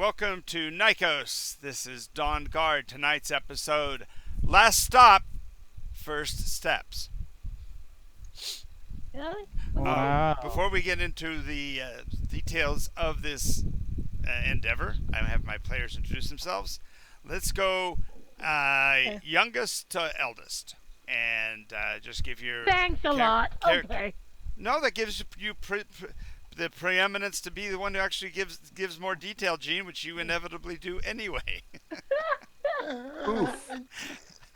welcome to Nikos. This is Dawn Guard. Tonight's episode, Last Stop, First Steps. Really? Wow. Before we get into the details of this endeavor, I have my players introduce themselves. Let's go youngest to eldest, and just give your Thanks a lot. Okay. No, that gives you the preeminence to be the one who actually gives more detail, Gene, which you inevitably do anyway. Oof.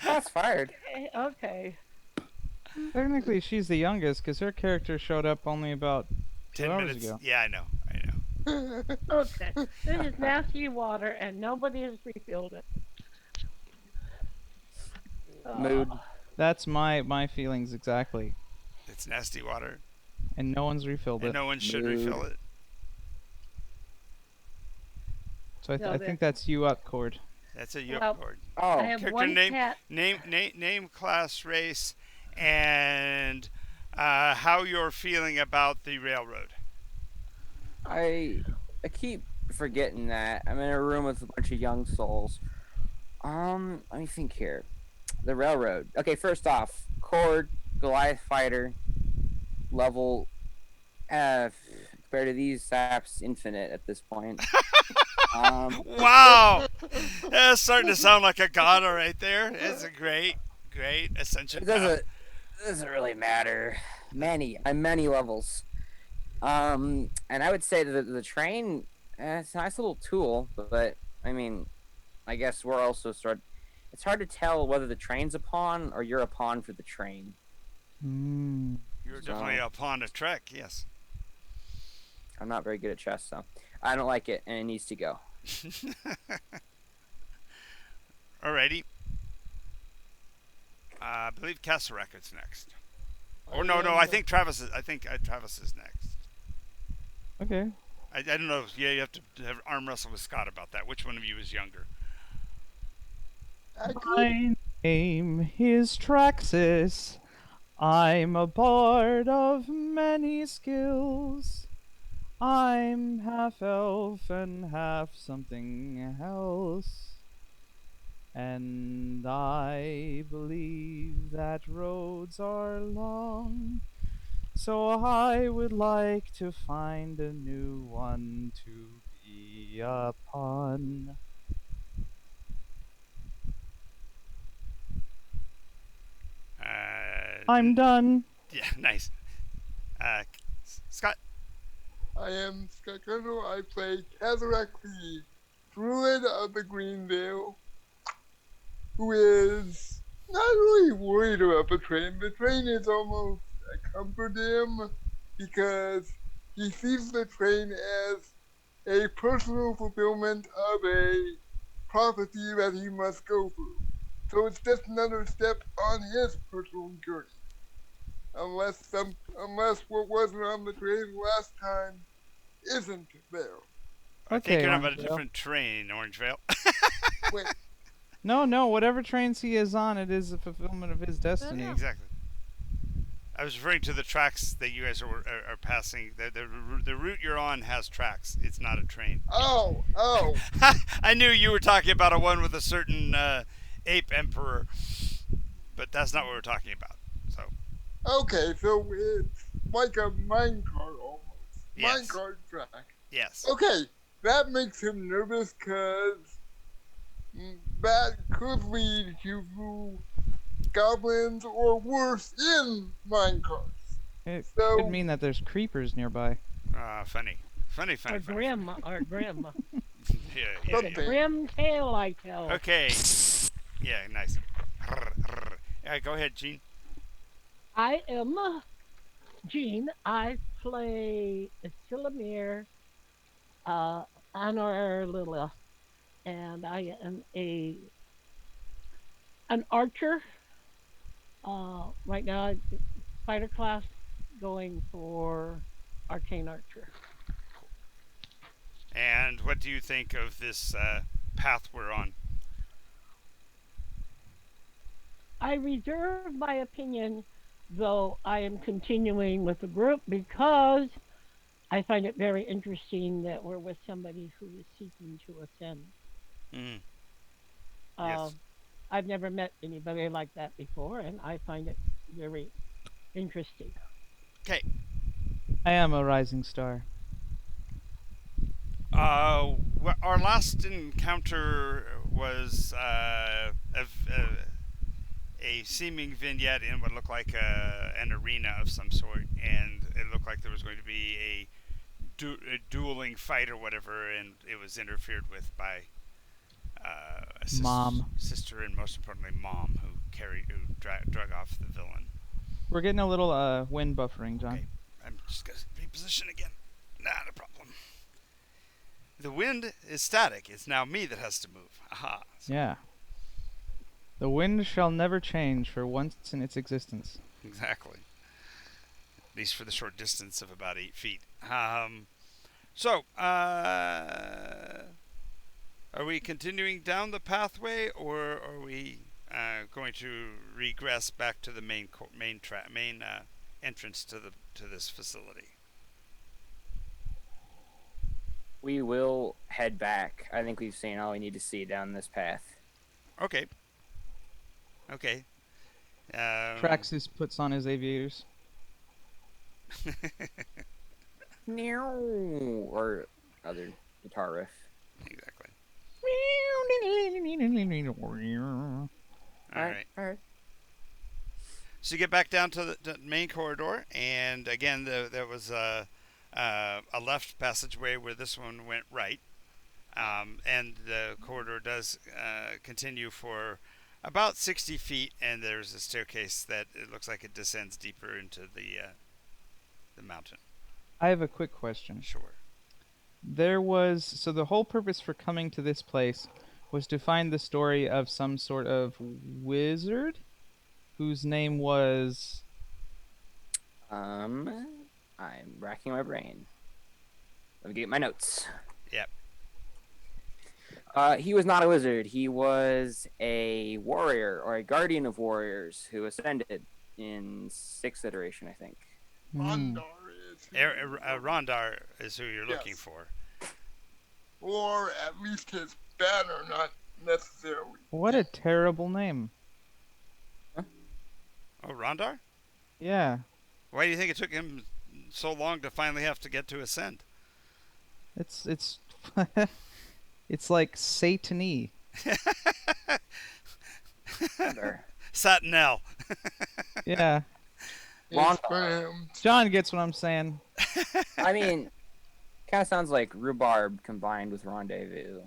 That's fired. Okay. Technically, she's the youngest because her character showed up only about 2 10 hours minutes. ago. Yeah, I know. Okay. This is nasty water, and nobody has refilled it. Mood. That's my feelings exactly. It's nasty water, And no one's refilled and it. no one should Mood. refill it. So I No, think that's you up, Cord. That's a Well, board. Oh, I have Character one name, cat. name, class, race, and how you're feeling about the railroad. I keep forgetting that. I'm in a room with a bunch of young souls. Let me think here. The railroad. Okay, first off, Cord, Goliath fighter, level compared to these apps, infinite at this point. Wow, that's starting to sound like a god right there. It's a great ascension. It doesn't really matter. I'm many levels. And I would say that the train, it's a nice little tool, but I mean, I guess we're also it's hard to tell whether the train's a pawn or you're a pawn for the train. You're definitely a pawn of Trek, yes. I'm not very good at chess, so I don't like it, and it needs to go. Alrighty. I believe Castle Record's next. Or no, I think Travis is next. Okay. I don't know. Yeah, you have to arm wrestle with Scott about that. Which one of you is younger? My name is Traxus. I'm a bard of many skills. I'm half elf and half something else. And I believe that roads are long. So I would like to find a new one to be upon. I'm done. Yeah, nice. Scott. I am Scott Colonel. I play Kazarak the Druid of the Green Veil, who is not really worried about the train. The train is almost a comfort to him because he sees the train as a personal fulfillment of a prophecy that he must go through. So it's just another step on his personal journey. Unless what wasn't on the train last time isn't there. I think you're on a Orangevale. different train, Orangevale. Wait, No, whatever trains he is on, it is a fulfillment of his destiny. Exactly. I was referring to the tracks that you guys are passing. The route you're on has tracks. It's not a train. oh, I knew you were talking about a one with a certain ape emperor, but that's not what we're talking about. So okay, so it's like a minecart almost. Yes. Minecart track. yes. Okay, that makes him nervous because that could lead to goblins or worse in minecarts. It So- could mean that there's creepers nearby. Funny. Or grim. Yeah. Something. Grim tale I tell. Okay. Yeah, nice. Go ahead, Gene. I am Jean. I play Silamir, Honor Lilith, and I am an archer. Right now, fighter class, going for arcane archer. And what do you think of this path we're on? I reserve my opinion, though I am continuing with the group because I find it very interesting that we're with somebody who is seeking to ascend. Mm, Uh, yes. I've never met anybody like that before, and I find it very interesting. Okay. I am a rising star. Our last encounter was a seeming vignette in what looked like an arena of some sort, and it looked like there was going to be a dueling fight or whatever, and it was interfered with by Mom. sister, and most importantly, mom, who drug off the villain. We're getting a little wind buffering, John. Okay, I'm just gonna reposition again. Not a problem. The wind is static. It's now me that has to move. Aha. Yeah. The wind shall never change for once in its existence. Exactly. At least for the short distance of about 8 feet. So, are we continuing down the pathway, or are we going to regress back to the main entrance to this facility? We will head back. I think we've seen all we need to see down this path. Okay. Okay. Traxxas puts on his aviators. Or other guitar riff. Exactly. All right. So you get back down to the main corridor, and again, there was a left passageway where this one went right, and the corridor does continue for about 60 feet, and there's a staircase that it looks like it descends deeper into the mountain. I have a quick question. Sure. So the whole purpose for coming to this place was to find the story of some sort of wizard whose name was... I'm racking my brain. Let me get my notes. Yep. He was not a wizard. He was a warrior or a guardian of warriors who ascended in 6th iteration, I think. Rondar is Rondar is who you're looking Yes. for. or at least his banner, not necessarily. What a terrible name. Oh, Rondar? Yeah. Why do you think it took him so long to finally have to get to ascend? It's it's like Satan-y. There. Satinel. Yeah. Rondar. It's for him. John gets what I'm saying. I mean, kind of sounds like rhubarb combined with rendezvous.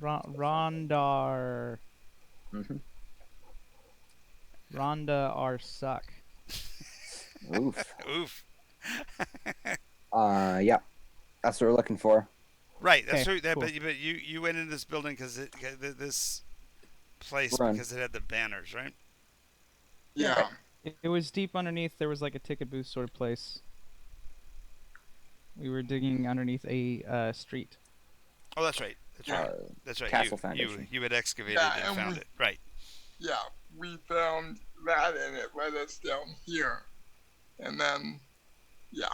Rondar. Mhm. Rhonda R. Suck. Oof. Oof. Yeah. That's what we're looking for. Right. That's Okay, true. That, cool. but you went in this building because this place Run. because it had the banners, right? Yeah. It was deep underneath. There was like a ticket booth sort of place. We were digging underneath a street. Oh, that's right. That's right. That's right. Castle you Foundation. you had excavated Yeah, and and found we- it. Right. Yeah, we found that and it led us down here. And then, yeah.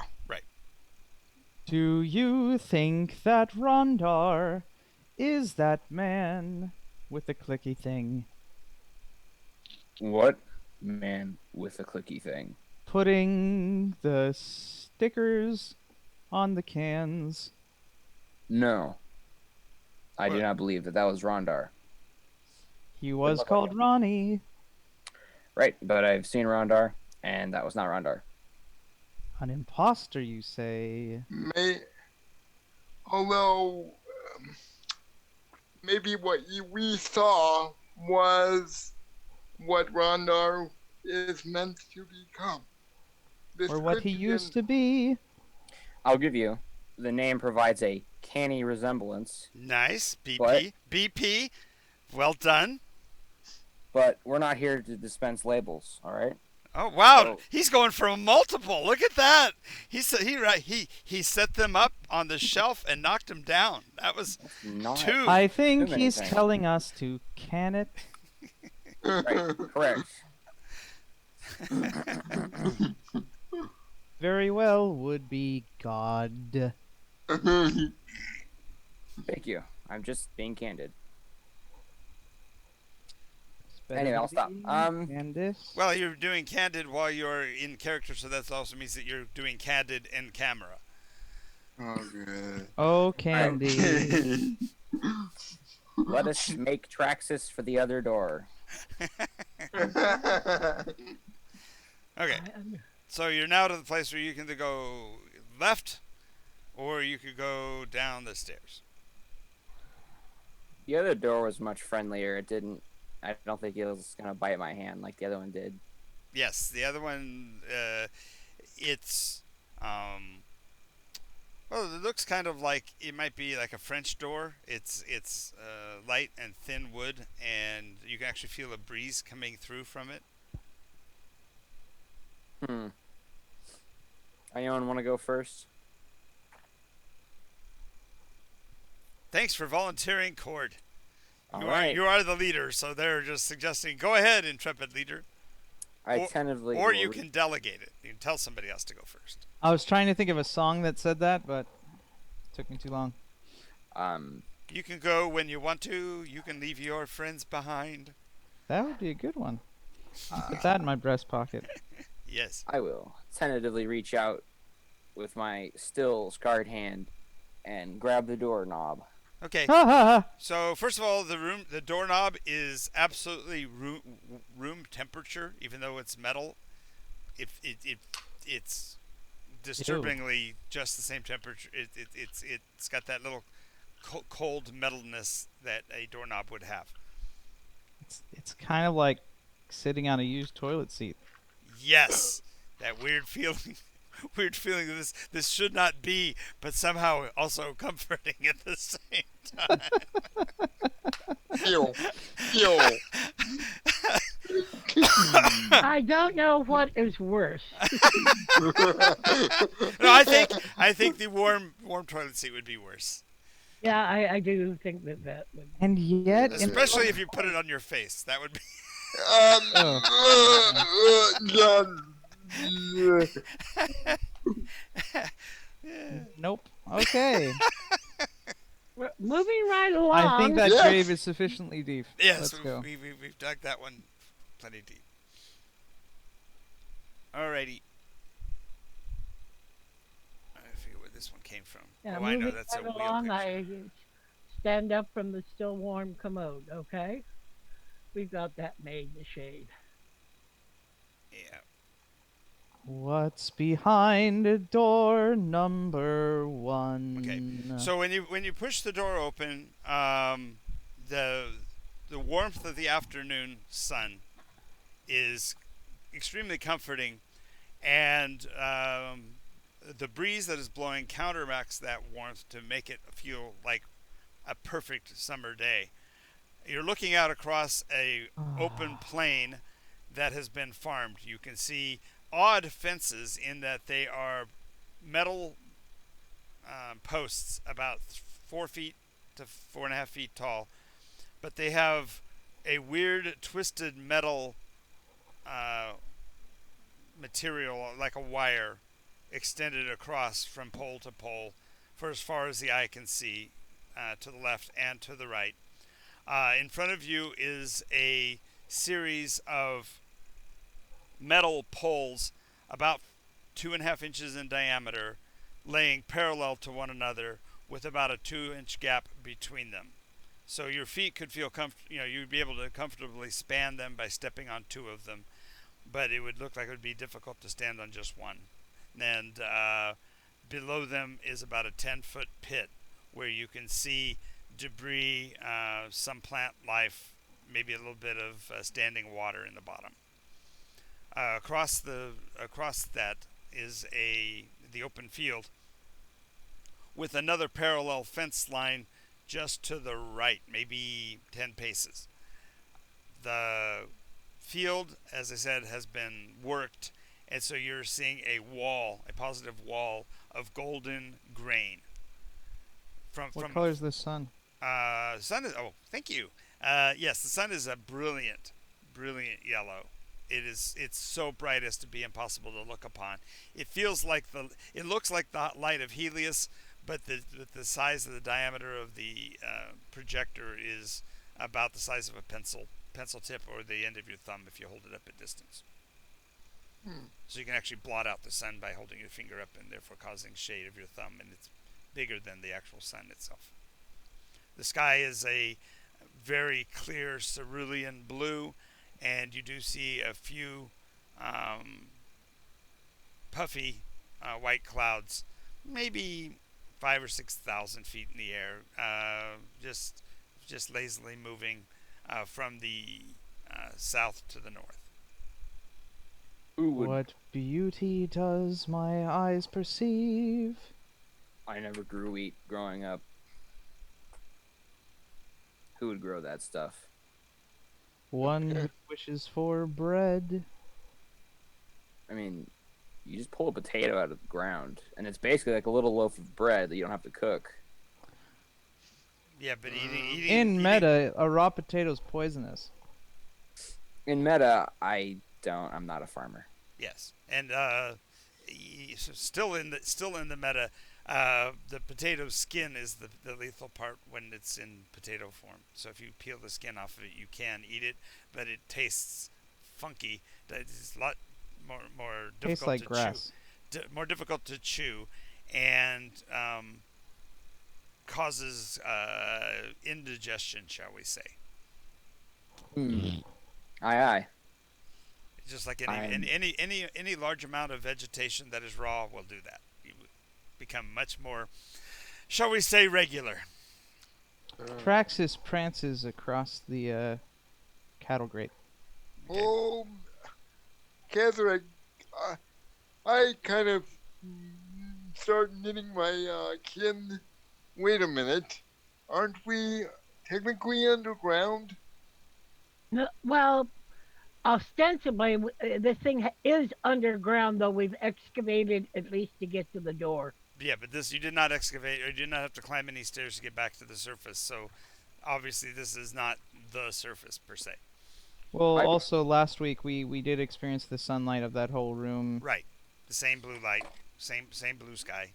Do you think that Rondar is that man with the clicky thing, What man with a clicky thing? putting the stickers on the cans? No. I do What? not believe that was Rondar. He was look like called it. Ronnie. Right, but I've seen Rondar, and that was not Rondar. An imposter, you say? Although, maybe what we saw was what Rondar is meant to become. This Or what could he be used to be? I'll give you. The name provides a canny resemblance, Nice. BP. What? BP. Well done. but we're not here to dispense labels, all right? Oh wow, So- he's going for a multiple. Look at that. He set them up on the shelf and knocked them down. That was Not two. I think Too many he's things. telling us to can it. right, correct. very well would be God. Thank you. I'm just being candid. It's better Anyway, to I'll stop. be Candice. Well, you're doing candid while you're in character, so that also means that you're doing candid in camera. Oh, good. Oh, Candy. Let us make Traxxas for the other door. Okay, so you're now to the place where you can either go left, or you could go down the stairs. The other door was much friendlier. It didn't. I don't think it was gonna bite my hand like the other one did. Yes, the other one, it's, well, it looks kind of like it might be like a French door. It's light and thin wood, and you can actually feel a breeze coming through from it. Anyone want to go first? Thanks for volunteering, Cord. All right. You are the leader, so they're just suggesting, go ahead, intrepid leader. I or- tentatively. Or you can delegate it. You can tell somebody else to go first. I was trying to think of a song that said that, but it took me too long. You can go when you want to. You can leave your friends behind. That would be a good one. Put that in my breast pocket. Yes. I will tentatively reach out with my still scarred hand and grab the doorknob. Okay. Ha ha ha! So first of all, the doorknob is absolutely room temperature, even though it's metal. It's disturbingly just the same temperature. It's got that little cold metalness that a doorknob would have. It's kind of like sitting on a used toilet seat. Yes, that weird feeling. Weird feeling that this should not be, but somehow also comforting at the same time. Ew. Ew. I don't know what is worse. No, I think the warm toilet seat would be worse, Yeah, I do think that would. And yet, especially if you put it on your face. That would be. nope. Okay. Moving right along. I think that Yes. grave is sufficiently deep. Yes, Let's go. we've dug that one plenty deep. Alrighty. I forget where this one came from. Yeah, oh, I know, moving that's a right wheel along, picture. I stand up from the still warm commode. Okay, we've got that made in the shade. Yeah. What's behind door number 1? Okay. So when you push the door open, the warmth of the afternoon sun is extremely comforting, and the breeze that is blowing counteracts that warmth to make it feel like a perfect summer day. You're looking out across a open plain that has been farmed. You can see odd fences in that they are metal posts about 4 feet to 4.5 feet tall, but they have a weird twisted metal material like a wire extended across from pole to pole for as far as the eye can see, to the left and to the right. In front of you is a series of metal poles about 2.5 inches in diameter, laying parallel to one another with about a 2-inch gap between them. So your feet could feel you'd be able to comfortably span them by stepping on 2 of them, but it would look like it would be difficult to stand on just one. And below them is about a 10-foot pit where you can see debris, some plant life, maybe a little bit of standing water in the bottom. Across that is the open field with another parallel fence line just to the right, maybe 10 paces. The field, as I said, has been worked, and so you're seeing a positive wall of golden grain. What color is the sun? Sun is. Oh, thank you. Yes, the sun is a brilliant yellow. It's so bright as to be impossible to look upon. It looks like the light of Helios, but the size of the diameter of the projector is about the size of a pencil tip or the end of your thumb if you hold it up at distance. So you can actually blot out the sun by holding your finger up and therefore causing shade of your thumb, and it's bigger than the actual sun itself. The sky is a very clear cerulean blue, and you do see a few puffy white clouds, maybe 5,000 or 6,000 feet in the air, just lazily moving from the south to the north. Who would? What beauty does my eyes perceive? I never grew wheat growing up. Who would grow that stuff? One who wishes for bread. I mean, you just pull a potato out of the ground, and it's basically like a little loaf of bread that you don't have to cook. Yeah, but In meta, a raw potato is poisonous. In meta, I'm not a farmer. Yes, and still in the meta, the potato skin is the lethal part when it's in potato form. So if you peel the skin off of it, you can eat it, but it tastes funky. It's a lot more difficult Tastes like to grass. chew. More difficult to chew, and causes indigestion, shall we say? Aye. Just like I'm- any large amount of vegetation that is raw will do that. You become much more, shall we say, regular. Praxis prances across the cattle grate. Oh, Catherine, I kind of start knitting my kin. Wait a minute. Aren't we technically underground? No, well, ostensibly, this thing is underground, though we've excavated at least to get to the door. Yeah, but you did not excavate, or you did not have to climb any stairs to get back to the surface. So, obviously, this is not the surface per se. Well, I- also last week we did experience the sunlight of that whole room. Right, the same blue light, same blue sky.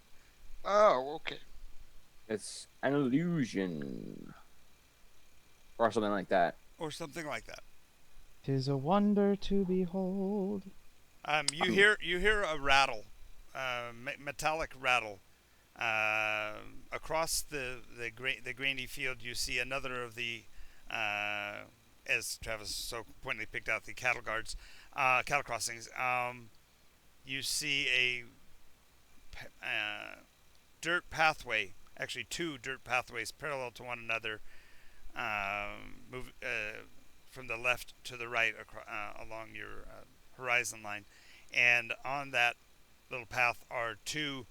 Oh, okay. It's an illusion. Or something like that. Or something like that. 'Tis a wonder to behold. You hear a rattle, metallic rattle, across the grainy field. You see another of the, as Travis so pointedly picked out, the cattle guards, cattle crossings. You see a dirt pathway, actually two dirt pathways parallel to one another, move from the left to the right along your horizon line, and on that little path are two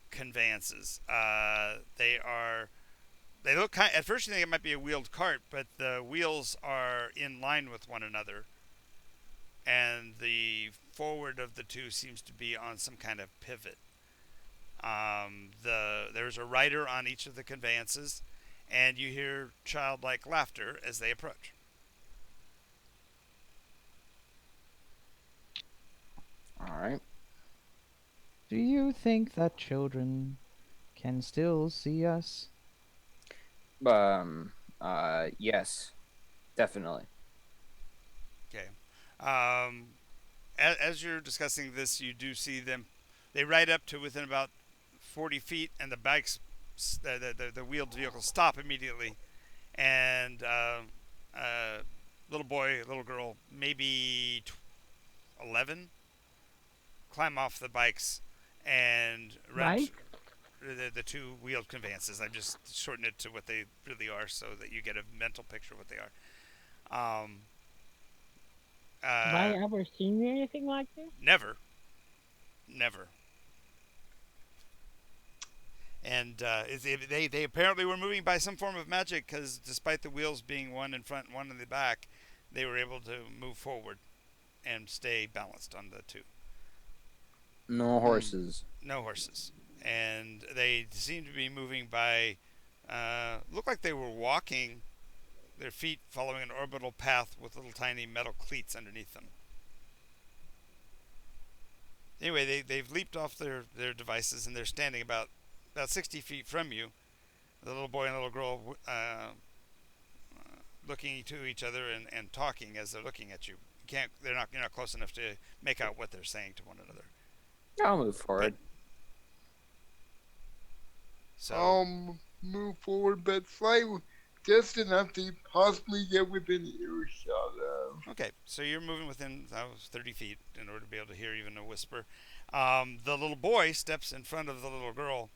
conveyances. They look at first you think it might be a wheeled cart, but the wheels are in line with one another, and the forward of the two seems to be on some kind of pivot. There's a rider on each of the conveyances, and you hear childlike laughter as they approach. Alright. Do you think that children can still see us? Yes. Definitely. Okay. As you're discussing this, you do see them. They ride up to within about 40 feet, and the bikes, the wheeled vehicles stop immediately, and little boy, little girl, maybe 11, climb off the bikes and run Right? the two wheeled conveyances. I'm just shortening it to what they really are so that you get a mental picture of what they are. Have I ever seen anything like this? Never. And they apparently were moving by some form of magic, because despite the wheels being one in front and one in the back, they were able to move forward and stay balanced on the two. No horses. No horses. And they seemed to be moving by, looked like they were walking, their feet following an orbital path with little tiny metal cleats underneath them. Anyway, they've leaped off their devices and they're standing about 60 feet from you. The little boy and little girl looking to each other and talking as they're looking at you. You're not close enough to make out what they're saying to one another. I'll move forward. So I'll move forward, but slightly, just enough to possibly get within earshot of. okay, so you're moving within 30 feet in order to be able to hear even a whisper. The little boy steps in front of the little girl,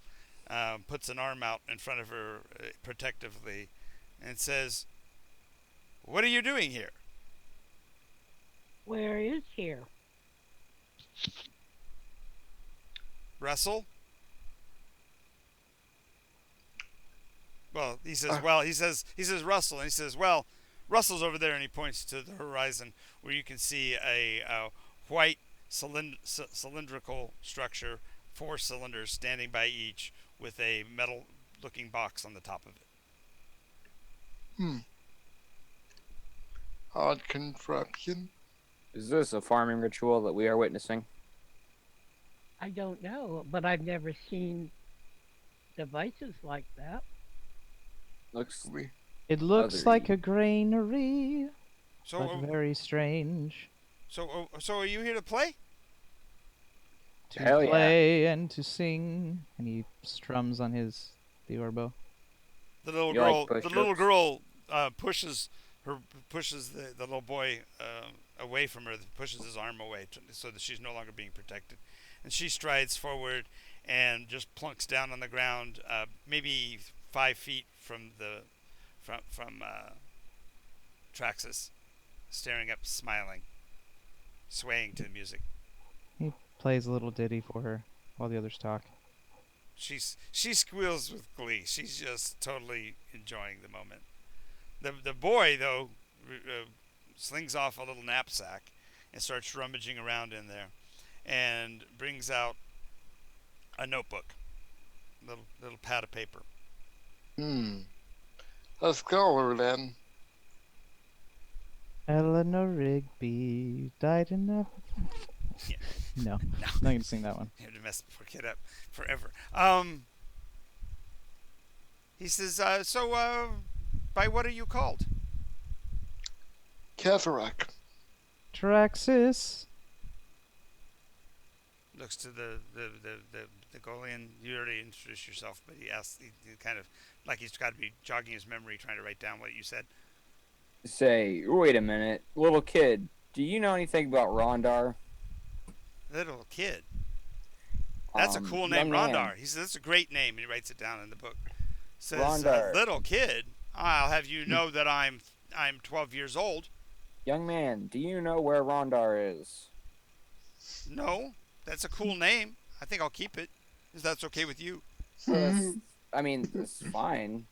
puts an arm out in front of her protectively, and says, "What are you doing here?" Where is here? Russell? Well, he says, he says Russell, and he says, well, Russell's over there, and he points to the horizon where you can see a white cylindrical structure, 4 cylinders standing by each, with a metal-looking box on the top of it. Odd contraption. Is this a farming ritual that we are witnessing? I don't know, but I've never seen devices like that. Looks It looks Other- like a granary, So, but very strange. so are you here to play? To Hell yeah. play and to sing, and he strums on his theorbo. The little You like girl, the push-ups? little girl pushes the little boy away from her, pushes his arm away so that she's no longer being protected, and she strides forward and just plunks down on the ground, maybe 5 feet from Traxxas, staring up, smiling, swaying to the music. He plays a little ditty for her while the others talk. She squeals with glee. She's just totally enjoying the moment. The boy, though, slings off a little knapsack and starts rummaging around in there, and brings out a notebook, little pad of paper. A scholar then. Eleanor Rigby died in a... Yeah. No, No. not gonna sing that one. You have to mess the poor kid up forever. He says, by what are you called? Cataract. Traxxas. Looks to the Golian. You already introduced yourself, but he asks, he kind of, like he's got to be jogging his memory, trying to write down what you said. say, wait a minute, little kid, do you know anything about Rondar? Little kid. That's a cool name, young man. Rondar. He says, that's a great name, and he writes it down in the book. Says, Rondar. little kid, I'll have you know that I'm 12 years old. Young man, do you know where Rondar is? No, that's a cool name. I think I'll keep it. If that's okay with you. Yes. I mean, it's fine,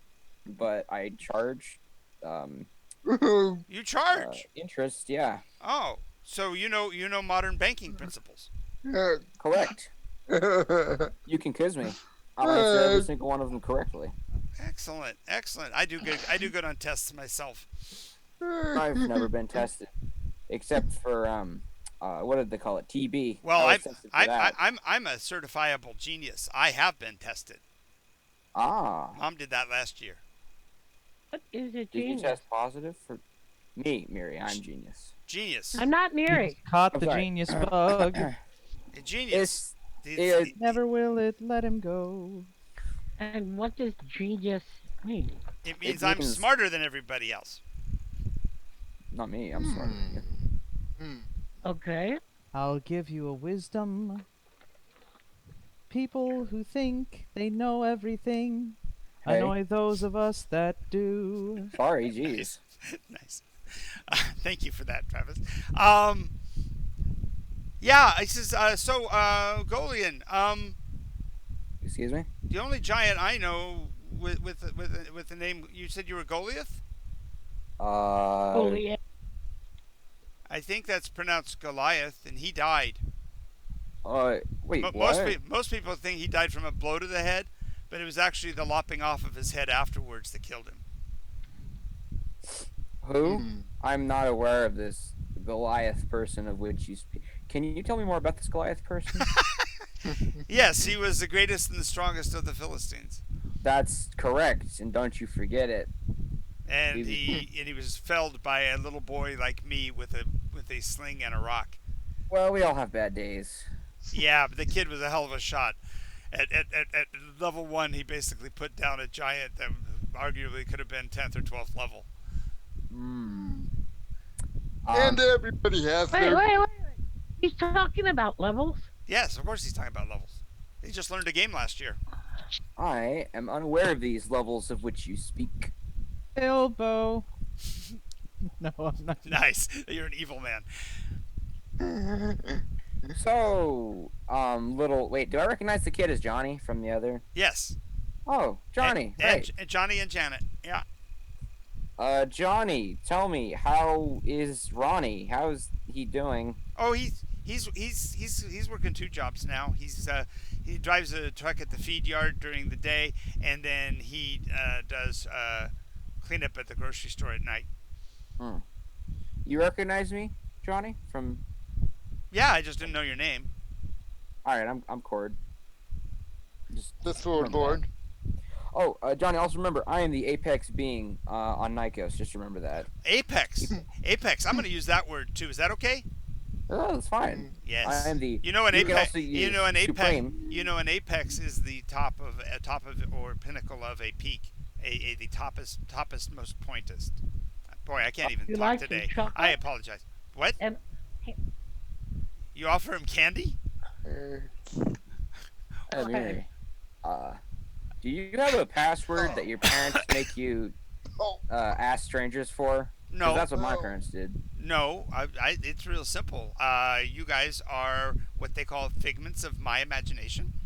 but I charge You charge. interest. Yeah, Oh, so you know modern banking principles. correct. You can quiz me. I'll answer every single one of them correctly. Excellent, excellent. I do good on tests myself. I've never been tested, except for what did they call it? TB. Well, I was tested for that. I'm a certifiable genius. I have been tested. Ah, Mom did that last year. What is a did you genius? test positive for me, Miri? I'm genius. Genius. I'm not Mary. Caught I'm the sorry. genius bug. A genius. It's- Never will it let him go. And what does genius mean? It means it I'm means- smarter than everybody else. Not me. I'm smarter than you. Okay. I'll give you a wisdom. People who think they know everything Hey. annoy those of us that do. Sorry, jeez. Nice. Thank you for that, Travis. Yeah, it says Golian. Excuse me. The only giant I know with the name, you said you were Goliath. Holy I think that's pronounced Goliath, and he died. Wait, Mo- what? most people think he died from a blow to the head, but it was actually the lopping off of his head afterwards that killed him. Who? I'm not aware of this Goliath person of which you speak. Can you tell me more about this Goliath person? Yes, he was the greatest and the strongest of the Philistines, That's correct, and don't you forget it. and he was felled by a little boy like me with a sling and a rock. Well, we all have bad days. Yeah, but the kid was a hell of a shot. At level 1, he basically put down a giant that arguably could have been 10th or 12th level. Hmm. And everybody has Wait, their. wait, wait. He's talking about levels. Yes, of course he's talking about levels. He just learned a game last year. I am unaware of these levels of which you speak. Elbow. No, I'm not. Nice. You're an evil man. So, wait, do I recognize the kid as Johnny from the other? Yes. Oh, Johnny, right. And Johnny and Janet. Yeah. Johnny, tell me, how is Ronnie? How's he doing? Oh, he's working 2 jobs now. He drives a truck at the feed yard during the day, and then he does cleanup at the grocery store at night. You recognize me, Johnny? From Yeah, I just didn't know your name. all right, I'm Cord. The Sword remember Lord. Oh, Johnny, also remember, I am the apex being on Nikos. Just remember that. Apex. Apex. I'm going to use that word too. Is that okay? Oh, that's fine. Yes. I am the. You know an you can apex. also You use know an apex. Supreme. You know an apex is the top of or pinnacle of a peak. The toppest most pointest. Boy, I can't even You talk like some today. chocolate? I apologize. What? And You offer him candy? Hey, Mary, do you have a password that your parents make you Oh, ask strangers for? 'Cause No. that's what my No. parents did. No, it's real simple. You guys are what they call figments of my imagination,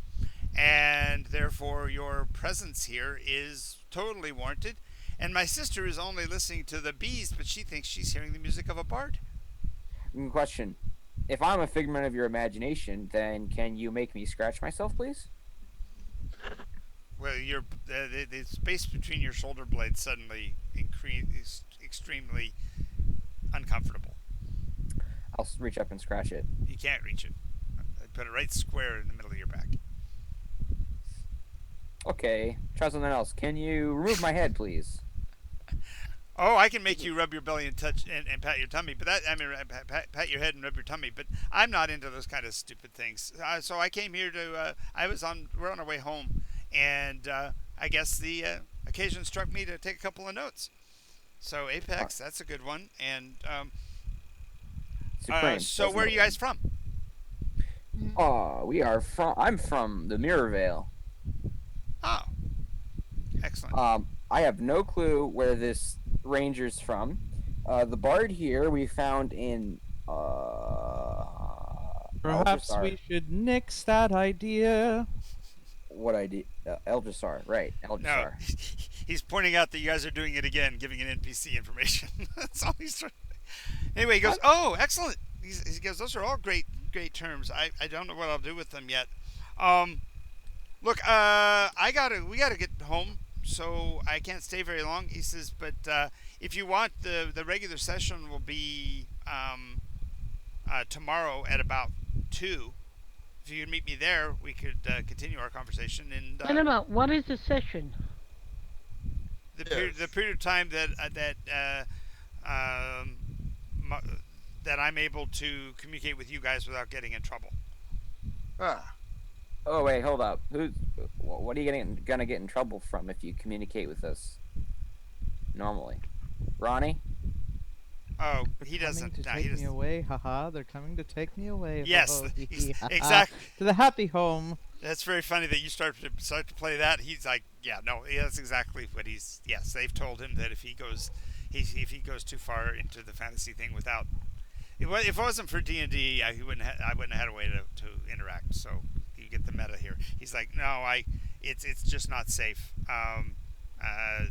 and therefore your presence here is totally warranted. And my sister is only listening to the bees, but she thinks she's hearing the music of a bard. Question: if I'm a figment of your imagination, then can you make me scratch myself, please? Well, the space between your shoulder blades suddenly is extremely uncomfortable. I'll reach up and scratch it. You can't reach it. I put it right square in the middle of your back. Okay, try something else. Can you remove my head, please? Oh, I can make you rub your belly and touch and pat your tummy, but pat your head and rub your tummy. But I'm not into those kind of stupid things. So I came here to. We're on our way home, and I guess the occasion struck me to take a couple of notes. So Apex, that's a good one. And Supreme. so that's where are another you guys from? one. I'm from the Mirror Vale. Oh, excellent. I have no clue where this ranger's from. The bard here we found in Perhaps Eldrasar. we should nix that idea. What idea? Eldrasar, right? No, Eldrasar. he's pointing out that you guys are doing it again, giving an NPC information. That's all he's trying. Anyway, he goes, "Oh, excellent." He goes, "Those are all great terms. I don't know what I'll do with them yet. Look, we gotta get home, so I can't stay very long." He says, "But if you want, the regular session will be tomorrow at about 2. If you could meet me there, we could continue our conversation and wait a minute. What is the session? the period of time that I'm able to communicate with you guys without getting in trouble." Oh wait, hold up. What are you gonna get in trouble from if you communicate with us normally? Ronnie? Oh, They're he doesn't. coming to No, take he me doesn't. away, haha. They're coming to take me away. Yes, ho, ho, hee, hee, ha, ha. exactly. To the happy home. That's very funny that you start to play that. He's like, yeah, no, that's exactly what he's. Yes, they've told him that if he goes too far into the fantasy thing without, if it wasn't for D&D, I wouldn't have had a way to interact. So you get the meta here. He's like, no, it's just not safe.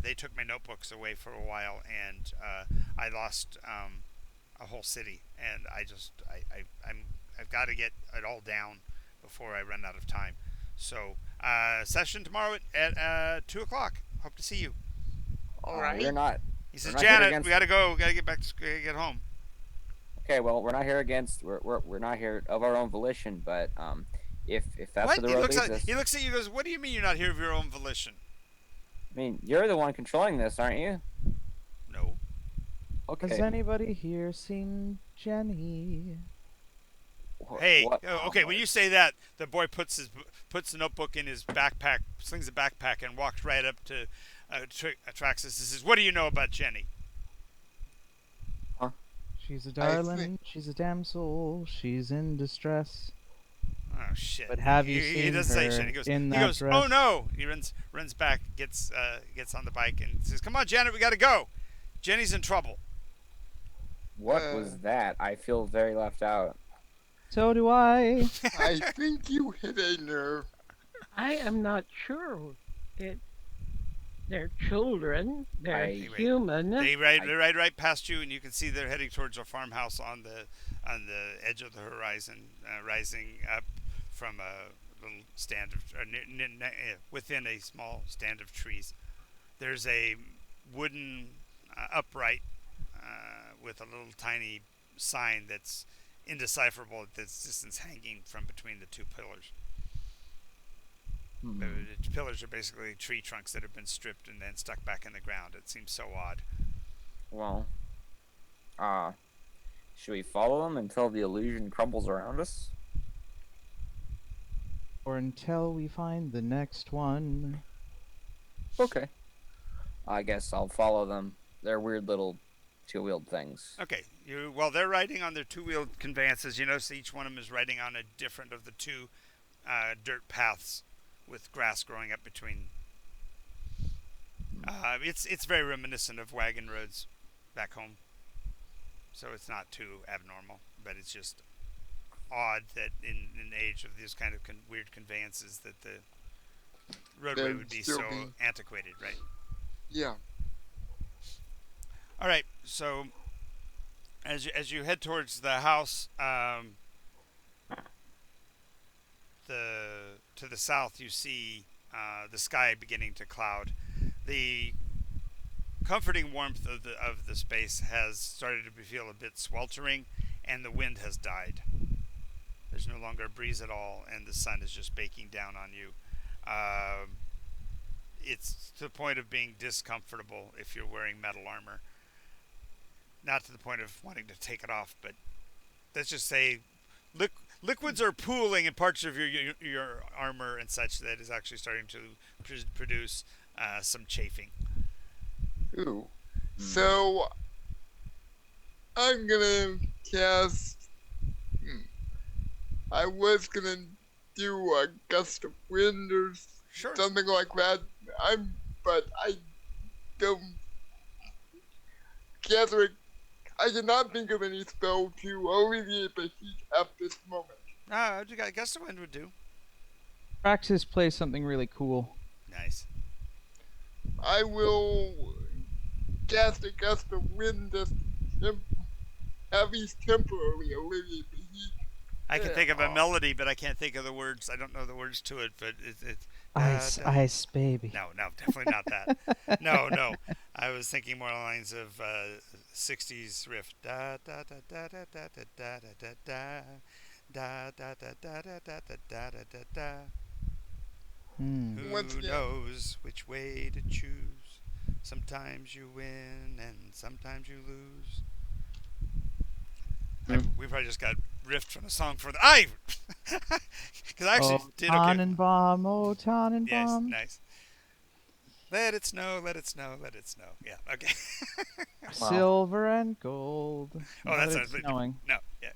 They took my notebooks away for a while, and I lost a whole city, and I've got to get it all down before I run out of time. So session tomorrow at 2:00. Hope to see you. All right. We're not. He says, We're not good "Janet, against- we gotta go. We gotta get back to get home." Okay, well, we're not here against. We're not here of our own volition, but if that's What? where the road leads us, He looks at you and goes, "What do you mean you're not here of your own volition?" I mean, you're the one controlling this, aren't you? No. Okay. Has anybody here seen Jenny? Hey, What? okay. When you say that, the boy puts the notebook in his backpack, slings the backpack, and walks right up to Traxxas and says, "What do you know about Jenny?" She's a I darling. She's a damsel. She's in distress. Oh shit! But have you he seen doesn't say her shit. He goes, in he that goes, dress? "Oh no!" He runs back, gets on the bike, and says, "Come on, Janet, we gotta go. Jenny's in trouble." What was that? I feel very left out. So do I. I think you hit a nerve. I am not sure. It, they're children. They're I- human. They ride right past you, and you can see they're heading towards a farmhouse on the edge of the horizon, rising up from a little stand of within a small stand of trees. There's a wooden upright with a little tiny sign that's indecipherable at this distance, hanging from between the two pillars. Hmm. The pillars are basically tree trunks that have been stripped and then stuck back in the ground. It seems so odd. Well, should we follow them until the illusion crumbles around us? Or until we find the next one. Okay. I guess I'll follow them. They're weird little two-wheeled things. Okay, while they're riding on their two-wheeled conveyances, you notice each one of them is riding on a different of the two dirt paths with grass growing up between. It's very reminiscent of wagon roads back home, so it's not too abnormal, but it's just odd that in the age of these kind of weird conveyances that the roadway They'd would be still so be- antiquated, right? Yeah. All right, so as you head towards the house, to the south, you see the sky beginning to cloud. The comforting warmth of the space has started to feel a bit sweltering, and the wind has died. There's no longer a breeze at all, and the sun is just baking down on you. It's to the point of being discomfortable if you're wearing metal armor. Not to the point of wanting to take it off, but let's just say liquids are pooling in parts of your armor and such that is actually starting to produce some chafing. Ooh. So I'm gonna cast. I was gonna do a gust of wind or Sure. something like that. But I don't. Catherine, I cannot think of any spell to alleviate the heat at this moment. I guess the wind would do. Praxis plays something really cool. Nice. I will cast a gust of wind just to at least temporarily alleviate the heat. I can think of a melody, but I can't think of the words. I don't know the words to it, but it's Ice, ice, baby. No, definitely not that. No. I was thinking more lines of 60s riff. Da da da da da da da da da da da da da da da da da da da da. Once Who again. knows which way to choose? Sometimes you win and sometimes you lose. We probably just got riffed from a song for the because I actually did okay. Tannenbaum, oh Tannenbaum. Yes, nice. Let it snow, let it snow, let it snow. Yeah, okay. Silver and gold. Oh, Let that it sounds really snowing. No, yeah.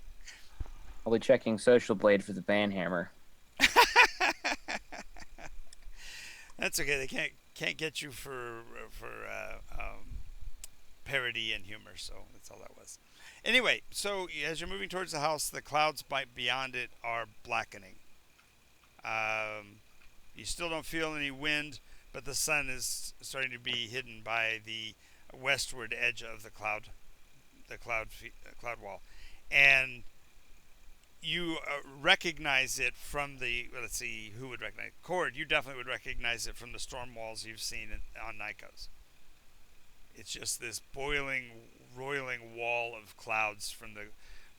I'll be checking Social Blade for the banhammer. That's okay. They can't get you for parody and humor, so that's all that was. Anyway, so as you're moving towards the house, the clouds beyond it are blackening. You still don't feel any wind, but the sun is starting to be hidden by the westward edge of the cloud wall, and you recognize it from the. Let's see, who would recognize? Cord, you definitely would recognize it from the storm walls you've seen on Nikos. It's just this boiling, roiling wall of clouds from the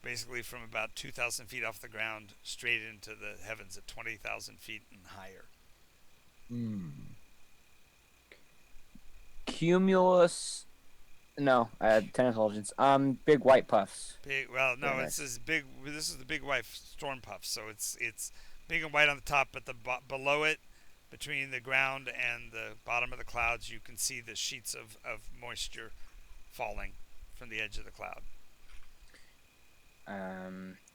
basically from about 2,000 feet off the ground straight into the heavens at 20,000 feet and higher. Cumulus. No, ten intelligence. Big white puffs. Big, well, no, Very it's this big. This is the big white storm puff. So it's big and white on the top, but below it, between the ground and the bottom of the clouds, you can see the sheets of moisture falling from the edge of the cloud.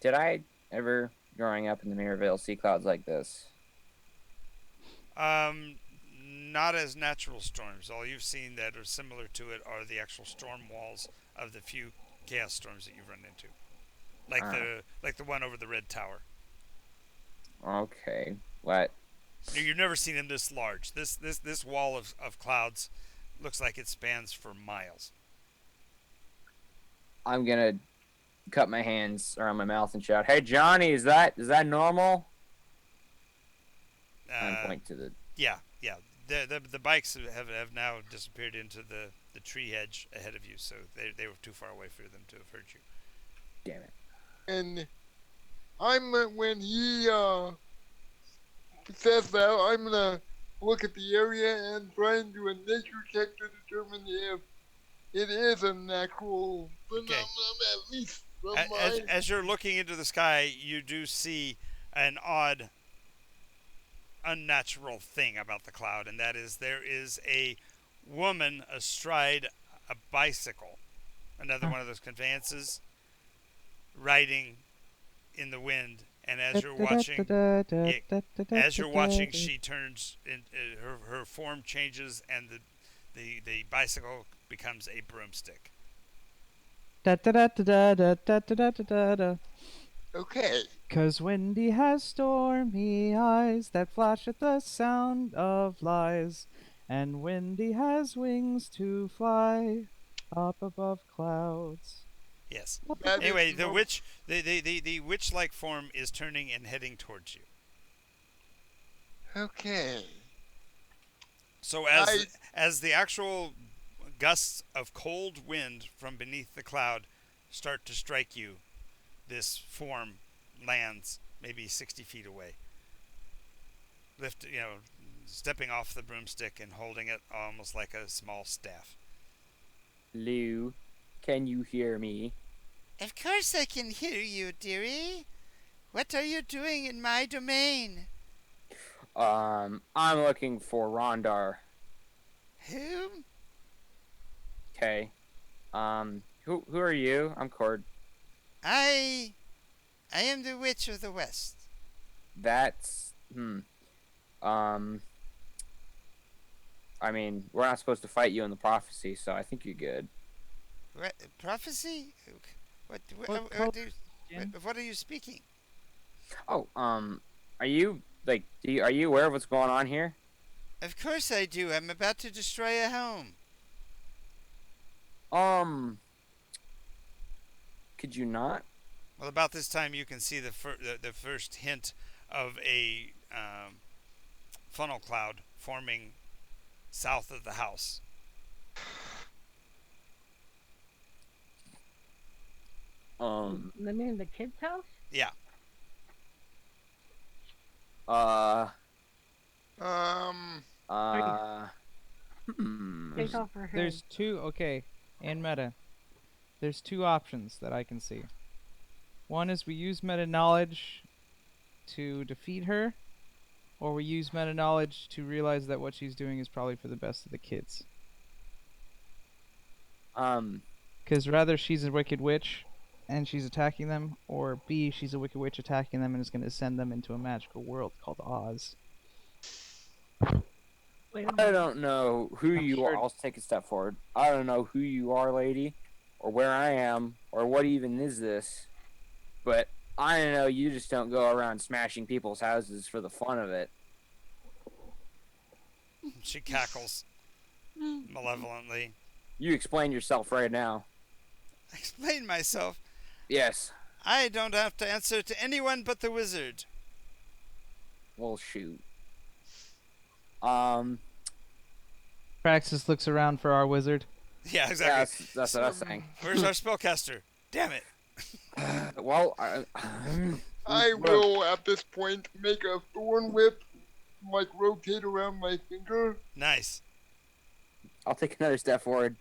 Did I ever, growing up in the Mirrorville, see clouds like this? Not as natural storms. All you've seen that are similar to it are the actual storm walls of the few chaos storms that you've run into, like the one over the Red Tower. Okay. What? You've never seen them this large. This wall of clouds looks like it spans for miles. I'm gonna cut my hands around my mouth and shout, "Hey, Johnny, is that normal?" And point to the. Yeah. The bikes have now disappeared into the tree hedge ahead of you, so they were too far away for them to have heard you. Damn it. And when he says that, I'm gonna look at the area and try and do a nature check to determine if it is a natural phenomenon, at least from As you're looking into the sky, you do see an odd, unnatural thing about the cloud, and that is there is a woman astride a bicycle, another one of those conveyances, riding in the wind. And as you're watching, she turns, her form changes, and the bicycle becomes a broomstick. Okay. 'Cause Wendy has stormy eyes that flash at the sound of lies, and Wendy has wings to fly up above clouds. Yes. That is Anyway, the no- witch, the witch-like form is turning and heading towards you. Okay. So I- as the actual gusts of cold wind from beneath the cloud start to strike you, this form lands maybe 60 feet away. Stepping off the broomstick and holding it almost like a small staff. Lou, can you hear me? Of course I can hear you, dearie. What are you doing in my domain? I'm looking for Rondar. Whom? Okay. Who are you? I'm Cord. I am the Witch of the West. That's I mean, we're not supposed to fight you in the prophecy, so I think you're good. What, prophecy? What are you speaking? Oh, are you are you aware of what's going on here? Of course I do. I'm about to destroy a home. Could you not? Well, about this time you can see the first hint of a funnel cloud forming south of the house. You mean the kid's house? Yeah. Take off her head. There's two, okay, in meta. There's two options that I can see. One is we use meta knowledge to defeat her, or we use meta knowledge to realize that what she's doing is probably for the best of the kids. Because rather she's a wicked witch and she's attacking them, or B, she's a wicked witch attacking them and is going to send them into a magical world called Oz. Wait a I minute. don't know who I'm you sure- are. I'll take a step forward. I don't know who you are, lady, or where I am, or what even is this. But I know you just don't go around smashing people's houses for the fun of it. She cackles malevolently. You explain yourself right now. Explain myself. Yes. I don't have to answer to anyone but the wizard. Well, shoot. Praxis looks around for our wizard. Yeah, Yeah, exactly. that's what I was saying. Where's our spellcaster? Damn it. Well, I will at this point make a thorn whip, like rotate around my finger. Nice. I'll take another step forward.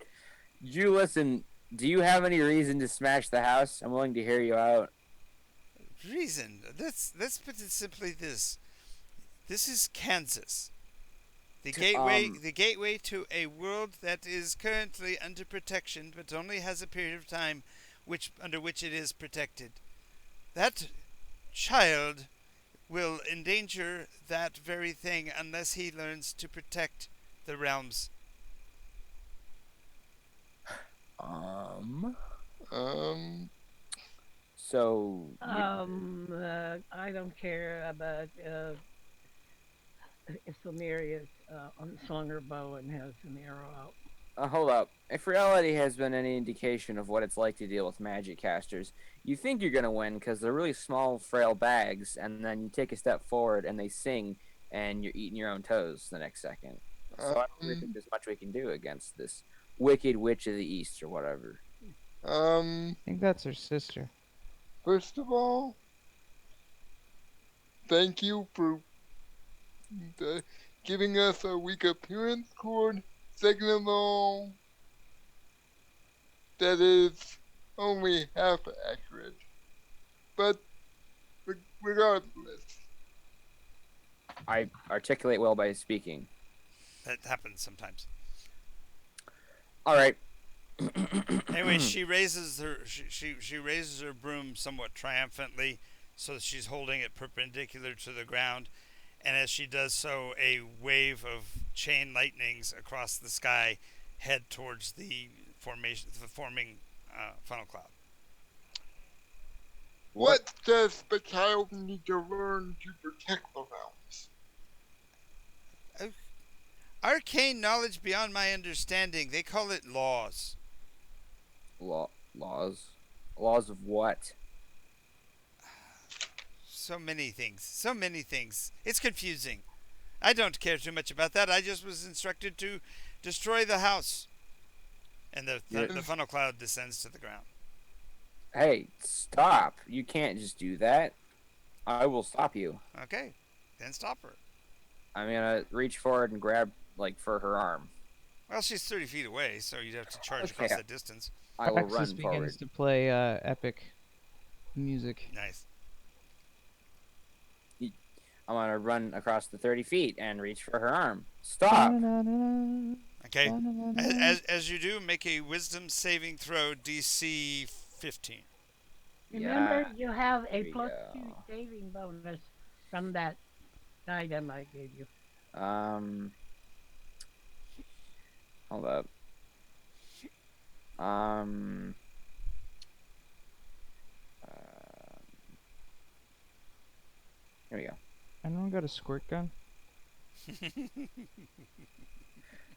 You listen. Do you have any reason to smash the house? I'm willing to hear you out. Reason. Let's put it simply this. This is Kansas. The gateway to a world that is currently under protection, but only has a period of time under which it is protected. That child will endanger that very thing unless he learns to protect the realms. So. I don't care about if Samiria's slung her bow and has an arrow out. Hold up. If reality has been any indication of what it's like to deal with magic casters, you think you're gonna win because they're really small, frail bags, and then you take a step forward and they sing, and you're eating your own toes the next second. So I don't really think there's much we can do against this wicked witch of the east or whatever. I think that's her sister. First of all, thank you for giving us a weak appearance cord. Second of all, that is only half accurate. But regardless. I articulate well by speaking. That happens sometimes. All right. Anyway, she raises her broom somewhat triumphantly, so that she's holding it perpendicular to the ground. And as she does so, a wave of chain lightnings across the sky head towards the forming funnel cloud. What does the child need to learn to protect the realms? Arcane knowledge beyond my understanding. They call it laws. Laws? Laws of what? So many things. It's confusing. I don't care too much about that. I just was instructed to destroy the house. And the funnel cloud descends to the ground. Hey, stop. You can't just do that. I will stop you. Okay, then stop her. I'm gonna reach forward and grab, for her arm. Well, she's 30 feet away, so you'd have to charge Okay. across that distance. I will Praxis run begins forward. to play epic music. Nice. I'm gonna run across the 30 feet and reach for her arm. Stop! Okay. As you do, make a wisdom saving throw, DC 15. Remember, Yeah, you have a there we +2 go. saving bonus from that item I gave you. Hold up. Here we go. Anyone got a squirt gun?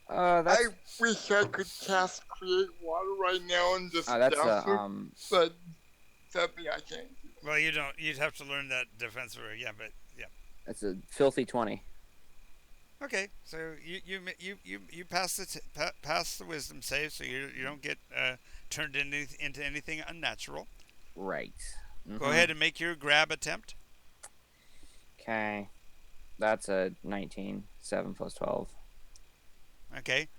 That's I wish I could cast create water right now and just that's douse her, but sadly I can't. Well, you don't. You'd have to learn that defense for but yeah. that's a filthy 20. Okay, so you pass pass the wisdom save, so you don't get turned into anything unnatural. Right. Go ahead and make your grab attempt. Okay. That's a 19. 7 plus 12. Okay,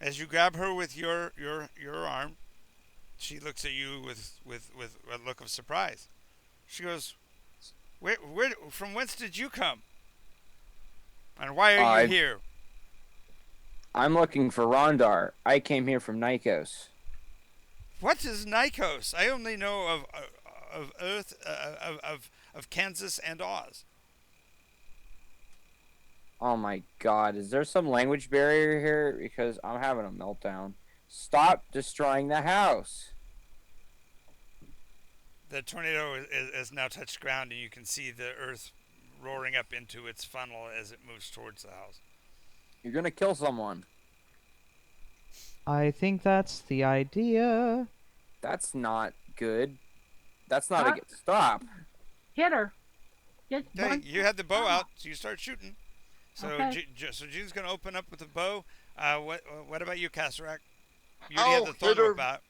as you grab her with your arm, she looks at you with a look of surprise. She goes, "Where from whence did you come? And why are you here?" I'm looking for Rondar. I came here from Nikos. What is Nikos? I only know of Earth, of Kansas and Oz. Oh my god, is there some language barrier here? Because I'm having a meltdown. Stop destroying the house. The tornado has now touched ground, and you can see the earth roaring up into its funnel as it moves towards the house. You're gonna kill someone. I think that's the idea. That's not good. That's not Huh? a good stop. Hit her. Just Okay, one. you had the bow out, so you start shooting. So, Okay. so June's going to open up with the bow. What about you, Kasarak? You already I'll have the thorn hit her. whip out.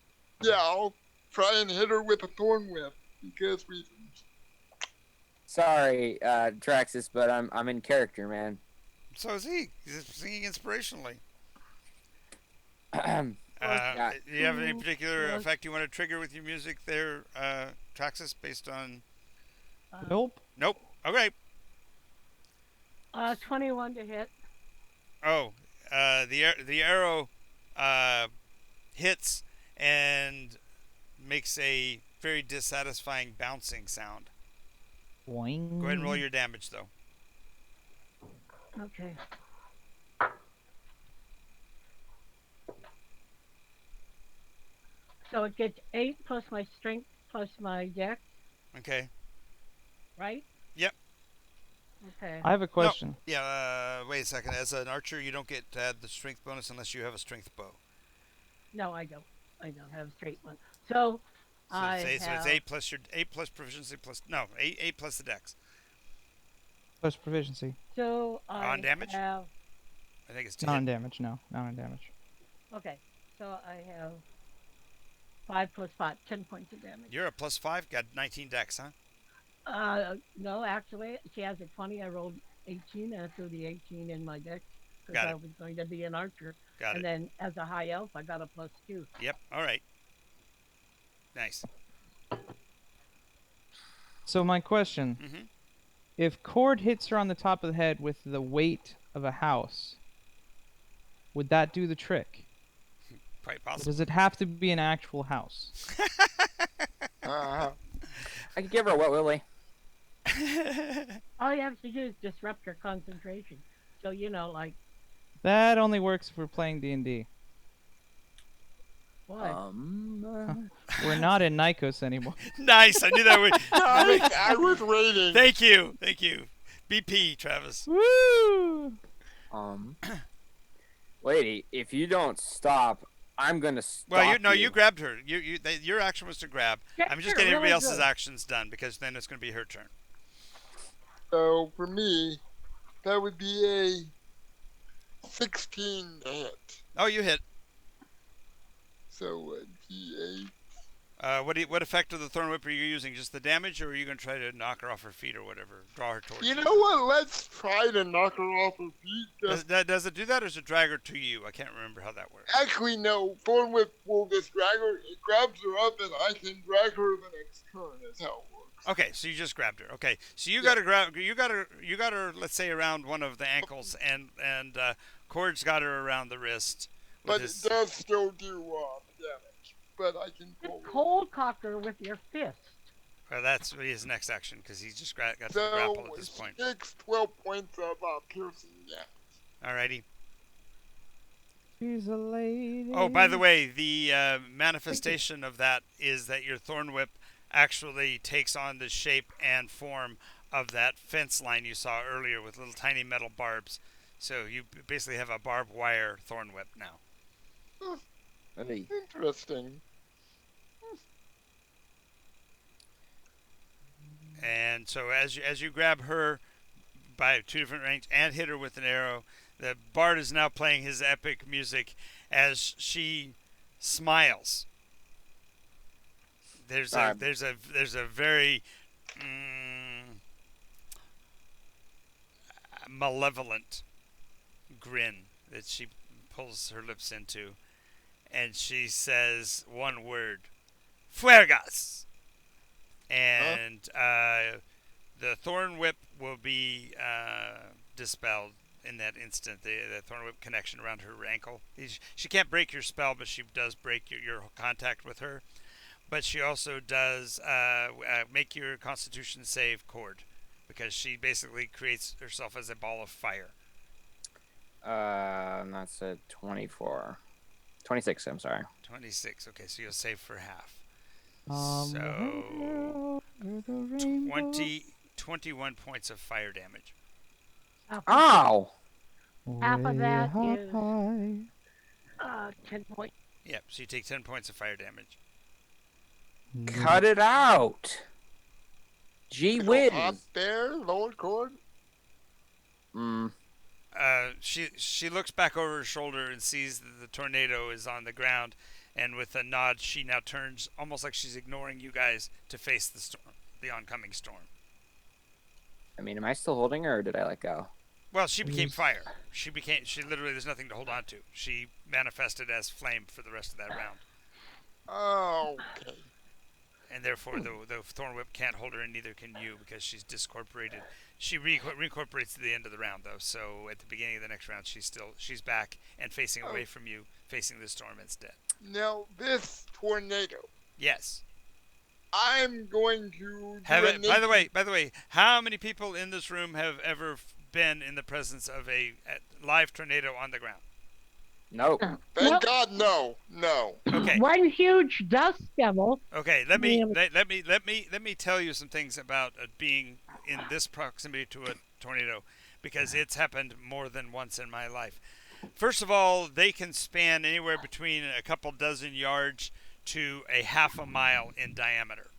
Yeah, I'll try and hit her with a thorn whip because reasons. Sorry, Traxxas, but I'm in character, man. So is he. He's singing inspirationally. Yeah. Do you have any particular Well- effect you want to trigger with your music there, Traxxas, based on... Nope. Nope. Okay. 21 to hit. Oh, the arrow hits and makes a very dissatisfying bouncing sound. Boing. Go ahead and roll your damage, though. Okay. So it gets 8 plus my strength plus my dex, Okay. right? Yep. Okay. I have a question. Yeah, wait a second. As an archer, you don't get to add the strength bonus unless you have a strength bow. No, I don't. I don't have a straight one. So, So I it's eight, have, so it's 8 plus your 8 plus proficiency plus no 8 plus the dex. Plus proficiency. so I On damage? have, I think it's 10. Not on damage, no. Not on damage. okay, so I have 5 plus 5, 10 points of damage. You're a plus 5, got 19 dex, huh? No, actually, she has a 20. I rolled 18, and I threw the 18 in my dex because Got I it. was going to be an archer. Got And it. then as a high elf, I got a plus 2. Yep. All right. Nice. So my question, Mhm. if Cord hits her on the top of the head with the weight of a house, would that do the trick? Quite Or possible. does it have to be an actual house? Uh, I could give her a wet willy. All you have to do is disrupt her concentration. So, like, That only works if we're playing D&D. what? We're not in Nikos anymore. Nice. I knew that would. I was waiting. Thank you. Thank you. BP, Travis. Woo! Lady, if you don't stop, I'm gonna stop. Well, you grabbed her. Your action was to grab. Yeah, I'm just you're getting everybody really else's good. actions done because then it's going to be her turn. So for me, that would be a 16 to hit. Oh, you hit. So D8. What effect of the thorn whip are you using? Just the damage, or are you going to try to knock her off her feet or whatever? Draw her towards You you. know what? Let's try to knock her off her feet. Does it do that, or does it drag her to you? I can't remember how that works. Actually, no. Thorn Whip will just drag her. It grabs her up, and I can drag her the next turn. Is how it works. Okay, so you just grabbed her. Okay, so you Yeah. got to grab. You got her. Let's say around one of the ankles, and Cord's got her around the wrist. with But his- it does still do damage. But I can Just pull it. cold cock her with your fist. Well, that's his next action because he's just got to So grapple at this point. she takes 12 points of piercing damage. Alrighty. She's a lady. Oh, by the way, the manifestation of that is that your thorn whip actually takes on the shape and form of that fence line you saw earlier with little tiny metal barbs. So you basically have a barbed wire thorn whip now. Hey. Interesting. And so as you grab her by 2 different ranges and hit her with an arrow, the bard is now playing his epic music as she smiles. There's a very malevolent grin that she pulls her lips into, and she says one word, "Fuergas." And the thorn whip will be dispelled in that instant. The thorn whip connection around her ankle. She can't break your spell, but she does break your contact with her. But she also does make your Constitution save, Cord, because she basically creates herself as a ball of fire. That's a 24. 26, I'm sorry. 26. Okay, so you'll save for half. So 21 points of fire damage. Ow! Half of that Way is- high. 10 points. Yep, so you take 10 points of fire damage. Cut it out! Gee Go whiz! up there, Lord Cord. She looks back over her shoulder and sees that the tornado is on the ground, And with a nod, she now turns, almost like she's ignoring you guys, to face the storm, the oncoming storm. I mean, am I still holding her, or did I let go? Well, she became fire. She literally, there's nothing to hold on to. She manifested as flame for the rest of that round. Oh, okay. And therefore, the Thorn Whip can't hold her, and neither can you, because she's discorporated. She reincorporates at the end of the round, though. So at the beginning of the next round, she's back and facing away from you, facing the storm instead. Now, this tornado, Yes. I'm going to. By the way, how many people in this room have ever been in the presence of a live tornado on the ground? Nope. Thank Nope. God, no. Okay. One huge dust devil. Okay. Let me tell you some things about being in this proximity to a tornado, because it's happened more than once in my life. First of all, they can span anywhere between a couple dozen yards to a half a mile in diameter.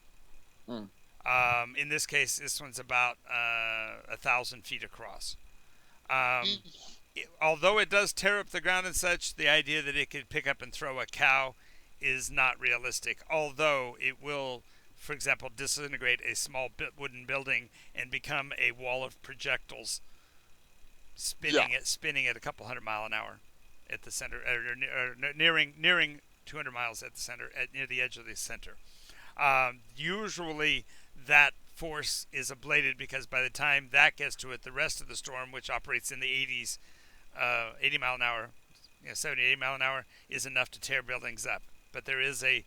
In this case, this one's about 1,000 feet across. Although it does tear up the ground and such, the idea that it could pick up and throw a cow is not realistic. Although it will, for example, disintegrate a small wooden building and become a wall of projectiles, spinning at a couple 100 miles an hour at the center, or nearing 200 miles at the center, near the edge of the center. Usually that force is ablated, because by the time that gets to it, the rest of the storm, which operates in the 80s, 80 mile an hour, 70, 80 mile an hour, is enough to tear buildings up. But there is a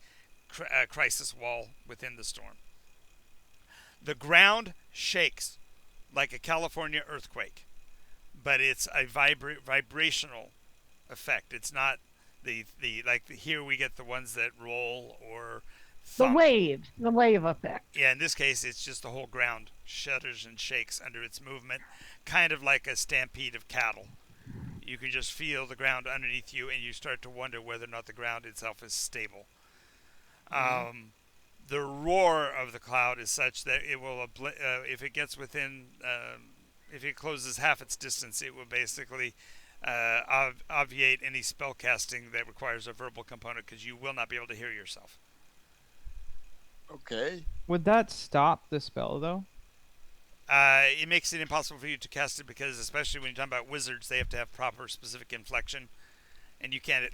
crisis wall within the storm. The ground shakes like a California earthquake, but it's a vibrational effect. It's not the here we get the ones that roll or The thump. the wave effect. Yeah, in this case, it's just the whole ground shudders and shakes under its movement, kind of like a stampede of cattle. You can just feel the ground underneath you, and you start to wonder whether or not the ground itself is stable. The roar of the cloud is such that it will, if it gets within, if it closes half its distance, it will basically obviate any spell casting that requires a verbal component, because you will not be able to hear yourself. Okay. Would that stop the spell though? It makes it impossible for you to cast it, because especially when you're talking about wizards, they have to have proper specific inflection, and you can't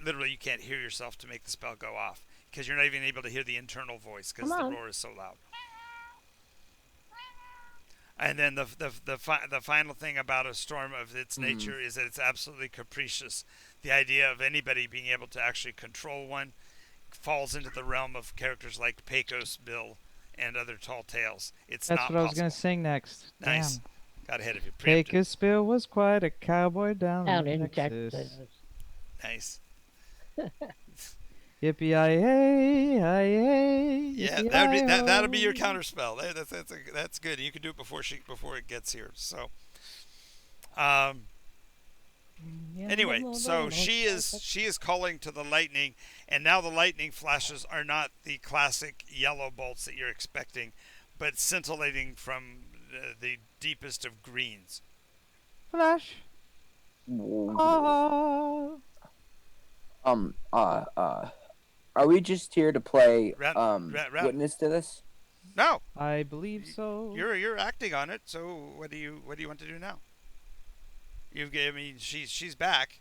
hear yourself to make the spell go off, because you're not even able to hear the internal voice, because the roar is so loud. And then the final thing about a storm of its nature is that it's absolutely capricious. The idea of anybody being able to actually control one falls into the realm of characters like Pecos Bill and other tall tales. It's That's not what I was possible. gonna sing next. Nice. Damn. Got ahead of you. Preempted. Pecos Bill was quite a cowboy down in Texas. Nice. Yippee-yi-yay, Yeah, that'll be your counter spell. That's good. You can do it before it gets here. So, anyway, so she is calling to the lightning, and now the lightning flashes are not the classic yellow bolts that you're expecting, but scintillating from the deepest of greens. Flash. Are we just here to play Round. witness to this? No, I believe so. you're acting on it. So what do you want to do now? She's back,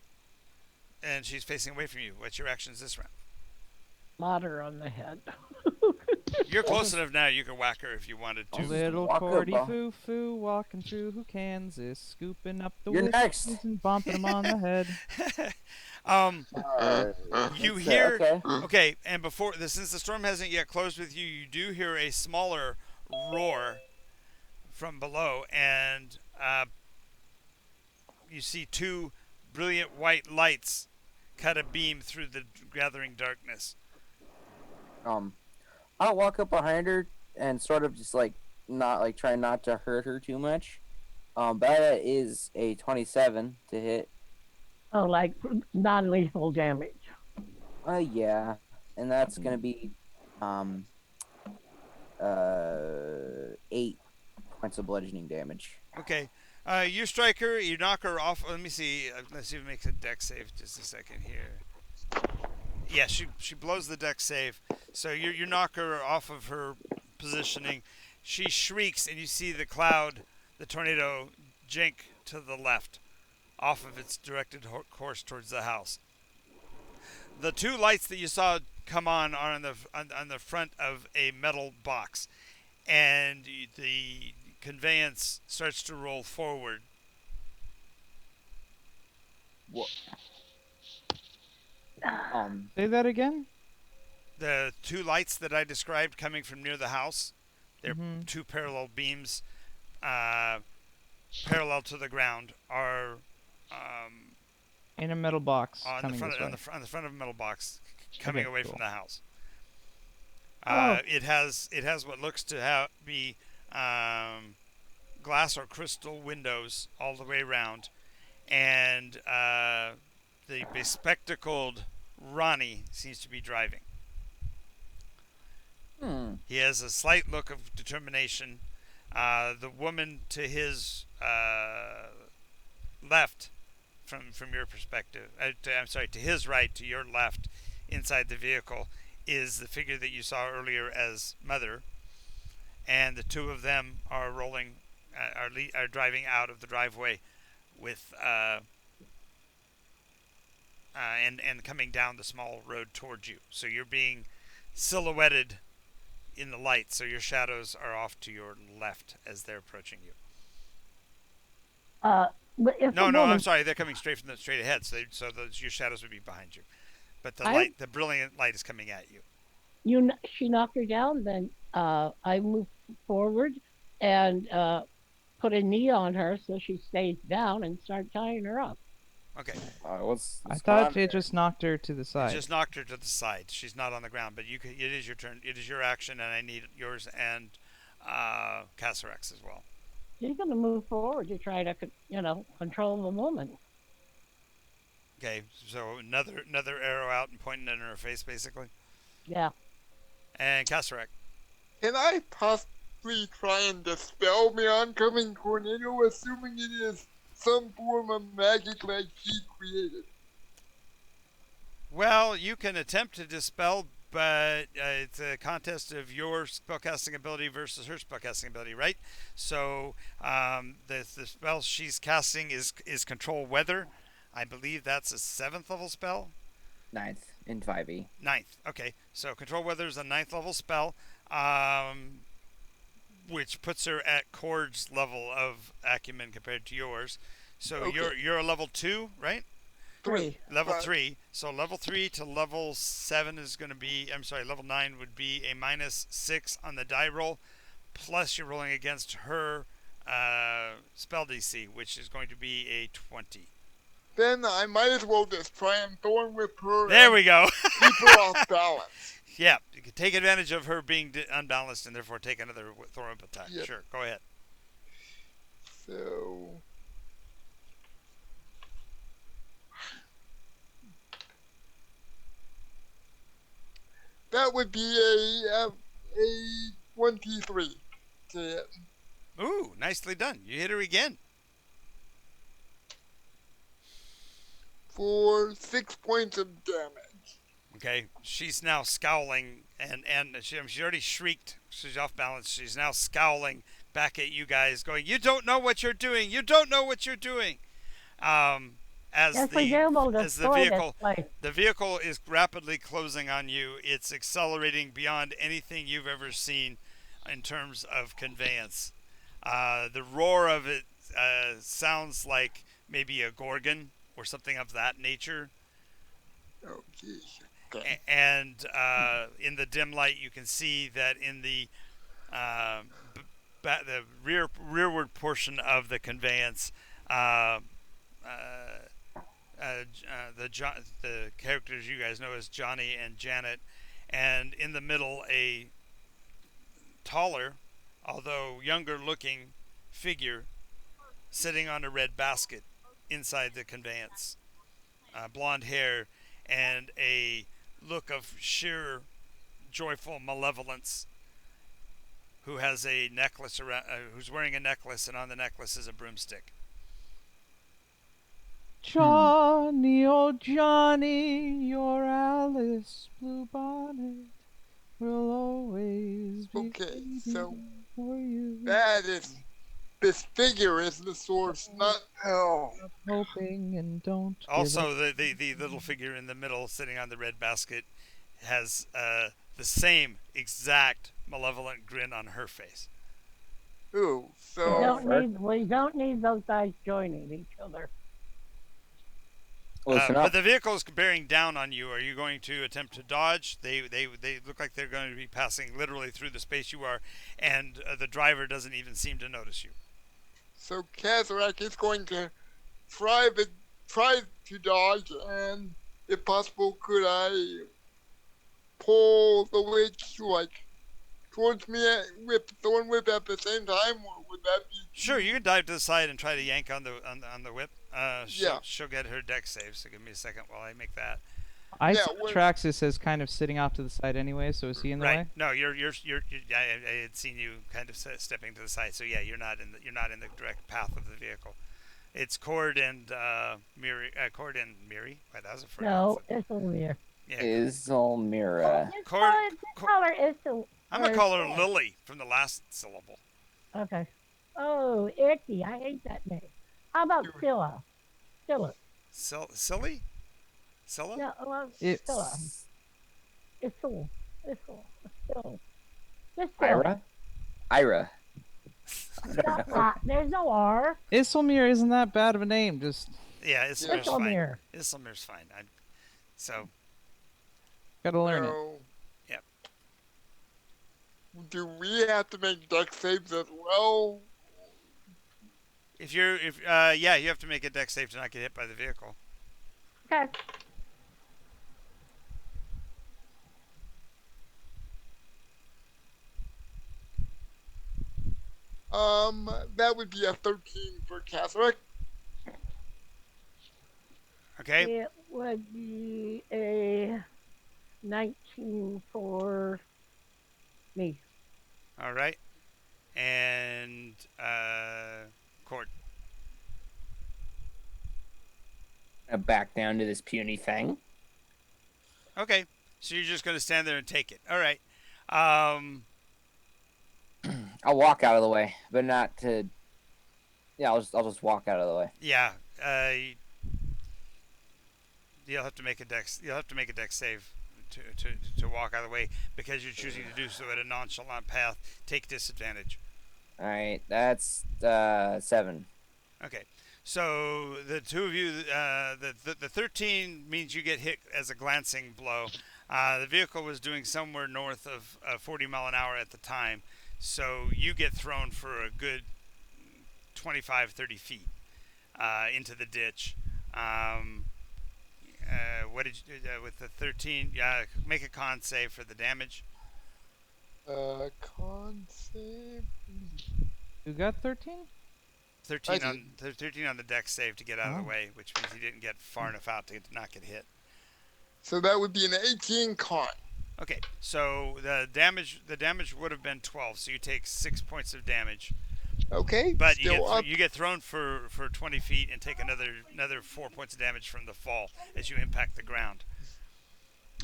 and she's facing away from you. What's your actions this round? Mod her on the head. You're close enough now. You can whack her if you wanted A to. little walk Cordy up, foo foo walking through Kansas, scooping up the You're whistles next. and bumping them on the head. You It's, hear okay. and before this, since the storm hasn't yet closed with you, you do hear a smaller roar from below, and you see two brilliant white lights cut a beam through the gathering darkness. I'll walk up behind her and sort of just try not to hurt her too much. That is a 27 to hit. Oh, like non-lethal damage. Yeah, and that's gonna be 8 points of bludgeoning damage. Okay. You strike her, you knock her off. Let me see. Let's see if it makes a dex save. Just a second here. Yeah, she blows the deck save. So you knock her off of her positioning. She shrieks, and you see the cloud, the tornado, jink to the left, off of its directed course towards the house. The two lights that you saw come on are on the front of a metal box, and the conveyance starts to roll forward. What? Say that again. The two lights that I described coming from near the house, they're Mhm. two parallel beams, parallel to the ground, are In a metal box on the coming front this way. on the front of a metal box coming Okay, away cool. from the house. Oh. It has what looks to be glass or crystal windows all the way around, and the bespectacled Ronnie seems to be driving. He has a slight look of determination. The woman to his left, from your perspective, to his right, to your left, inside the vehicle, is the figure that you saw earlier as Mother, and the two of them are rolling, are driving out of the driveway with and coming down the small road towards you. So you're being silhouetted in the light, so your shadows are off to your left as they're approaching you. But if No, a no, I'm woman, sorry. They're coming straight ahead, so your shadows would be behind you. But the brilliant light is coming at you. she knocked her down, then I move forward and put a knee on her so she stays down and start tying her up. Okay, What's I going thought on it there? just knocked her to the you side. just knocked her to the side. She's not on the ground, but it is your turn. It is your action, and I need yours and Cassarax as well. She's going to move forward to try to, control the woman. Okay, so another arrow out and pointing in her face, basically. Yeah. And Cassarax. Can I possibly try and dispel the oncoming tornado, assuming it is some form of magic like he created? Well, you can attempt to dispel, but it's a contest of your spellcasting ability versus her spellcasting ability, right? So the spell she's casting is Control Weather. I believe that's a 7th level spell. 9th in 5e. 9th. Okay, so Control Weather is a 9th level spell, which puts her at Cord's level of acumen compared to yours. So Okay. you're a level 2, right? 3. Level Right. 3. So level 3 to level 7 is going to be, level 9 would be a -6 on the die roll, plus you're rolling against her spell DC, which is going to be a 20. Then I might as well just try and thorn whip her There and we go. keep her off balance. Yeah, you can take advantage of her being unbalanced and therefore take another throw up attack. Yep. Sure, go ahead. So that would be a 23 to hit. Ooh, nicely done. You hit her again. For 6 points of damage. Okay, she's now scowling, and she already shrieked. She's off balance. She's now scowling back at you guys, going, "You don't know what you're doing. You don't know what you're doing." As Yes, we will as the destroy vehicle this place. the vehicle is rapidly closing on you. It's accelerating beyond anything you've ever seen in terms of conveyance. The roar of it sounds like maybe a gorgon or something of that nature. Oh, geez. Okay. And in the dim light, you can see that in the the rearward portion of the conveyance, the characters you guys know as Johnny and Janet, and in the middle a taller, although younger looking figure sitting on a red basket inside the conveyance, blonde hair and a look of sheer joyful malevolence, who has a necklace around, who's wearing a necklace, and on the necklace is a broomstick. Johnny, oh Johnny, your Alice Bluebonnet will always be Okay, so waiting for you. that is this figure is the source, not hell. Stop hoping and don't give Also, up. the little figure in the middle sitting on the red basket has the same exact malevolent grin on her face. Ooh, We so don't Sure. need those guys joining each other. Listen But up. the vehicle is bearing down on you. Are you going to attempt to dodge? They look like they're going to be passing literally through the space you are, and the driver doesn't even seem to notice you. so Kazarak is going to try to dodge, and if possible, could I pull the witch like towards me with Thorn Whip at the same time, or would that be Sure, you can dive to the side and try to yank on the whip. Yeah. She'll get her deck save. So give me a second while I make that. I Yeah, saw we're- Traxxas as kind of sitting off to the side anyway, so is he in the Right? way? No, you're I had seen you kind of stepping to the side. So yeah, you're not in the direct path of the vehicle. It's Cord and Miri. Cord and Miri. Wait, that was a first. No, it's a weird. Yeah. Isolmira. Cord- Color is the. I'm gonna call her Lily from the last syllable. Okay. Oh, icky. I hate that name. How about Scylla? Scylla. Silly? Scylla? No, well, It's Scylla. Issel. Issel. Issel. Just Ira? Ira. Stop that. There's no R. Isilmir isn't that bad of a name. Just Yeah, Isselmir's fine. Isselmir. Isselmir's fine. So gotta learn it. so? Yep. Do we have to make deck saves as well? if yeah, you have to make a deck save to not get hit by the vehicle. Okay. That would be a 13 for Kazarak. Okay. It would be a 19 for me. All right. And Cord. Back down to this puny thing. Okay. So you're just gonna stand there and take it. All right. I'll walk out of the way, but not to. Yeah, I'll just walk out of the way. Yeah. You'll have to make a dex. You'll have to make a dex save to walk out of the way because you're choosing to do so at a nonchalant path. Take disadvantage. All right, that's 7. Okay. So the two of you, the 13 means you get hit as a glancing blow. The vehicle was doing somewhere north of 40 mile an hour at the time, so you get thrown for a good 25, 30 feet into the ditch. What did you do with the 13? Make a con save for the damage. Con save. You got 13? 13 I on 13 on the deck save to get out of Oh. the way, which means he didn't get far enough out to not get hit. So that would be an 18 con. Okay, so the damage would have been 12, so you take 6 points of damage. Okay, But still up. you get thrown for 20 feet and take another 4 points of damage from the fall as you impact the ground.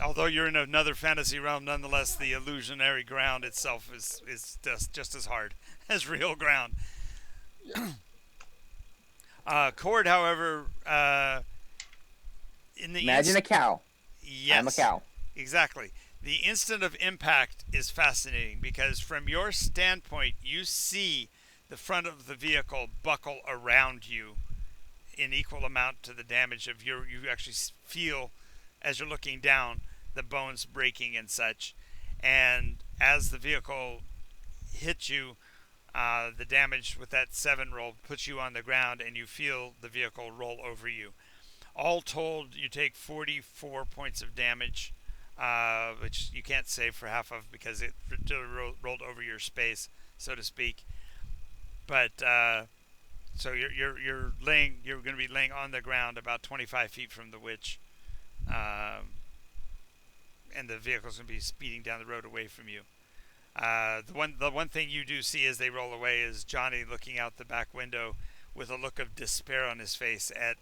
Although you're in another fantasy realm, nonetheless, the illusionary ground itself is just as hard as real ground. Cord, however, in the Imagine a cow. yes, I'm a cow. Exactly. The instant of impact is fascinating because from your standpoint, you see the front of the vehicle buckle around you in equal amount to the damage of you actually feel as you're looking down the bones breaking and such. And as the vehicle hits you, the damage with that 7 roll puts you on the ground and you feel the vehicle roll over you. All told, you take 44 points of damage, which you can't save for half of because it rolled over your space, so to speak. But so you're going to be laying on the ground about 25 feet from the witch, and the vehicle's going to be speeding down the road away from you. The one thing you do see as they roll away is Johnny looking out the back window with a look of despair on his face at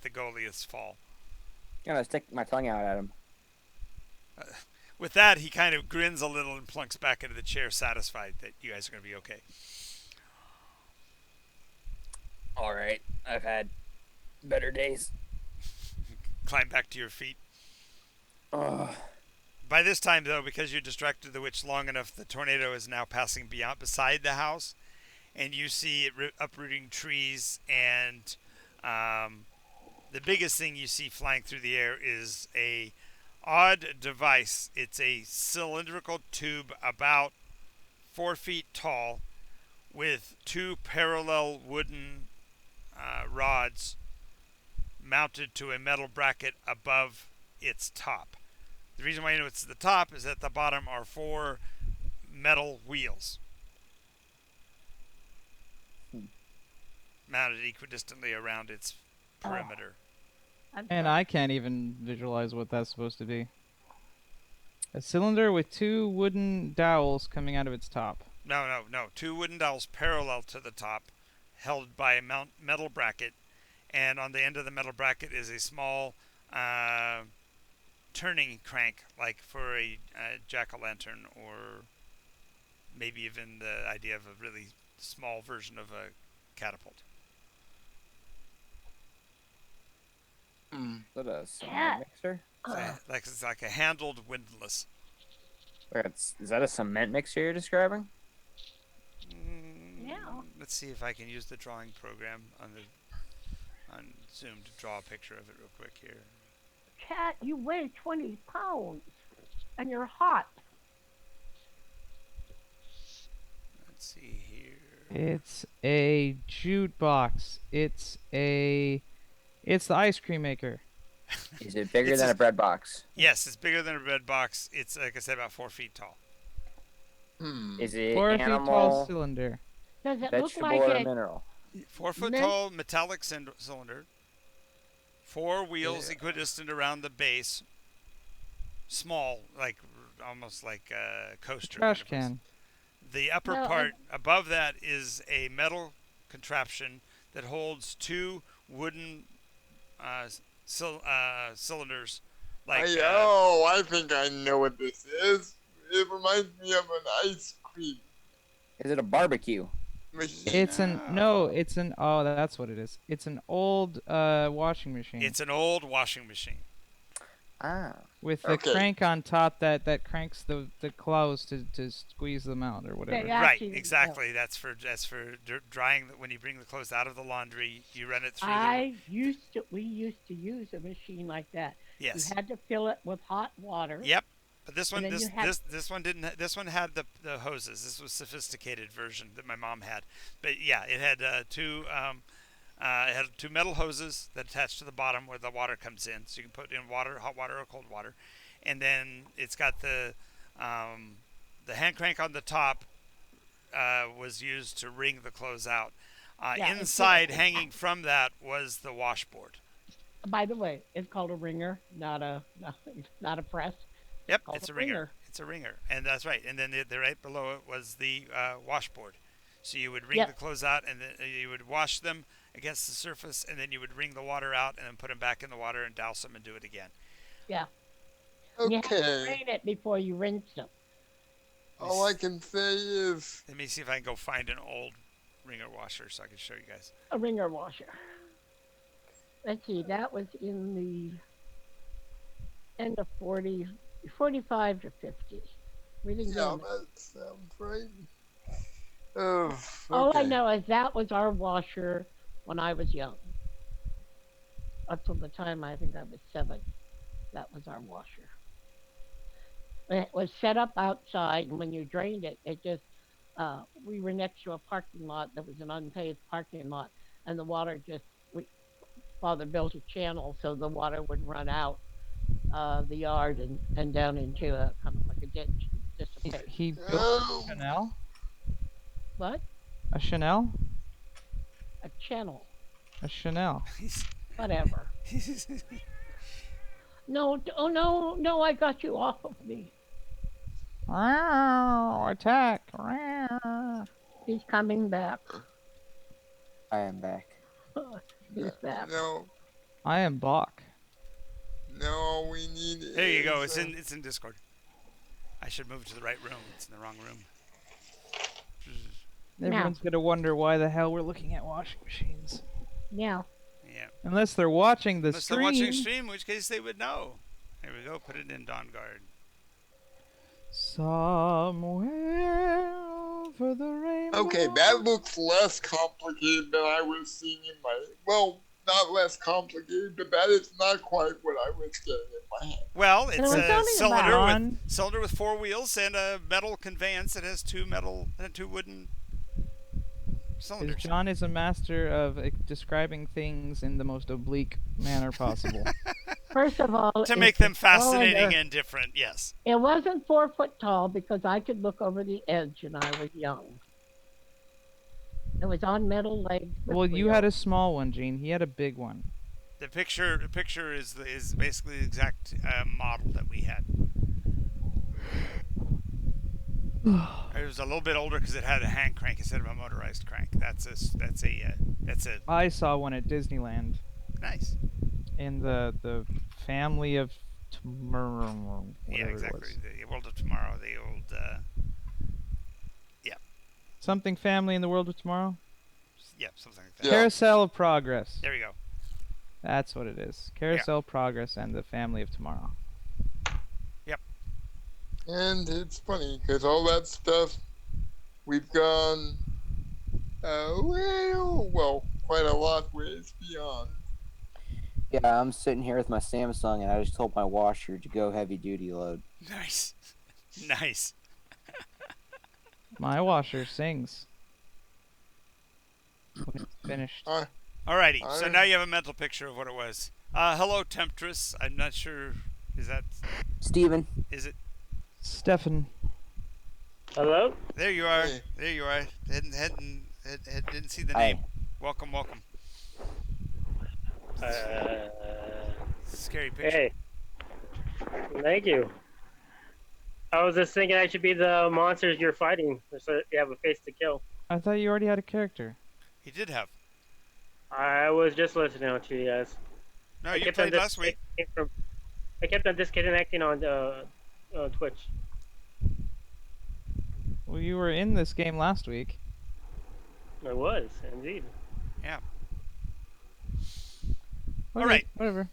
the Goliath's fall. I'm gonna stick my tongue out at him. With that, he kind of grins a little and plunks back into the chair, satisfied that you guys are going to be okay. All right, I've had better days. Climb back to your feet. Ugh. By this time, though, because you distracted the witch long enough, the tornado is now passing beside the house, and you see it uprooting trees. And the biggest thing you see flying through the air is a odd device. It's a cylindrical tube about 4 feet tall, with 2 parallel wooden rods mounted to a metal bracket above its top. The reason why you know it's the top is at the bottom are 4 metal wheels mounted equidistantly around its perimeter. And I can't even visualize what that's supposed to be. A cylinder with 2 wooden dowels coming out of its top. No. 2 wooden dowels parallel to the top, held by a metal bracket, and on the end of the metal bracket is a small turning crank, like for a jack-o'-lantern, or maybe even the idea of a really small version of a catapult. Is that a cement Cat. mixer? It's like a handled windlass. Is that a cement mixer you're describing? Yeah. Let's see if I can use the drawing program on Zoom to draw a picture of it real quick here. Cat, you weigh 20 pounds, and you're hot. Let's see here. It's a jute box. It's the ice cream maker. Is it bigger It's than a- a bread box? Yes, it's bigger than a bread box. It's, like I said, about 4 feet tall. Is it 4 feet tall animal, cylinder. Does it look vegetable, like or a mineral? 4 foot Min- tall metallic cylinder. 4 wheels equidistant around the base. Small, like almost like a coaster. Trash can. The upper No, part above that is a metal contraption that holds 2 wooden cylinders. Like I think I know what this is. It reminds me of an ice cream Is it a barbecue? machine. Oh, that's what it is. It's an old washing machine it's an old washing machine. Ah. with the Okay. crank on top that cranks the clothes to squeeze them out or whatever. Yeah. Right, Actually, exactly. That's for drying. When you bring the clothes out of the laundry, you run it through. We used to use a machine like that. Yes. You had to fill it with hot water. Yep. But this one, And then you had- this one didn't. This one had the hoses. This was a sophisticated version that my mom had. But yeah, it had it had 2 metal hoses that attached to the bottom where the water comes in, so you can put in water, hot water or cold water, and then it's got the hand crank on the top was used to wring the clothes out. Yeah, it's Inside, hanging from that, was the washboard. By the way, it's called a wringer, not a press. Yep, called it's a a ringer. wringer. It's a ringer, and that's right. And then the right below it was the washboard. So you would wring Yep. the clothes out, and then you would wash them against the surface, and then you would wring the water out, and then put them back in the water and douse them and do it again. Yeah. And you had to Okay. drain it before you rinse them. All I can say is Let me see if I can go find an old ringer washer so I can show you guys. A wringer washer. Let's see, that was in the end of 45 to 50. We didn't yeah, go that sounds right. Oh, All I okay. know is that was our washer when I was young. Up till the time I think I was 7, that was our washer. It was set up outside, and when you drained it, we were next to a parking lot that was an unpaved parking lot, and the water Father built a channel so the water would run out the yard and down into a kind of like a ditch. Dissipate. He built Oh, a Chanel. What? A Chanel. A channel. A Chanel. Whatever. No, oh no, I got you off of me. Attack. He's coming back. I am back. Who's that? No, I am Bach. no, all we need There you go. is, It's in Discord. I should move to the right room. It's in the wrong room. Everyone's gonna wonder why the hell we're looking at washing machines. Now, Yeah. Unless they're watching the Unless they're stream. watching stream, in which case they would know. There we go. Put it in Dawn Guard. Somewhere over the rainbow. Okay, that looks less complicated than I was seeing in my. Well, not less complicated, but that is not quite what I was getting in my head. Well, it it's was a only cylinder with 4 wheels and a metal conveyance that has 2 wooden cylinders. John is a master of describing things in the most oblique manner possible. first of all, To it's make them a fascinating cylinder. and different, yes. It wasn't 4 foot tall because I could look over the edge and I was young. It was on metal legs. with Well, you had wheels. a small one, Gene. He had a big one. The picture is basically the exact model that we had. It was a little bit older because it had a hand crank instead of a motorized crank. That's a I saw one at Disneyland nice. in the family of tomorrow. Yeah, exactly. The World of Tomorrow, the old Something family in the world of tomorrow. something like that. Yeah. Carousel of Progress. There we go. That's what it is. Carousel of Progress and the family of tomorrow. And it's funny because all that stuff we've gone quite a lot ways beyond. Yeah, I'm sitting here with my Samsung, and I just told my washer to go heavy duty load. Nice. Nice. My washer sings. When it's finished. Alrighty. So Alright. now you have a mental picture of what it was. Hello, Temptress. I'm not sure. Is Steven. it? Stefan. Hello? There you are. Hey. There you are. Didn't see the Hi. name. Welcome. Scary picture. Hey. Thank you. I was just thinking I should be the monsters you're fighting, so you have a face to kill. I thought you already had a character. He did have. I was just listening to you guys. No, I you kept played on last week. I kept on disconnecting on Twitch. Well, you were in this game last week. I was, indeed. All right. Whatever.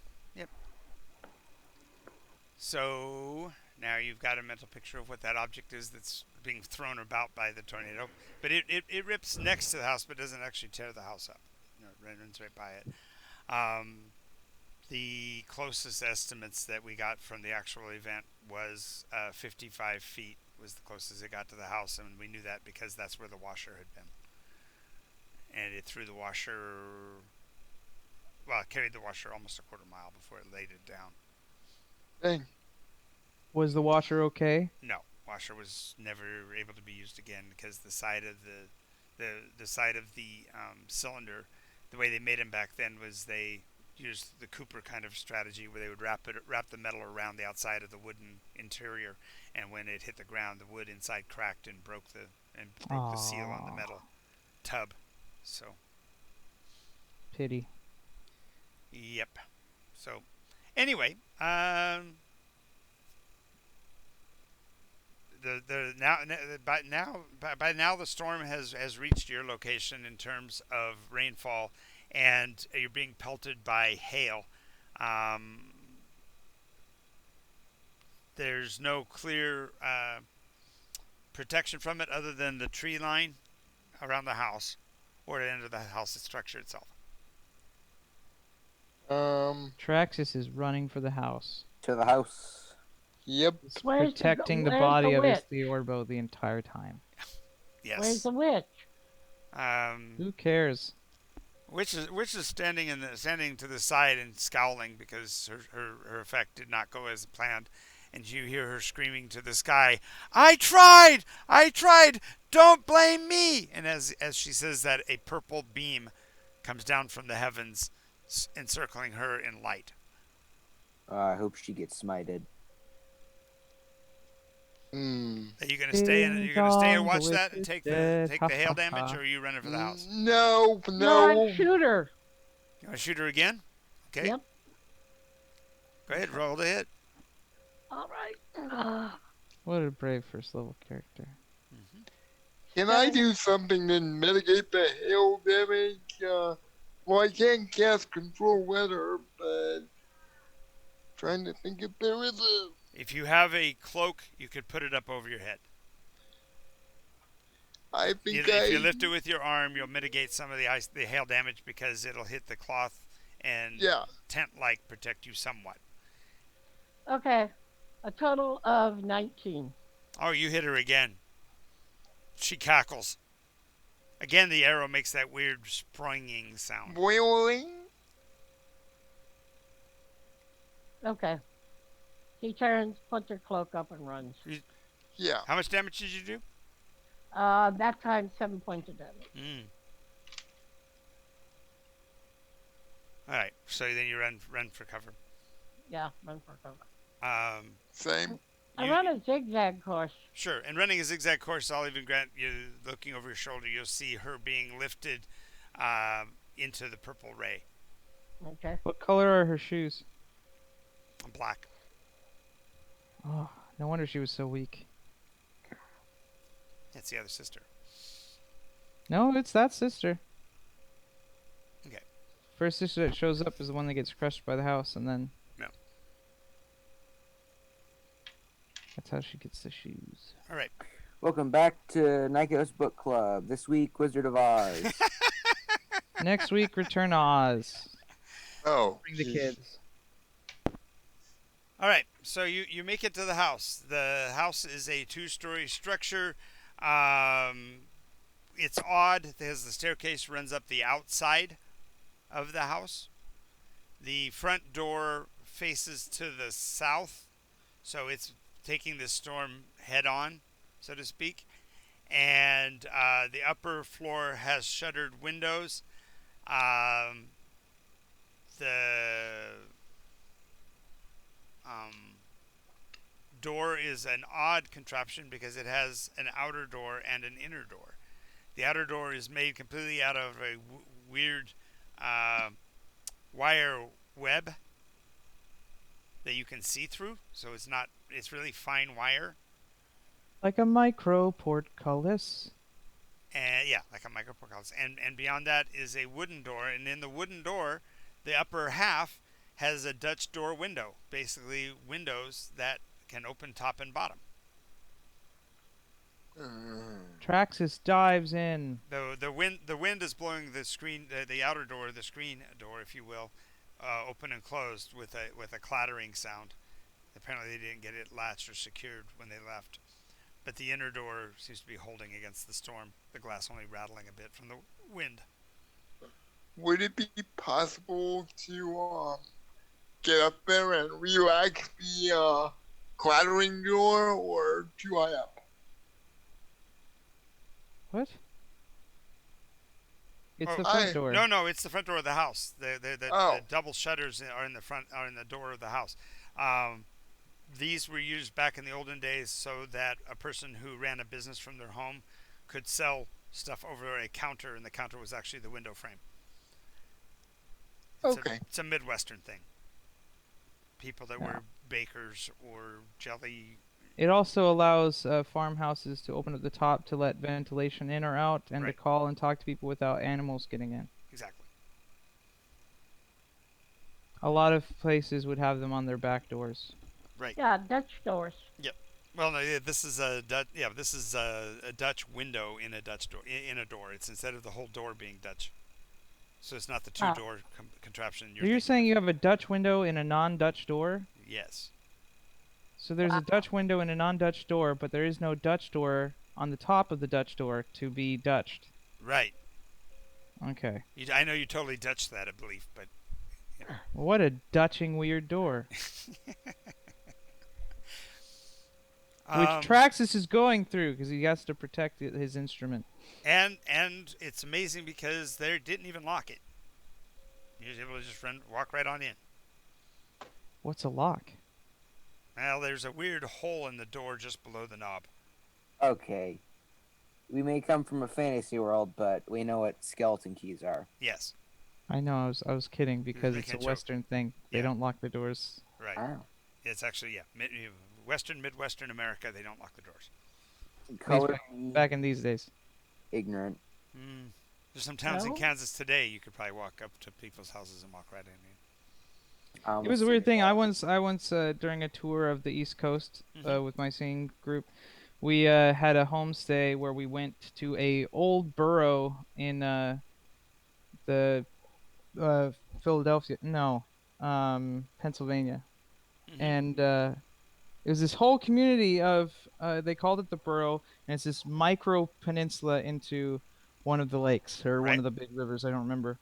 So now you've got a mental picture of what that object is that's being thrown about by the tornado. But it rips next to the house, but doesn't actually tear the house up. It runs right by it. The closest estimates that we got from the actual event was 55 feet was the closest it got to the house, and we knew that because that's where the washer had been. And it threw the washer, well, it carried the washer almost a quarter mile before it laid it down. Dang. Was the washer okay? No, washer was never able to be used again because the side of the side of the cylinder, the way they made them back then was they used the Cooper kind of strategy where they would wrap the metal around the outside of the wooden interior, and when it hit the ground, the wood inside cracked and broke the seal on the metal tub. So, Pity. yep. So, anyway, by now the storm has reached your location in terms of rainfall, and you're being pelted by hail. There's no clear protection from it other than the tree line around the house or the end of the house structure itself. Traxxas is running for the house. To the house. Yep. He's Where's the- protecting the where's body the of his witch? Theorbo the entire time. Yes. Where's the witch? Who cares? Which is standing to the side and scowling because her effect did not go as planned, and you hear her screaming to the sky, I tried! Don't blame me!" And as she says that, a purple beam comes down from the heavens, encircling her in light. I hope she gets smited. Are you gonna stay and watch Ding-dong, that and the take witch is the dead. hail Ha, ha, damage, ha. or are you running for the house? No. No, I'd shoot her. You want to shoot her again? Okay. Yep. Go ahead. Roll the hit. All right. What a brave first level character. Can I do something to mitigate the hail damage? Well, I can't cast control weather, but trying to think if there is a. If you have a cloak, you could put it up over your head. I think If you lift it with your arm, you'll mitigate some of the hail damage because it'll hit the cloth and Yeah. tent-like protect you somewhat. Okay. A total of 19. Oh, you hit her again. She cackles. Again, the arrow makes that weird springing sound. Boiling. Okay. She turns, puts her cloak up, and runs. Yeah. How much damage did you do? That time 7 points of damage. All right. So then you run for cover. Yeah, run for cover. Same. I run a zigzag course. Sure. And running a zigzag course, I'll even grant you, looking over your shoulder, you'll see her being lifted into the purple ray. Okay. What color are her shoes? Black. Oh, no wonder she was so weak. That's the other sister. No, it's that sister. Okay. First sister that shows up is the one that gets crushed by the house, and then... No. That's how she gets the shoes. All right. Welcome back to Nikos Book Club. This week, Wizard of Oz. Next week, Return Oz. Oh. Bring the geez. kids. All right, so you make it to the house. The house is a 2-story structure. It's odd because the staircase runs up the outside of the house. The front door faces to the south, so it's taking the storm head on, so to speak. And the upper floor has shuttered windows. The door is an odd contraption because it has an outer door and an inner door. The outer door is made completely out of a weird wire web that you can see through, so it's really fine wire. Like a micro portcullis. And yeah, like a microportcullis. And beyond that is a wooden door, and in the wooden door, the upper half has a Dutch door window, basically windows that can open top and bottom. Traxxas dives in. The wind is blowing the screen, the outer door, the screen door, if you will, open and closed with a clattering sound. Apparently, they didn't get it latched or secured when they left. But the inner door seems to be holding against the storm. The glass only rattling a bit from the wind. Would it be possible to get up there and relax the clattering door, or too high up? What? It's Oh, the front door. No, it's the front door of the house. The Oh. double shutters are in the front, are in the door of the house. These were used back in the olden days so that a person who ran a business from their home could sell stuff over a counter, and the counter was actually the window frame. Okay. It's a Midwestern thing. People that Yeah. were bakers or jelly. It also allows farmhouses to open at the top to let ventilation in or out, and Right. to call and talk to people without animals getting in. Exactly. A lot of places would have them on their back doors. Right. Yeah, Dutch doors. Well, no, yeah, this is a Dutch window in a Dutch door in a door. It's instead of the whole door being Dutch. So it's not the two-door contraption. You're saying you have a Dutch window in a non-Dutch door? Yes. So there's a Dutch window in a non-Dutch door, but there is no Dutch door on the top of the Dutch door to be Dutched. Right. Okay. I know you totally Dutched that, I believe, but What a Dutching weird door. Which Traxxas is going through because he has to protect his instrument. and it's amazing because they didn't even lock it. You're able to just walk right on in. What's a lock? Well, there's a weird hole in the door just below the knob. Okay. We may come from a fantasy world, but we know what skeleton keys are. Yes. I know. I was kidding because it's making a a joke. Western thing. They Yeah. don't lock the doors. Right. Oh. It's actually Midwestern America. They don't lock the doors. Color me Back in these days. ignorant. Mm. There's some towns in No? Kansas today you could probably walk up to people's houses and walk right in. It was a weird thing. I once during a tour of the East Coast Mhm. with my singing group, we had a homestay where we went to a old borough in the uh, Philadelphia, no, Pennsylvania, Mhm. and it was this whole community of they called it the borough, and it's this micro peninsula into one of the lakes or one Right. of the big rivers. I don't remember.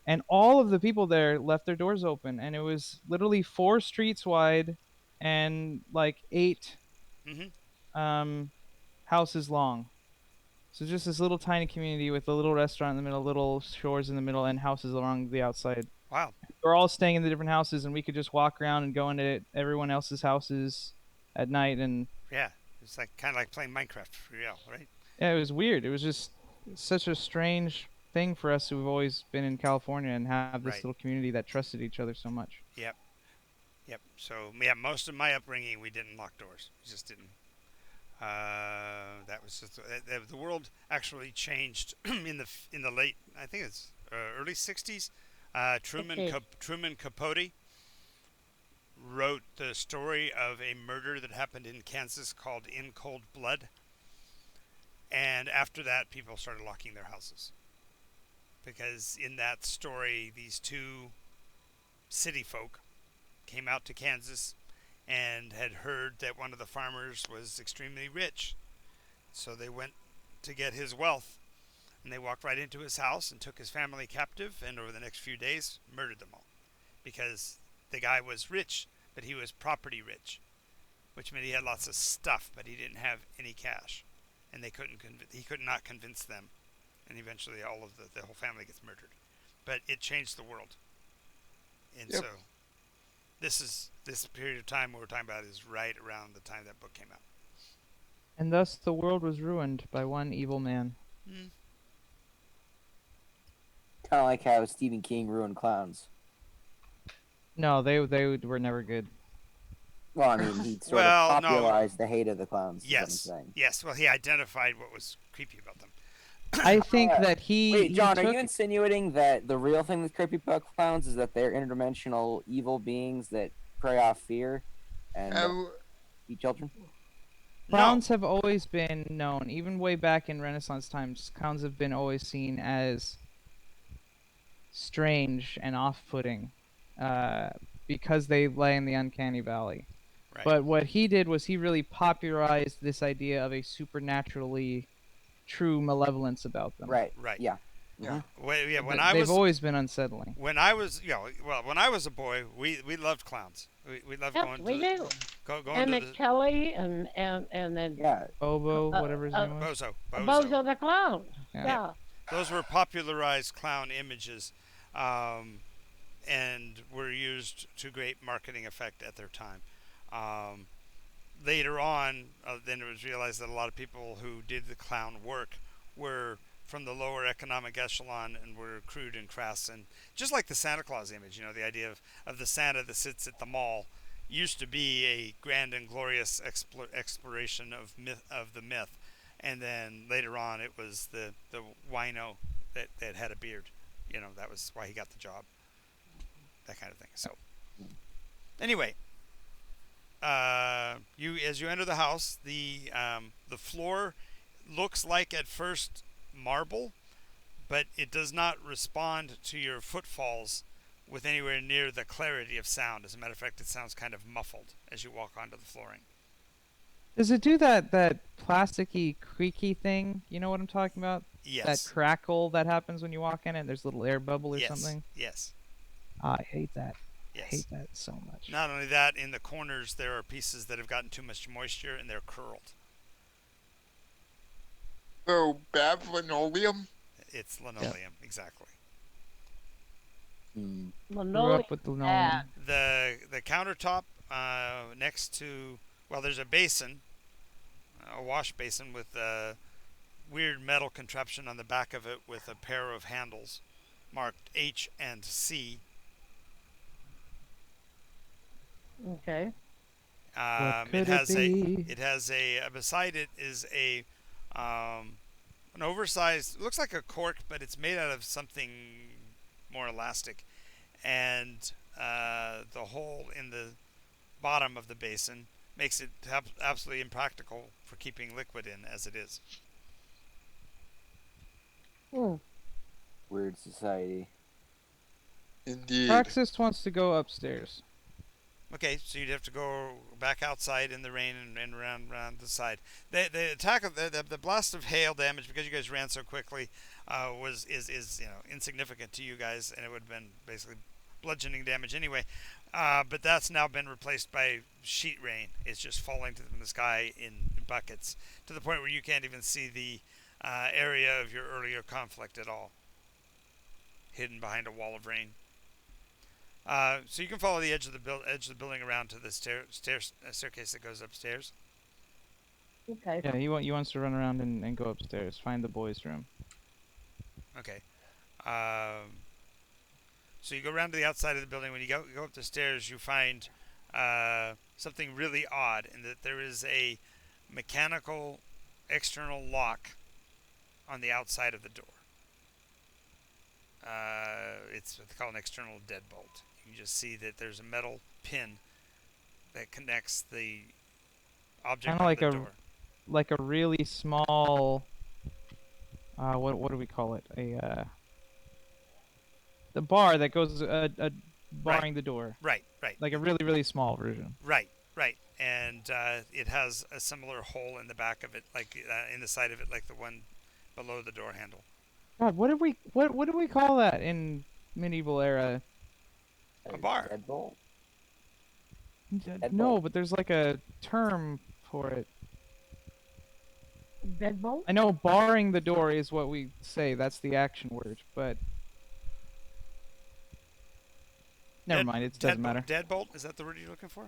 And all of the people there left their doors open, and it was literally 4 streets wide and like 8 Mhm. um, houses long. So just this little tiny community with a little restaurant in the middle, little shores in the middle, and houses along the outside. Wow. We're all staying in the different houses, and we could just walk around and go into everyone else's houses at night. And Yeah. It's like kind of like playing Minecraft for real, right? yeah, it was weird. It was just such a strange thing for us who've always been in California and have this Right. little community that trusted each other so much. Yep. Yep. So yeah, most of my upbringing, we didn't lock doors. We just didn't. That was just the world actually changed in the late, I think it's early '60s. Okay. Truman Capote wrote the story of a murder that happened in Kansas called In Cold Blood. And after that, people started locking their houses because in that story, these two city folk came out to Kansas and had heard that one of the farmers was extremely rich. So they went to get his wealth, and they walked right into his house and took his family captive, and over the next few days murdered them all because the guy was rich, but he was property rich, which meant he had lots of stuff, but he didn't have any cash, and he could not convince them, and eventually all of the whole family gets murdered. But it changed the world, and Yep. so this period of time we're talking about is right around the time that book came out. And thus the world was ruined by one evil man. Mm. Kind of like how Stephen King ruined clowns. No, they were never good. Well, I mean, he sort Well, of no. popularized the hate of the clowns. Yes, Is what I'm saying. yes. Well, he identified what was creepy about them. I think that Wait, John, are took you insinuating that the real thing with creepy clowns is that they're interdimensional evil beings that prey off fear and eat children? clowns have always been known, even way back in Renaissance times. Clowns have been always seen as strange and off-putting because they lay in the uncanny valley. Right. But what he did was he really popularized this idea of a supernaturally true malevolence about them. Right. Right. Yeah. Yeah. Well, yeah. When They've always been unsettling. when I was when I was a boy, we loved clowns. We loved Yep, going we to do. going Emmett to the Kelly and then Yeah. Bobo, whatever his name was. Bozo. the Clown. Yeah. Yeah. Those were popularized clown images, and were used to great marketing effect at their time. Later on, then it was realized that a lot of people who did the clown work were from the lower economic echelon and were crude and crass, and just like the Santa Claus image, the idea of the Santa that sits at the mall used to be a grand and glorious exploration of the myth, and then later on it was the wino that had a beard. That was why he got the job. That kind of thing. So anyway, as you enter the house, the floor looks like at first marble, but it does not respond to your footfalls with anywhere near the clarity of sound. As a matter of fact, it sounds kind of muffled as you walk onto the flooring. Does it do that plasticky, creaky thing? You know what I'm talking about? Yes. That crackle that happens when you walk in it. There's a little air bubble or Yes. something. Yes. I hate that. I Yes. hate that so much. Not only that, in the corners there are pieces that have gotten too much moisture and they're curled. So bad linoleum. It's linoleum, exactly. Mm. Grew Linoleum. up with the bad. The countertop next to, there's a basin, a wash basin with a weird metal contraption on the back of it with a pair of handles marked H and C. Okay. What It could has it be? it has a beside it is a an oversized, looks like a cork, but it's made out of something more elastic, and the hole in the bottom of the basin makes it absolutely impractical for keeping liquid in as it is. Hmm. Weird society. Indeed. Praxis wants to go upstairs. Okay, so you'd have to go back outside in the rain and around the side. The attack of the blast of hail damage, because you guys ran so quickly, is insignificant to you guys, and it would have been basically bludgeoning damage anyway. But that's now been replaced by sheet rain. It's just falling from the sky in buckets to the point where you can't even see the area of your earlier conflict at all, hidden behind a wall of rain. So you can follow the edge of the building around to the staircase that goes upstairs. Okay. Yeah, he wants to run around and go upstairs, find the boys' room. Okay. So you go around to the outside of the building. When you go up the stairs, you find something really odd in that there is a mechanical external lock on the outside of the door. It's what they call an external deadbolt. You can just see that there's a metal pin that connects the object Kinda on like the a- door. Like a really small. What do we call it? The bar that goes barring the door. Right. Like a really really small version. Right. And it has a similar hole in the back of it, like in the side of it, like the one below the door handle. God, what do we call that in medieval era? A bar. Deadbolt? No, but there's like a term for it. Bedbolt? I know barring the door is what we say. That's the action word, but never mind. It doesn't matter. Deadbolt, is that the word you're looking for?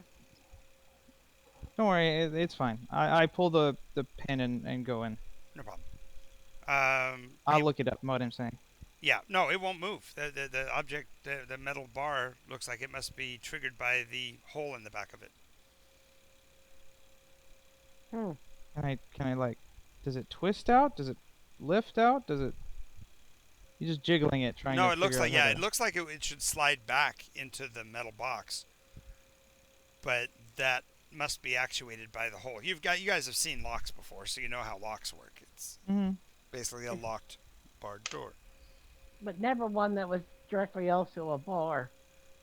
Don't worry, it's fine. I pull the pin and go in. No problem. I'll look it up. What I'm saying. Yeah, no, it won't move. The object, the metal bar, looks like it must be triggered by the hole in the back of it. Hmm. Can I like? Does it twist out? Does it lift out? Does it? You're just jiggling it, trying to. No, it looks figure like out how it looks like it should slide back into the metal box, but that must be actuated by the hole. You guys have seen locks before, so you know how locks work. It's Mhm. basically a locked barred door. But never one that was directly also a bar.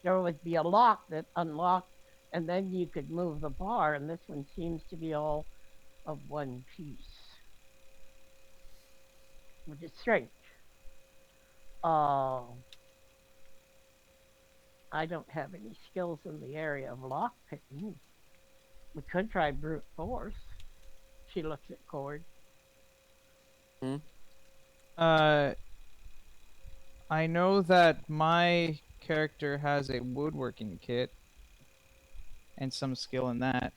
There would be a lock that unlocked, and then you could move the bar, and this one seems to be all of one piece, which is strange. I don't have any skills in the area of lock picking. We could try brute force. She looks at Cord. I know that my character has a woodworking kit and some skill in that.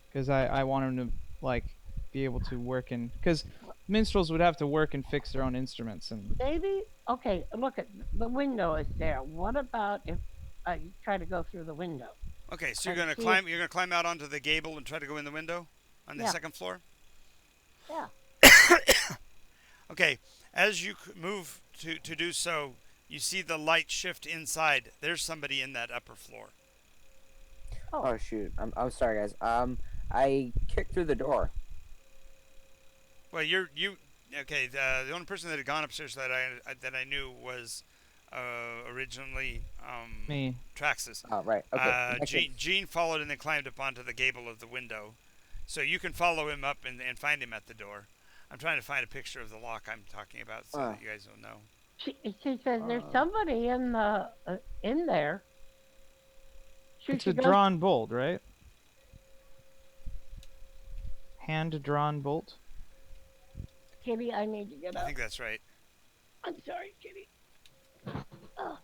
Because I want him to like be able to work in, because minstrels would have to work and fix their own instruments, and Maybe. Okay, look at the window is there. What about if I try to go through the window? Okay, so you're I gonna see. climb. You're gonna climb out onto the gable and try to go in the window on the Yeah. second floor. Yeah. Okay, as you move to do so, you see the light shift inside. There's somebody in that upper floor. Oh shoot! I'm sorry, guys. I kicked through the door. Well, okay. The only person that had gone upstairs that I knew was originally me. Traxxas. Oh right. Okay. Gene followed and then climbed up onto the gable of the window, so you can follow him up and find him at the door. I'm trying to find a picture of the lock I'm talking about so that you guys will know. She says there's somebody in the in there. It's a Should go- drawn bolt, right? Hand-drawn bolt. Kitty, I need to get I up. think that's right. I'm sorry, Kitty. Oh,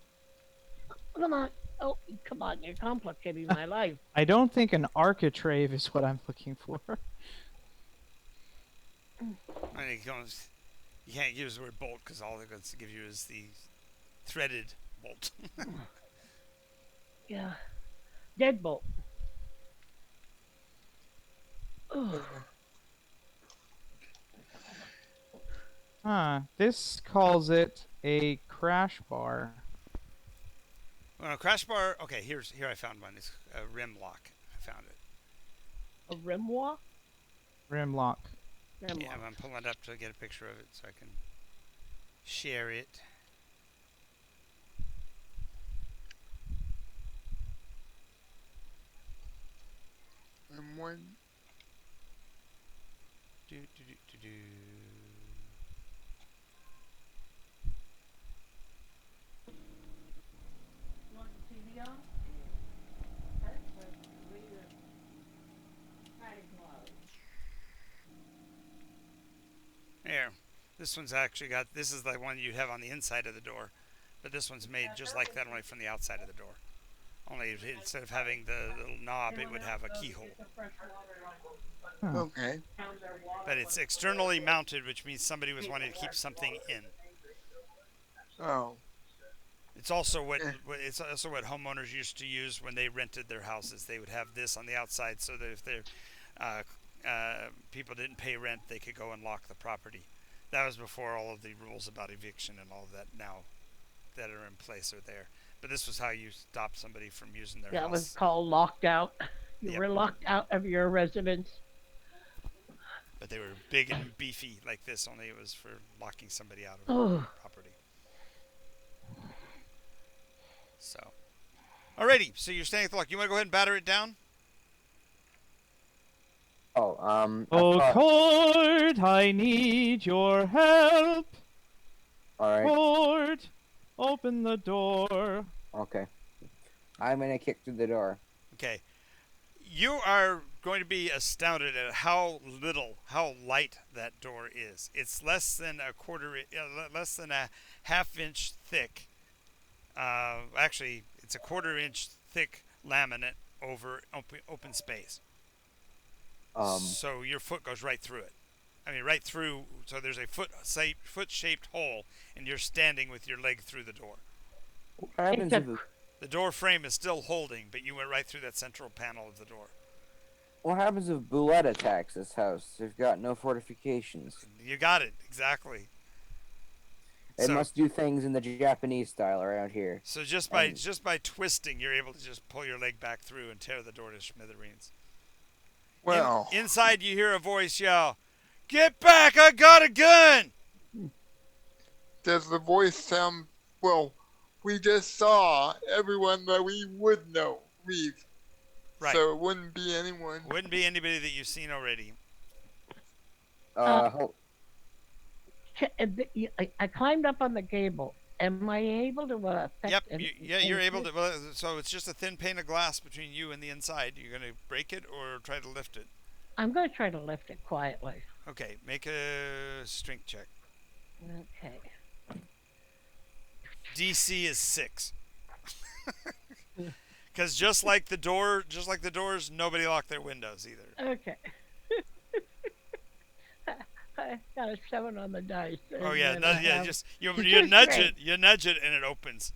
come on. Oh, come on. You're complicating my life. I don't think an architrave is what I'm looking for. And he goes, You can't use the word bolt because all they're going to give you is the threaded bolt. Yeah. Deadbolt. Ugh. This calls it a crash bar. Well, a crash bar. Okay, here I found one. It's a rim lock. I found it. A rimwa? Rim lock. Rim Yeah, lock. I'm pulling it up to get a picture of it so I can share it. And one. Do, do, do, do, do. There. This one's actually got. This is the one you'd have on the inside of the door, but this one's made just like that, only from the outside of the door. Only instead of having the little knob, it would have a keyhole. Okay. But it's externally mounted, which means somebody was wanting to keep something in. Oh. It's also what homeowners used to use when they rented their houses. They would have this on the outside so that if their people didn't pay rent, they could go and lock the property. That was before all of the rules about eviction and all of that now that are in place are there. But this was how you stopped somebody from using their That house. was called locked out. You Yep. were locked out of your residence. But they were big and beefy like this, only it was for locking somebody out of Oh. property. So, alrighty. So you're staying at the lock. You want to go ahead and batter it down? Oh, Oh, Cord, I need your help. all right. Cord, open the door. Okay. I'm gonna kick through the door. Okay. You are going to be astounded at how light that door is. It's less than less than a half-inch thick. Actually, it's a quarter-inch thick laminate over open space. So your foot goes right through it. I mean, right through. So there's a foot-shaped hole, and you're standing with your leg through the door. What happens It's if The door frame is still holding, but you went right through that central panel of the door. what happens if Boulette attacks this house? They've got no fortifications. You got it exactly. It So- must do things in the Japanese style around here. So just by twisting, you're able to just pull your leg back through and tear the door to smithereens. Well, Inside, you hear a voice yell, "Get back! I got a gun!" does the voice sound? Well, we just saw everyone that we would know leave. Right. So it wouldn't be anyone. Wouldn't be anybody that you've seen already. Ho- I climbed up on the gable. Am I able to affect Yep. any- You're able anything? to. Well, so it's just a thin pane of glass between you and the inside. You're gonna break it or try to lift it. I'm going to try to lift it quietly. Okay. Make a strength check. Okay. DC is 6. Because just like the doors, nobody locked their windows either. Okay. I got a 7 on the dice. Oh and yeah, then no, I yeah. have- Just you Just nudge straight. it, and it opens.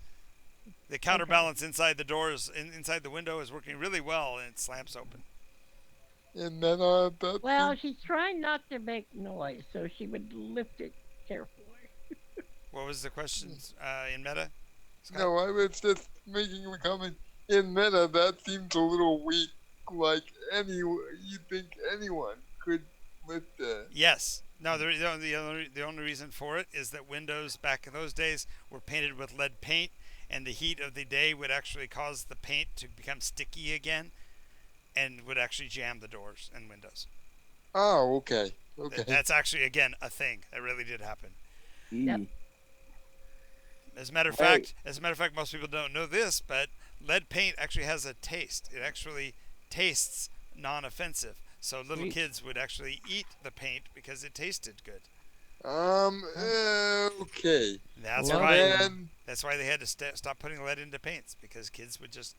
The counterbalance inside the doors, inside the window, is working really well, and it slams open. And then that. Well, she's trying not to make noise, so she would lift it carefully. What was the question in meta? Scott? No, I was just making a comment. In meta, that seems a little weak. Like you think anyone could lift that? Yes. No. The only reason for it is that windows back in those days were painted with lead paint, and the heat of the day would actually cause the paint to become sticky again, and would actually jam the doors and windows. Oh, okay. Okay. That's actually again a thing that really did happen. Yep. As a matter of Right. fact, most people don't know this, but lead paint actually has a taste. It actually tastes non-offensive. So little Sweet. kids would actually eat the paint because it tasted good. Okay. That's Well, why. Then, That's why they had to stop putting lead into paints, because kids would just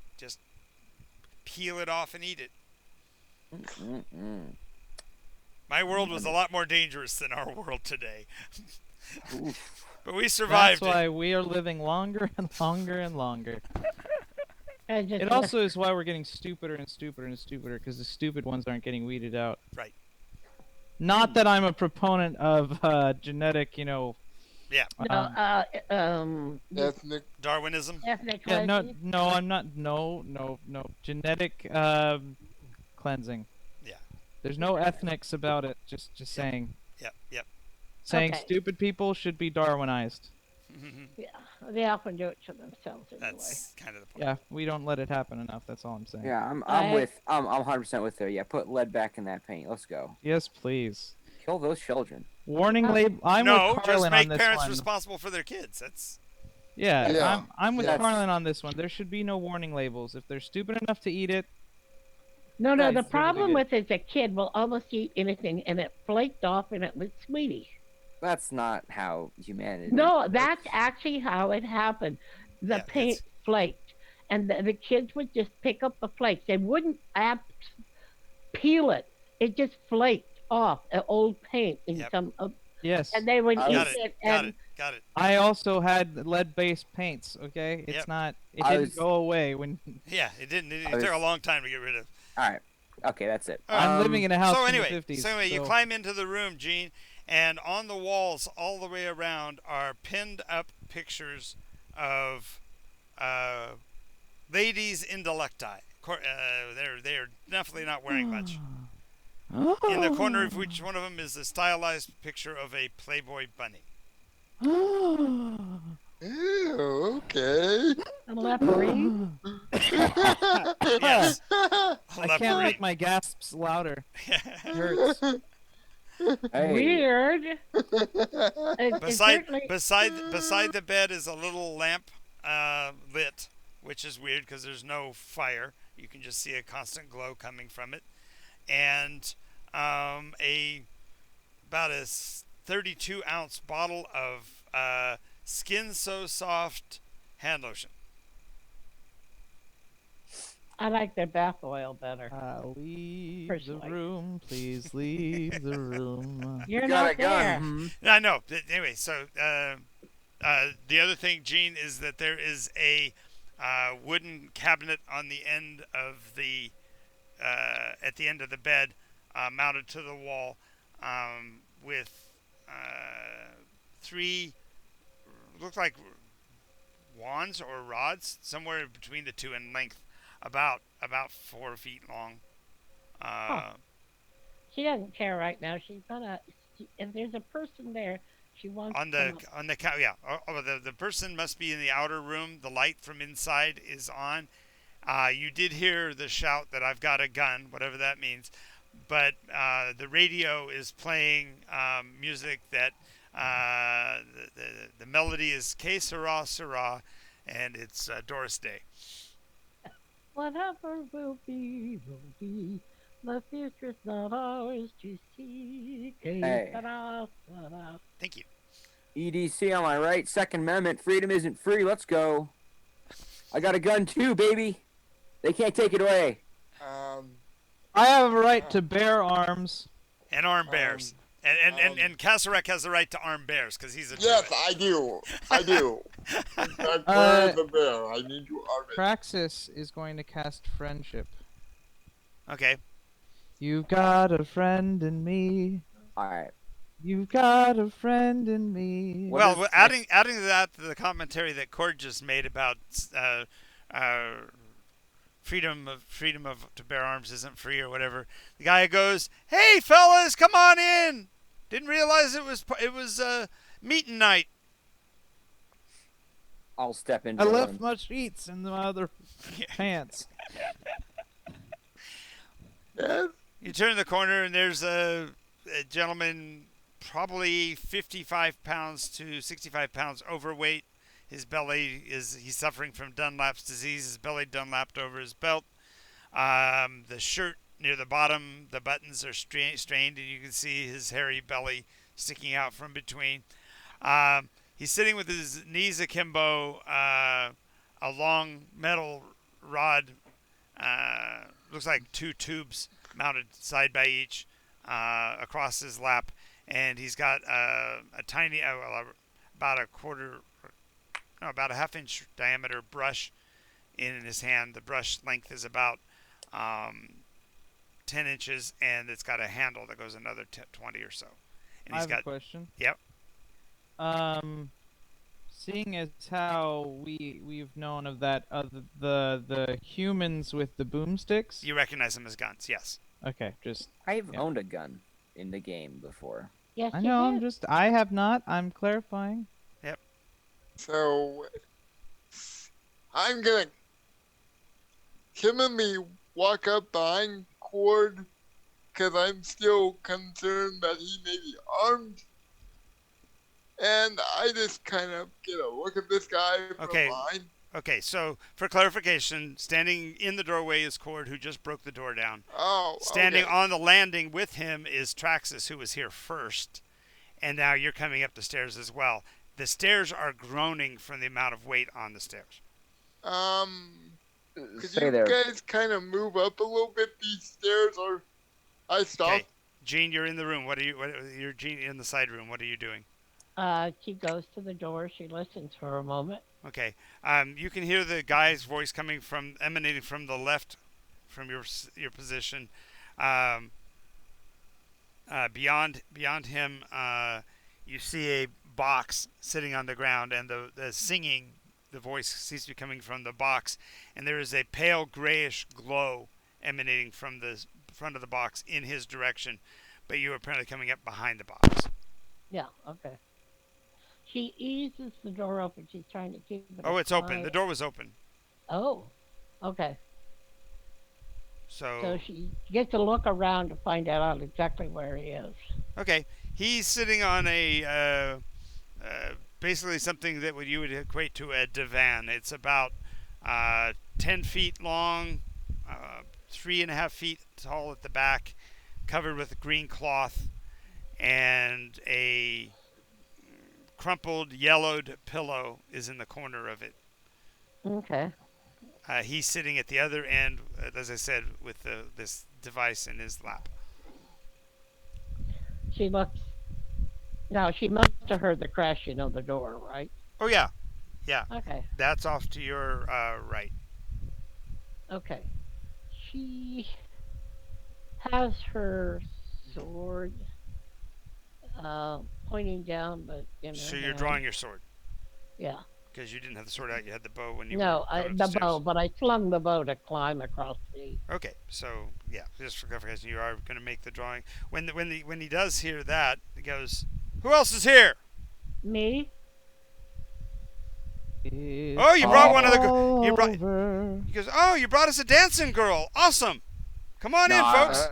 peel it off and eat it. Mm-mm. My world was a lot more dangerous than our world today. Oof. But we survived That's why we are living longer and longer and longer. I just It also is why we're getting stupider and stupider and stupider because the stupid ones aren't getting weeded out. Right. Not that I'm a proponent of genetic, you know. Yeah. Ethnic. Darwinism. ethnic Yeah, no, cleansing. no, I'm not. No. Genetic cleansing. Yeah. There's no ethnics about it. Just saying. Yep. Saying Okay. stupid people should be Darwinized. Yeah, they often do it to themselves anyway. That's kind of the point. Yeah, we don't let it happen enough. That's all I'm saying. Yeah, I'm I- with I'm 100% with her. Yeah, put lead back in that paint. Let's go. Yes, please. Kill those children. Warning label. I'm No, with just Carlin on make this parents one. responsible for their kids. That's Yeah, Yeah. I'm with Yes. Carlin on this one. There should be no warning labels. If they're stupid enough to eat it, No, Right, the it's really problem good. with it is a kid will almost eat anything and it flaked off and it was sweetie. That's not how humanity. No, that's actually how it happened. The Yeah, paint it's- flaked, and the kids would just pick up the flakes. They wouldn't peel it. It just flaked off old paint in Yep. some, yes. and they would I eat got was- it. it. Got And it. Got it. I also had lead-based paints. Okay, it's Yep. not. It I didn't was- go away when Yeah, it didn't. It I took a was- long time to get rid of. All right. Okay, that's it. I'm living in a house So from anyway, the 50s. you climb into the room, Gene, and on the walls all the way around are pinned up pictures of ladies in delecti. They're definitely not wearing much. In the corner of which one of them is a stylized picture of a Playboy bunny. Ew, okay. a leopard. Yes, I can't leopard. make my gasps louder. It hurts. Hey, Weird. It beside certainly, beside the bed is a little lamp lit, which is weird because there's no fire. You can just see a constant glow coming from it, and about a 32-ounce bottle of Skin So Soft hand lotion. I like their bath oil better. Leave Personally. the room, please leave the room. You're got not a gun. there. mhm. I know. Anyway, so the other thing, Gene, is that there is a wooden cabinet on the end of the at the end of the bed, mounted to the wall, with three look like wands or rods, somewhere between the two in length, about 4 feet long. She doesn't care right now. She's gonna. If there's a person there, she wants On to the come up. on the yeah. The person must be in the outer room. The light from inside is on. You did hear the shout that I've got a gun, whatever that means. But the radio is playing music that the melody is Que Sera Sera, and it's Doris Day. Whatever will be, will be. The future's not ours to see. Hey. Thank you. EDC on my right. Second Amendment. Freedom isn't free. Let's go. I got a gun too, baby. They can't take it away. I have a right to bear arms. And arm bears. And Kasarek has the right to arm bears because he's a Yes, druid. I do. I do. In fact, Uh, where is the bear? I need to arm it. Praxis is going to cast friendship. Okay. You've got a friend in me. All right. You've got a friend in me. What Well, is we're adding to that the commentary that Cord just made about freedom of to bear arms isn't free or whatever. The guy goes, "Hey fellas, come on in. Didn't realize it was meeting night." I'll step into I the left room. my sheets in the other pants. Yes? You turn the corner and there's a gentleman, probably 55 pounds to 65 pounds overweight. His belly he's suffering from Dunlap's disease. His belly Dunlapped over his belt. The shirt near the bottom, the buttons are strained, and you can see his hairy belly sticking out from between. He's sitting with his knees akimbo, a long metal rod, looks like two tubes mounted side by each, across his lap, and he's got a tiny, about a quarter, no, about a half-inch diameter brush in his hand. The brush length is about 10 inches, and it's got a handle that goes another 20 or so. And I he's have got, a question. yep. Seeing as how we've known of that the humans with the boomsticks. You recognize them as guns, yes. Okay, just I've Yeah. owned a gun in the game before. Yes, I you know. did. I have not. I'm clarifying. So I'm gonna timidly walk up behind Cord because I'm still concerned that he may be armed. And I just kind of get a look at this guy from Okay. behind. Okay, so for clarification, standing in the doorway is Cord, who just broke the door down. Oh, Standing okay. on the landing with him is Traxus, who was here first, and now you're coming up the stairs as well. The stairs are groaning from the amount of weight on the stairs. Could Stay you there. guys kind of move up a little bit? These stairs are. I stopped. Okay, Gene, you're in the room. You're Gene in the side room. What are you doing? She goes to the door. She listens for a moment. Okay, you can hear the guy's voice emanating from the left, from your position. Beyond him, you see a box sitting on the ground, and the singing, the voice seems to be coming from the box, and there is a pale grayish glow emanating from the front of the box in his direction, but you are apparently coming up behind the box. Yeah, okay. She eases the door open. She's trying to keep it. Oh, it's open. quiet. The door was open. Oh, okay. So So she gets a look around to find out exactly where he is. okay, he's sitting on a basically something that you would equate to a divan. It's about 10 feet long, 3.5 feet tall at the back, covered with green cloth, and a crumpled, yellowed pillow is in the corner of it. Okay. He's sitting at the other end, as I said, with this device in his lap. She looks. Now, she must have heard the crashing of the door, right? Oh yeah, Okay. that's off to your right. Okay. She has her sword pointing down, but in her So you're hand. drawing your sword Yeah. because you didn't have the sword out. You had the bow when you No, were going the upstairs. bow, but I flung the bow to climb across the. Okay, so yeah, just for clarification, you are going to make the drawing. When he does hear that, he goes, "Who else is here?" Me? Oh, you brought one of the you brought- Over. He goes, "Oh, you brought us a dancing girl. Awesome! Come on in, Nah, folks."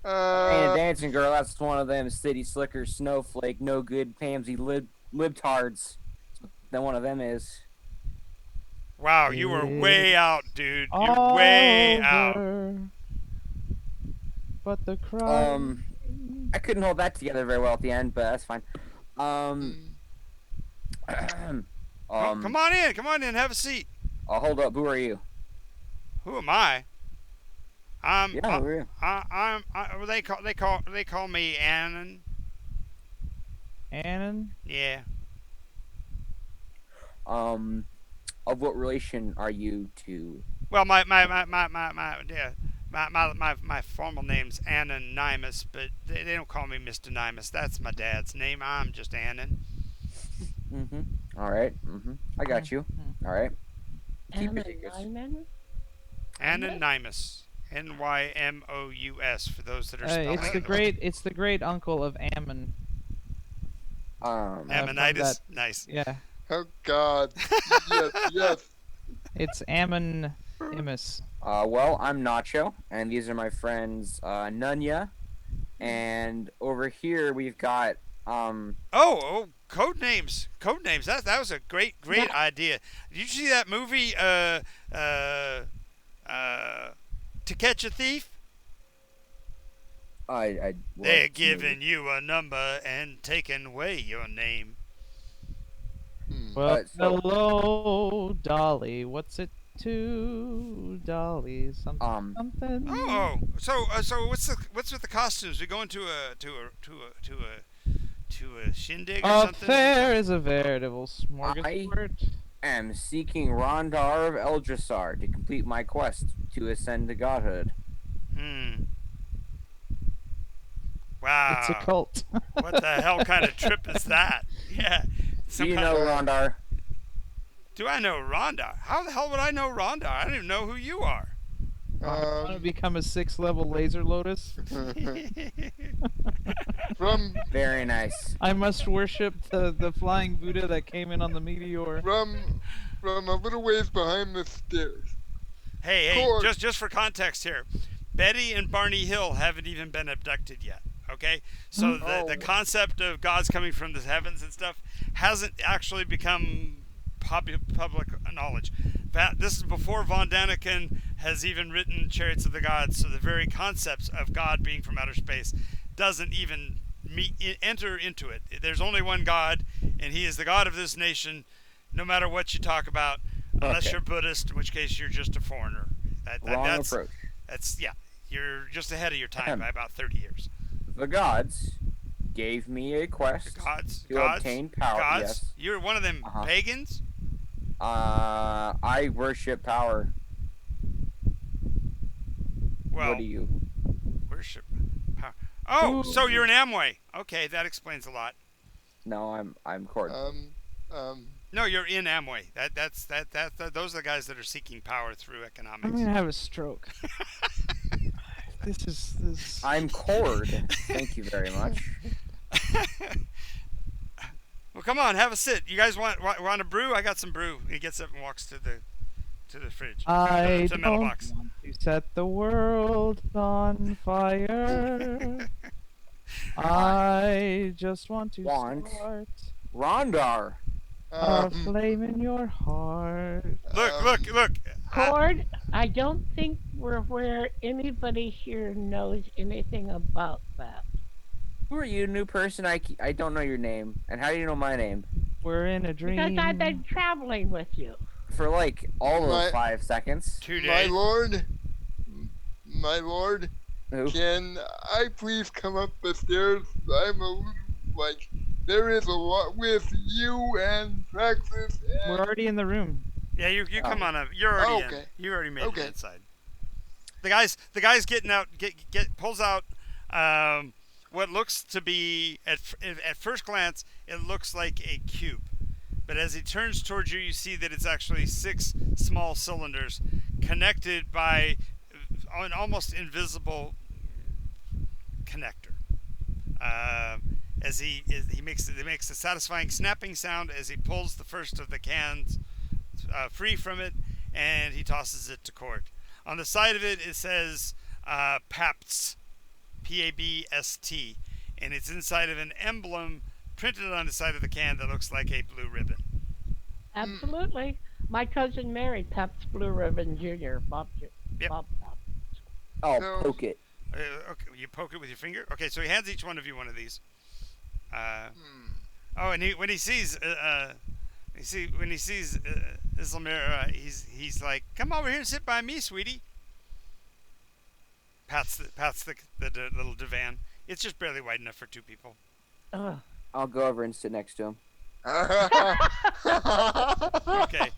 Ain't a dancing girl. That's one of them city slicker, snowflake, no good, pansy libtards. Then one of them is. Wow, you were way out, dude. You're way out. Over. But the cry. I couldn't hold that together very well at the end, but that's fine. Come on in, have a seat. I'll hold up. Who are you? Who am I? I'm. Yeah, who are you? Well, they call me Annan. Annan? Yeah. Of what relation are you to? Well, my formal name's Anonymus, but they don't call me Mr. Nymus. That's my dad's name. I'm just Annan. All right. I got you. All right. Keep your Anna secrets. Nyman? Anonymus. Nymous for those that are spelling. It's the great uncle of Ammon. Um, Ammonitis. Nice. Yeah. Oh God. yes. It's Ammon Imus. well, I'm Nacho, and these are my friends, Nunya, and over here we've got, Oh, code names. That was a great idea. Did you see that movie? To Catch a Thief. I They're giving you a number and taking away your name. Well, so- hello, Dolly. What's it to, Dolly? Something. Something. Oh, so what's with the costumes? We go into a to a shindig or Up something? there is a veritable smorgasbord. am seeking Rondar of Eldrasar to complete my quest to ascend to godhood. Hmm. Wow. It's a cult. What the hell kind of trip is that? Yeah. Do you kind know of- Rondar? Do I know Rondar? How the hell would I know Rondar? I don't even know who you are. Want to become a 6th level laser lotus? from Very nice. I must worship the flying Buddha that came in on the meteor. from a little ways behind the stairs. Hey, Cord. just for context here, Betty and Barney Hill haven't even been abducted yet. Okay, so the concept of gods coming from the heavens and stuff hasn't actually become public knowledge. This is before Von Daniken has even written Chariots of the Gods, so the very concepts of God being from outer space doesn't even enter into it. There's only one God, and He is the God of this nation, no matter what you talk about, unless Okay. you're Buddhist, in which case you're just a foreigner. Wrong That's approach. yeah, you're just ahead of your time Ahem. by about 30 years. The gods gave me a quest Gods, to gods, obtain power. gods. Yes. You're one of them Uh-huh. pagans. I worship power. Well, What do you? worship. Power. Oh, Ooh. so you're an Amway. Okay, that explains a lot. No, I'm Cord. No, you're in Amway. Those are the guys that are seeking power through I'm economics. gonna have a stroke. This is. I'm Cord. Thank you very much. Well, come on, have a sit. You guys want a brew? I got some brew. He gets up and walks to the fridge. I to the metal don't box. want to set the world on fire. I just want to Want. start Rondar. a flame in your heart. Look. Cord, I don't think we're where anybody here knows anything about that. Who are you, new person? I don't know your name. And how do you know my name? We're in a dream. Because I've been traveling with you. For like all My- of 5 seconds. 2 my days. lord, Who? can I please come up the stairs? I'm a little, like, there is a lot with you and Praxis We're and... already in the room. Yeah, you come on up. You're already in. Okay. You already made it Okay. inside. The guy's getting out. Pulls out what looks to be at first glance it looks like a cube, but as he turns towards you, you see that it's actually 6 small cylinders connected by an almost invisible connector. As he makes a satisfying snapping sound as he pulls the first of the cans free from it, and he tosses it to Cord. On the side of it, it says Pabst, P-A-B-S-T, and it's inside of an emblem printed on the side of the can that looks like a blue ribbon. Absolutely. My cousin married Pep's Blue Ribbon Jr. Bob. Yep. Bob. Oh, No. poke it. Okay, you poke it with your finger. Okay, so he hands each one of you one of these. Hmm. Oh, and when he sees Islamir, he's like, "Come over here and sit by me, sweetie." Pats the little divan. It's just barely wide enough for 2 people. Ugh. I'll go over and sit next to him. Okay.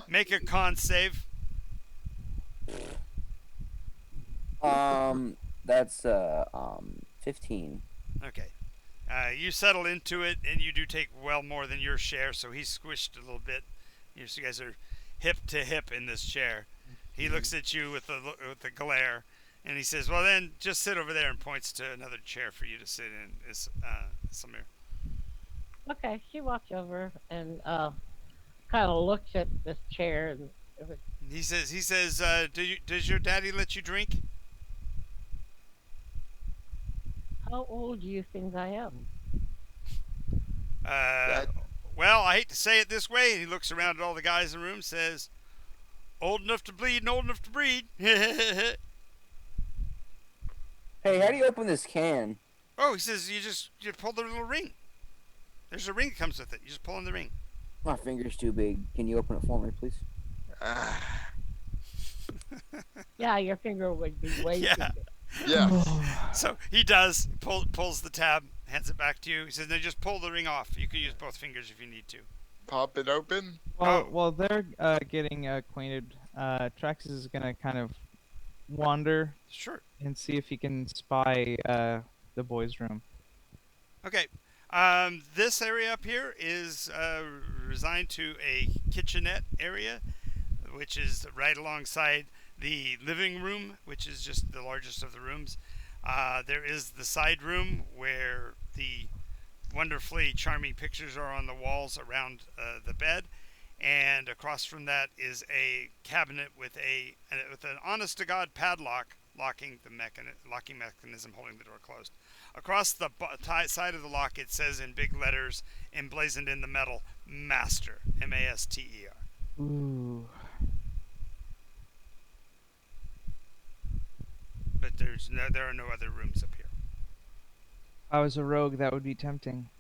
Make a con save. That's 15. Okay. You settle into it, and you do take well more than your share, so he's squished a little bit. You guys are hip to hip in this chair. He looks at you with the glare, and he says, "Well, then, just sit over there," and points to another chair for you to sit in, Samir. Okay, she walks over and kind of looks at this chair and He says, "Does your daddy let you drink?" how old do you think I am? Well, I hate to say it this way, and he looks around at all the guys in the room, says, "Old enough to bleed and old enough to breed." Hey, how do you open this can? Oh, he says, you pull the little ring. There's a ring that comes with it. You just pull in the ring. My finger's too big. Can you open it for me, please? Yeah, your finger would be way Yeah. too big. Yeah. So he does, pulls the tab, hands it back to you. He says, "Now just pull the ring off. You can use both fingers if you need to." Pop it open. Well, Oh. while they're getting acquainted, Traxxas is gonna kind of wander Sure. and see if he can spy the boys' room. Okay. This area up here is resigned to a kitchenette area, which is right alongside the living room, which is just the largest of the rooms. There is the side room where the wonderfully charming pictures are on the walls around the bed, and across from that is a cabinet with an honest-to-God padlock locking mechanism holding the door closed. Across the side of the lock, it says in big letters emblazoned in the metal, "Master," M-A-S-T-E-R. Ooh. But there are no other rooms up here. If I was a rogue, that would be tempting.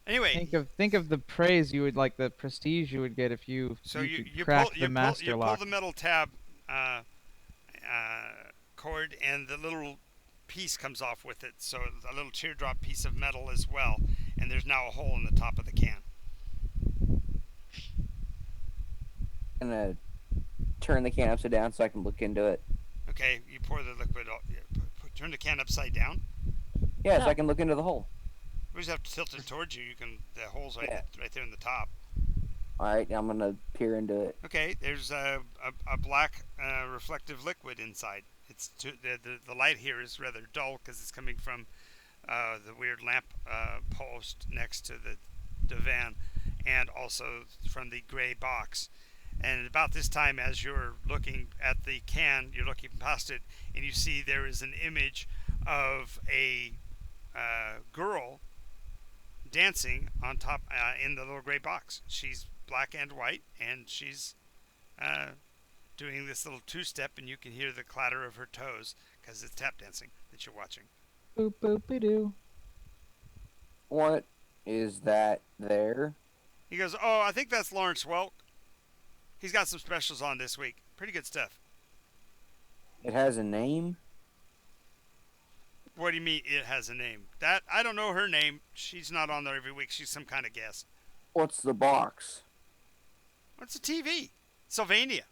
Anyway, Think of the praise you would like, the prestige you would get if you so you you could crack pull the master you lock. pull the metal tab cord, and the little piece comes off with it. So a little teardrop piece of metal as well, and there's now a hole in the top of the can. Gonna turn the can upside down so I can look into it. Okay, you pour the liquid. Turn the can upside down. Yeah, so I can look into the hole. We just have to tilt it towards you. You can. The hole's right there in the top. All right, I'm gonna peer into it. Okay, there's a black reflective liquid inside. It's the light here is rather dull because it's coming from the weird lamp post next to the divan, and also from the gray box. And about this time, as you're looking at the can, you're looking past it, and you see there is an image of a girl dancing on top in the little gray box. She's black and white, and she's doing this little two-step, and you can hear the clatter of her toes because it's tap dancing that you're watching. Boop boop doo. What is that there? He goes, "Oh, I think that's Lawrence Welk. He's got some specials on this week. Pretty good stuff." It has a name? What do you mean it has a name? That I don't know her name. She's not on there every week. She's some kind of guest. What's the box? What's a TV? Sylvania.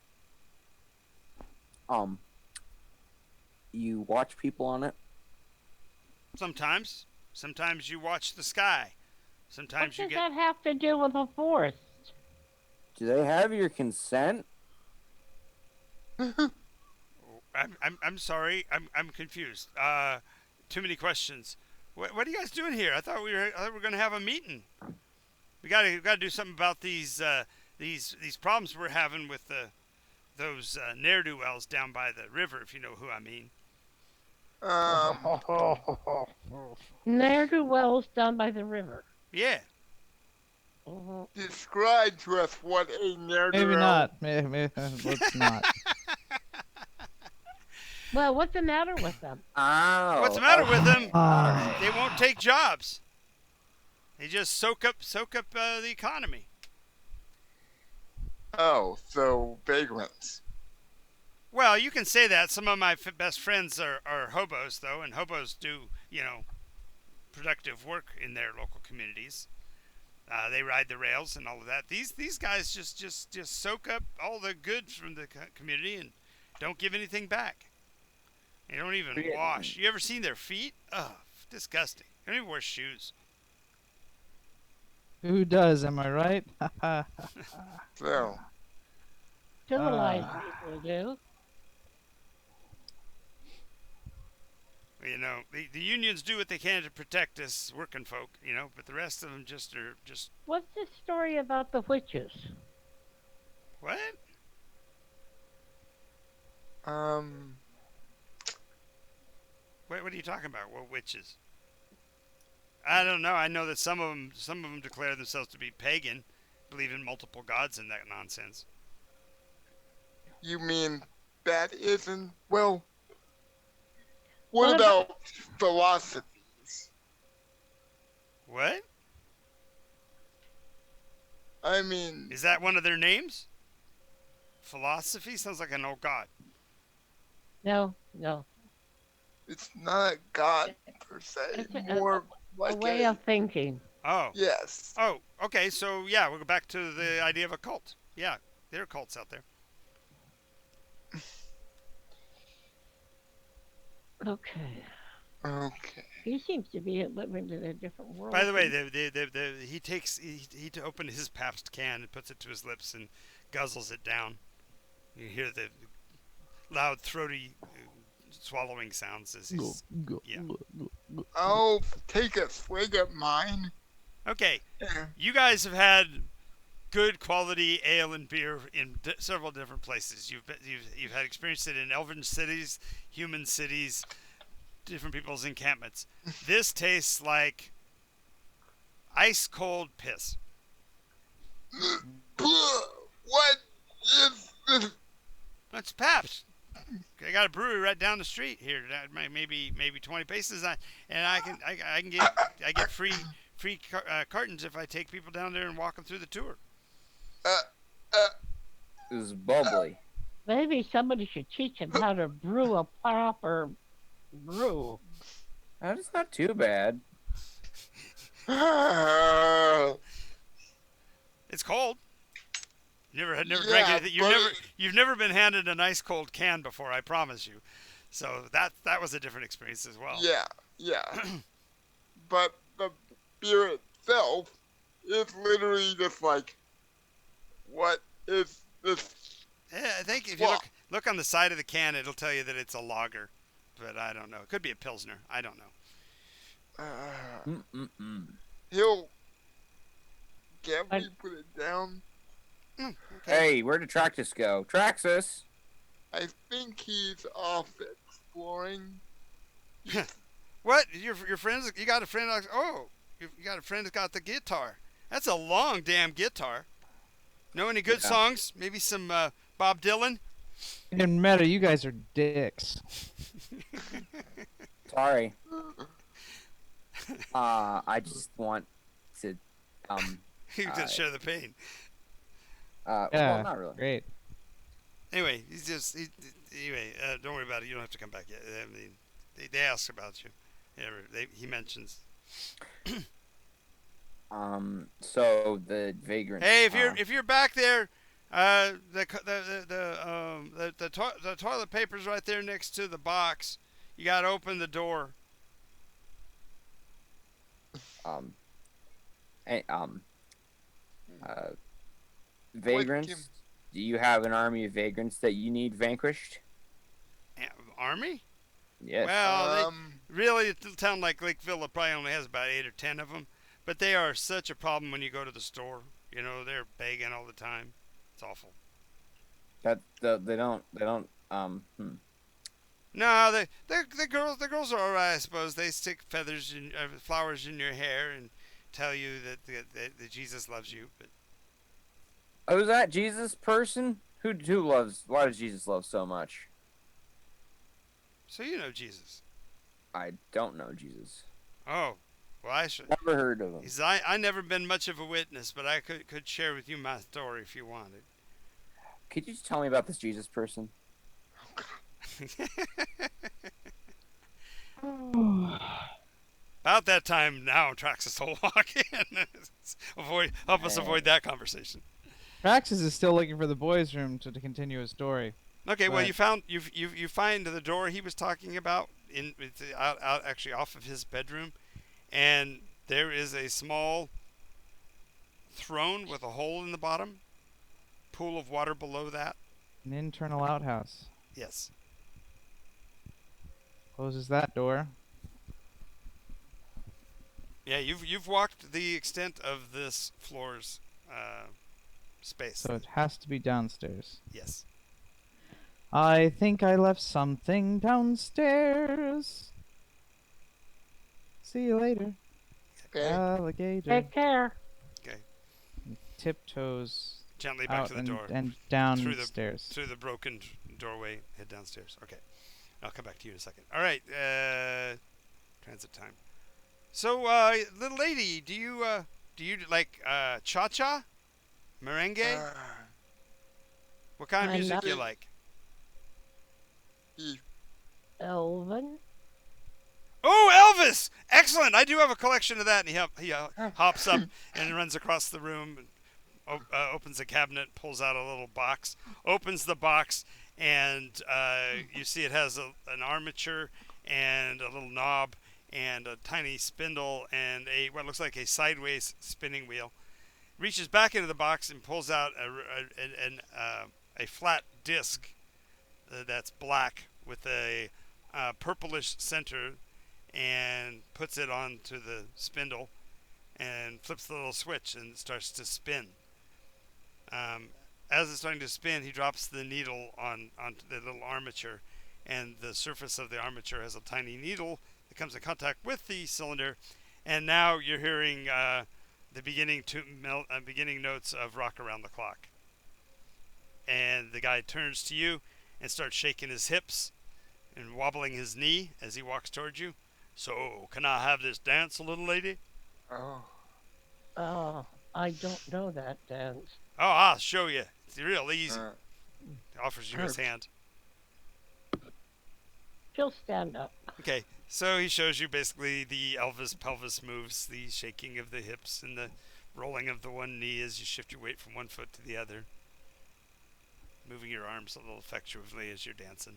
You watch people on it? Sometimes. Sometimes you watch the sky. What Sometimes you does get. that have to do with a forest? Do they have your consent? I'm sorry. I'm confused. Too many questions. What are you guys doing here? I thought we were going to have a meeting. We got to do something about these problems we're having with those ne'er-do-wells down by the river, if you know who I mean. Ne'er-do-wells down by the river. Yeah. Describe to us what a nerd Maybe not. Let's not. Well, what's the matter with them? Oh. What's the matter with them? Ah. They won't take jobs. They just soak up the economy. Oh, so vagrants. Well, you can say that. Some of my best friends are hobos, though, and hobos do, productive work in their local communities. They ride the rails and all of that. These guys just soak up all the good from the community and don't give anything back. They don't even wash. You ever seen their feet? Oh, disgusting. They don't even wear shoes. Who does? Am I right? So, Civilized people do. The unions do what they can to protect us working folk, but the rest of them just are just What's the story about the witches? what? What are you talking about? What witches? I don't know. I know that some of them declare themselves to be pagan, believe in multiple gods and that nonsense. you mean that isn't, well, what What about philosophies? What? I mean, Is that one of their names? Philosophy sounds like an old god. No. It's not a god per se. It's a More like way of thinking. Oh. yes. Oh, okay. So yeah, we'll go back to the idea of a cult. Yeah, there are cults out there. Okay. Okay. He seems to be living in a different world. By the way, he opened his Pabst can and puts it to his lips and guzzles it down. You hear the loud, throaty swallowing sounds as he's. Yeah. I'll take a swig of mine. Okay, Yeah. you guys have had good quality ale and beer in several different places. You've had experience it in elven cities, human cities, different people's encampments. This tastes like ice cold piss. What is this? That's Pabst. I got a brewery right down the street here. Maybe 20 paces, and I can get free cartons if I take people down there and walk them through the tour. It was bubbly. Maybe somebody should teach him how to brew a proper brew. That's not too bad. It's cold. Never Yeah, drank anything. but You've never been handed an ice cold can before. I promise you. So that was a different experience as well. yeah. But the beer itself is literally just like, what is this? Yeah, I think if you look on the side of the can, it'll tell you that it's a lager, but I don't know. It could be a pilsner. I don't know. Mm-mm-mm. Can't we put it down? Okay. Hey, where did Traxxas go? Traxxas! I think he's off exploring. What? Your friends? You got a friend? Oh, you got a friend that's got the guitar. That's a long damn guitar. Know any good Yeah. songs? Maybe some Bob Dylan. And Meta, you guys are dicks. Sorry. I just want to, You just share the pain. Yeah, well, not really. great. Anyway, anyway. Don't worry about it. You don't have to come back yet. I mean, they ask about you. Yeah, he mentions. So the vagrant. Hey, if you're back there, the toilet paper's right there next to the box. You gotta open the door. Hey, vagrants. Do you have an army of vagrants that you need vanquished? Army? Yes. Well, really, a little town like Lakeville probably only has about 8 or 10 of them, but they are such a problem when you go to the store. You know, they're begging all the time. It's awful. They don't. No, the girls are alright, I suppose. They stick flowers in your hair and tell you that Jesus loves you. But Oh, is that Jesus person? Why does Jesus love so much? so you know Jesus. I don't know Jesus. Oh, well, I should. Never heard of him. I never been much of a witness, but I could share with you my story if you wanted. Could you just tell me about this Jesus person? About that time now, Traxxas will walk in. Help us avoid that conversation. Traxxas is still looking for the boys' room to continue his story. Okay, well, Right. you find the door he was talking about it's out actually off of his bedroom, and there is a small throne with a hole in the bottom, pool of water below that. An internal outhouse. Yes. Closes that door. Yeah, you've walked the extent of this floor's space. So it has to be downstairs. Yes. I think I left something downstairs. See you later, Okay. alligator. Take care. Tiptoes Gently back out to the door. and Through the- downstairs. Through the broken doorway, head downstairs. Okay. I'll come back to you in a second. All right. Transit time. So, little lady, do you like cha-cha? Merengue? What kind of I music love you it. like? Elven. Oh, Elvis! Excellent. I do have a collection of that. And he hops up and runs across the room, and opens a cabinet, pulls out a little box, opens the box, and you see it has an armature and a little knob and a tiny spindle and what looks like a sideways spinning wheel. Reaches back into the box and pulls out a flat disc that's black with a purplish center, and puts it onto the spindle and flips the little switch, and it starts to spin. As it's starting to spin, he drops the needle onto the little armature, and the surface of the armature has a tiny needle that comes in contact with the cylinder, and now you're hearing the beginning notes of Rock Around the Clock. And the guy turns to you and starts shaking his hips and wobbling his knee as he walks towards you. So, can I have this dance, little lady? Oh. Oh, I don't know that dance. Oh, I'll show you. It's real easy. Uh, He offers you his hand. She'll stand up. Okay, so he shows you basically the Elvis pelvis moves, the shaking of the hips and the rolling of the one knee as you shift your weight from one foot to the other. Moving your arms a little effectively as you're dancing.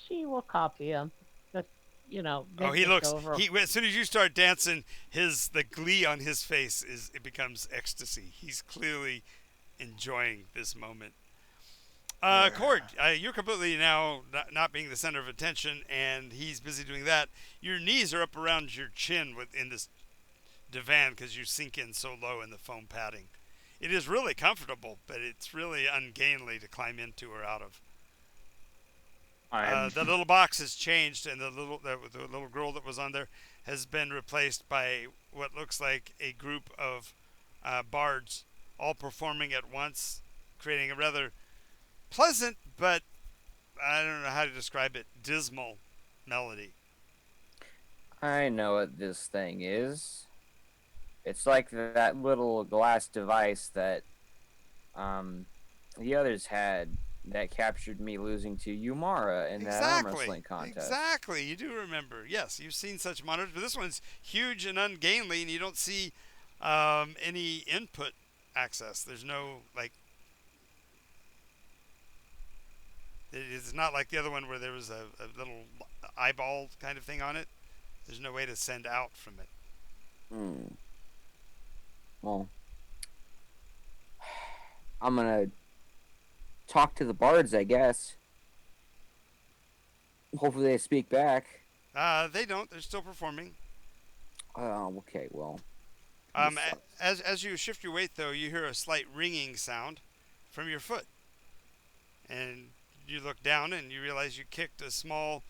She will copy him. But, He get looks. over. As soon as you start dancing, the glee on his face it becomes ecstasy. He's clearly enjoying this moment. Cord, you're completely now not being the center of attention, and he's busy doing that. Your knees are up around your chin in this divan because you sink in so low in the foam padding. It is really comfortable, but it's really ungainly to climb into or out of. The little box has changed, and the little girl that was on there has been replaced by what looks like a group of bards, all performing at once, creating a rather pleasant, but I don't know how to describe it, dismal melody. I know what this thing is. It's like that little glass device that the others had that captured me losing to Yumara in that arm wrestling contest. Exactly. You do remember. Yes, you've seen such monitors, but this one's huge and ungainly, and you don't see any input access. There's no, it's not like the other one where there was a little eyeball kind of thing on it. There's no way to send out from it. Well, I'm gonna talk to the bards, I guess. Hopefully they speak back. They don't. They're still performing. Okay, well. As you shift your weight, though, you hear a slight ringing sound from your foot. And you look down and you realize you kicked a small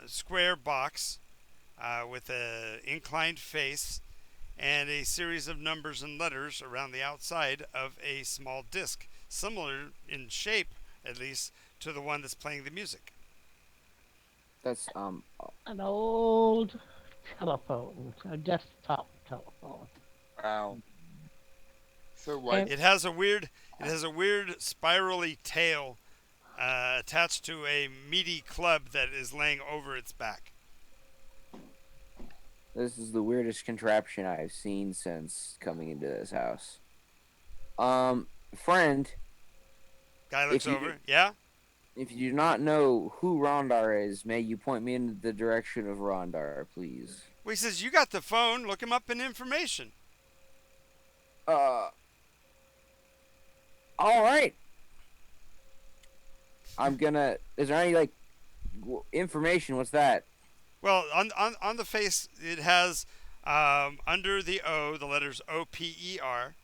square box with an inclined face and a series of numbers and letters around the outside of a small disc, similar in shape, at least, to the one that's playing the music. That's An old telephone, a desktop telephone. wow. So what? And- It has a weird spirally tail attached to a meaty club that is laying over its back. This is the weirdest contraption I've seen since coming into this house. Friend, Guy looks If you- over. Yeah? if you do not know who Rondar is, may you point me in the direction of Rondar, please. Well, he says, you got the phone. Look him up in information. All right. I'm gonna. Is there any information? What's that? Well, on the face, it has under the O, the letters OPER.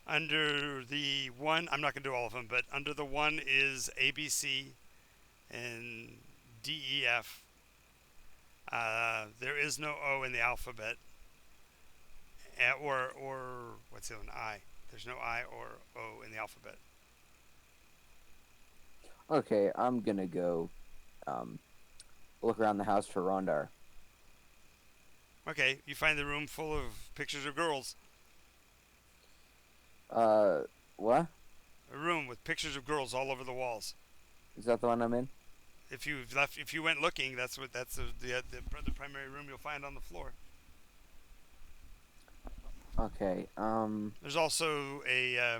Under the one, I'm not going to do all of them, but under the one is ABC and DEF. There is no O in the alphabet. Or what's the other one? I. There's no I or O in the alphabet. Okay, I'm gonna go look around the house for Rondar. Okay, you find the room full of pictures of girls. What? A room with pictures of girls all over the walls. Is that the one I'm in? if you went looking, that's the primary room you'll find on the floor. Okay. There's also a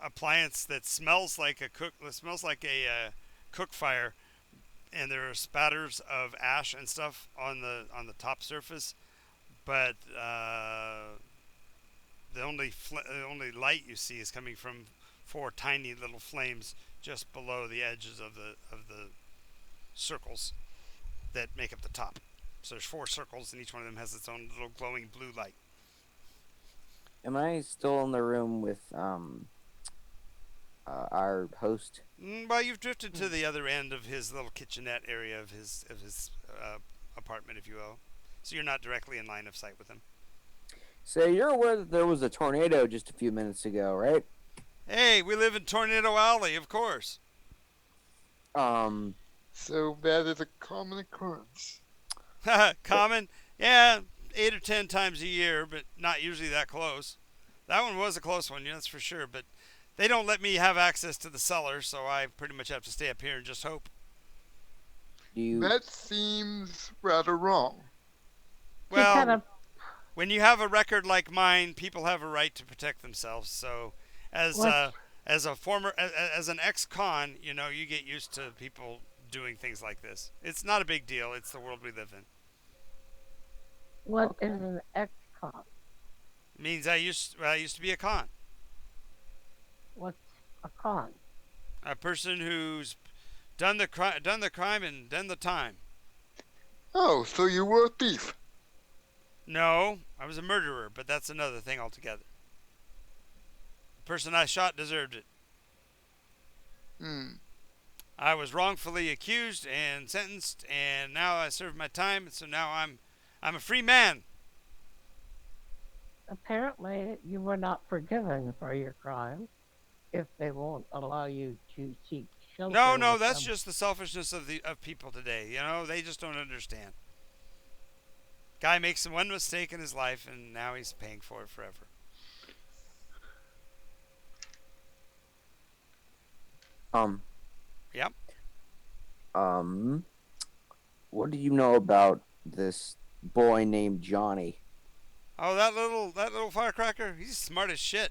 appliance that smells like a cook fire, and there are spatters of ash and stuff on the top surface, but the only light you see is coming from 4 tiny little flames just below the edges of the circles that make up the top. So there's 4 circles, and each one of them has its own little glowing blue light. Am I still in the room with our host? Well, you've drifted to the other end of his little kitchenette area of his apartment, if you will. So you're not directly in line of sight with him. So you're aware that there was a tornado just a few minutes ago, right? Hey, we live in Tornado Alley, of course. So that is a common occurrence. Common? Yeah, 8 or 10 times a year, but not usually that close. That one was a close one, yeah, that's for sure, but they don't let me have access to the cellar, so I pretty much have to stay up here and just hope. That seems rather wrong. Well, kind of, when you have a record like mine, people have a right to protect themselves. So, as an ex-con, you know, you get used to people doing things like this. It's not a big deal. It's the world we live in. what is an ex-con? It means I used to be a con. What's a con? A person who's done the crime and done the time. Oh, so you were a thief. No, I was a murderer, but that's another thing altogether. The person I shot deserved it. I was wrongfully accused and sentenced, and now I served my time, and so now I'm a free man. Apparently, you were not forgiven for your crime if they won't allow you to seek shelter. No, with that's them. just the selfishness of people today. You know, they just don't understand. Guy makes one mistake in his life, and now he's paying for it forever. Yep. What do you know about this boy named Johnny? Oh, that little firecracker. He's smart as shit.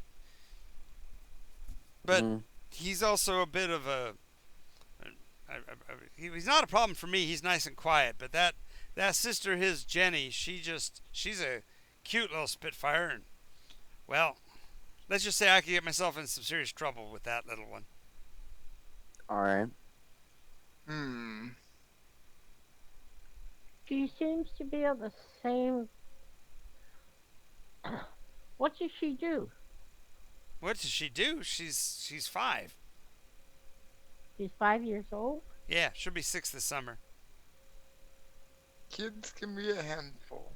But he's also a bit of he's not a problem for me. He's nice and quiet. But that sister of his, Jenny, she's a cute little spitfire. And, well, let's just say I could get myself in some serious trouble with that little one. All right. She seems to be of the same. What does she do? What does she do? She's 5. She's 5 years old? Yeah, she'll be 6 this summer. Kids can be a handful.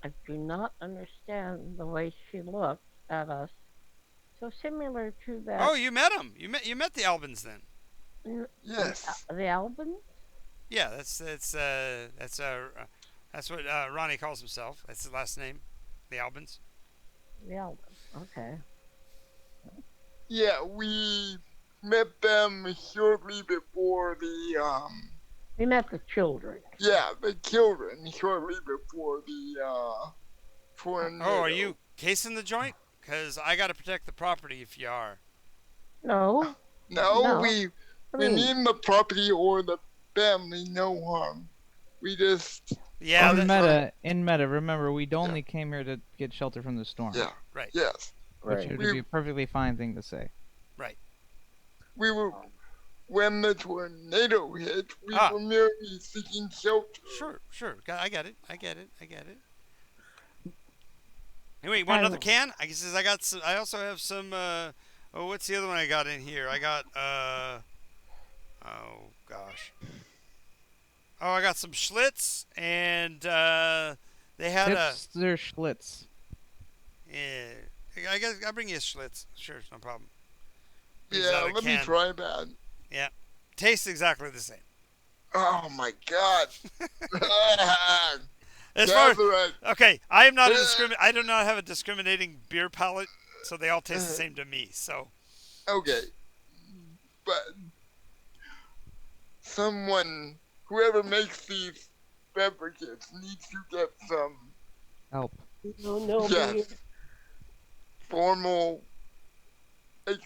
I do not understand the way she looks at us. So similar to that. Oh, you met him. You met the Albans then. Yes. The Albans? Yeah, that's what Ronnie calls himself. That's his last name, the Albans. The Albans, okay. Yeah, we met them shortly before the We met the children. Yeah, the children shortly before the tornado. Oh, are you casing the joint? Because I got to protect the property if you are. No. No, we Please. mean the property or the family no harm. We just Yeah, In meta, remember, we only came here to get shelter from the storm. yeah. Right. Yes. Which Right. would be a perfectly fine thing to say. Right. We were when the tornado hit, we were merely seeking shelter. Sure. I get it. Anyway, want another can? I guess I got some, I also have some what's the other one I got in here? I got oh gosh. Oh, I got some Schlitz, and they had Hipster Schlitz. yeah. I guess I'll bring you a Schlitz. Sure, no problem. Brings Yeah, out a let me can. try that. Yeah, tastes exactly the same. Oh my God. As far as, That's right. okay, I am not I do not have a discriminating beer palate, so they all taste the same to me. So Okay. but someone, whoever makes these beverages, needs to get some, Help. No, yes, formal like,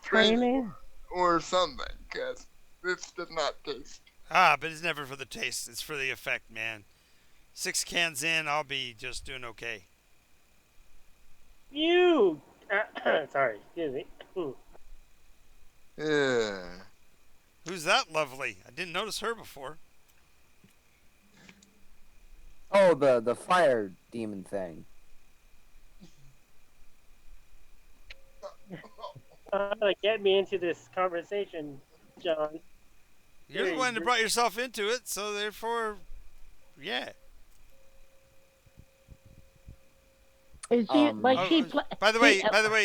training Training? or something, because this does not taste. Ah, but it's never for the taste. It's for the effect, man. 6 cans in, I'll be just doing okay. You. Sorry, excuse me. Yeah. Who's that lovely? I didn't notice her before. Oh, the fire demon thing. Get me into this conversation, John. You're the one that brought yourself into it, so therefore, yeah. Is he? Was Oh, she? by the way,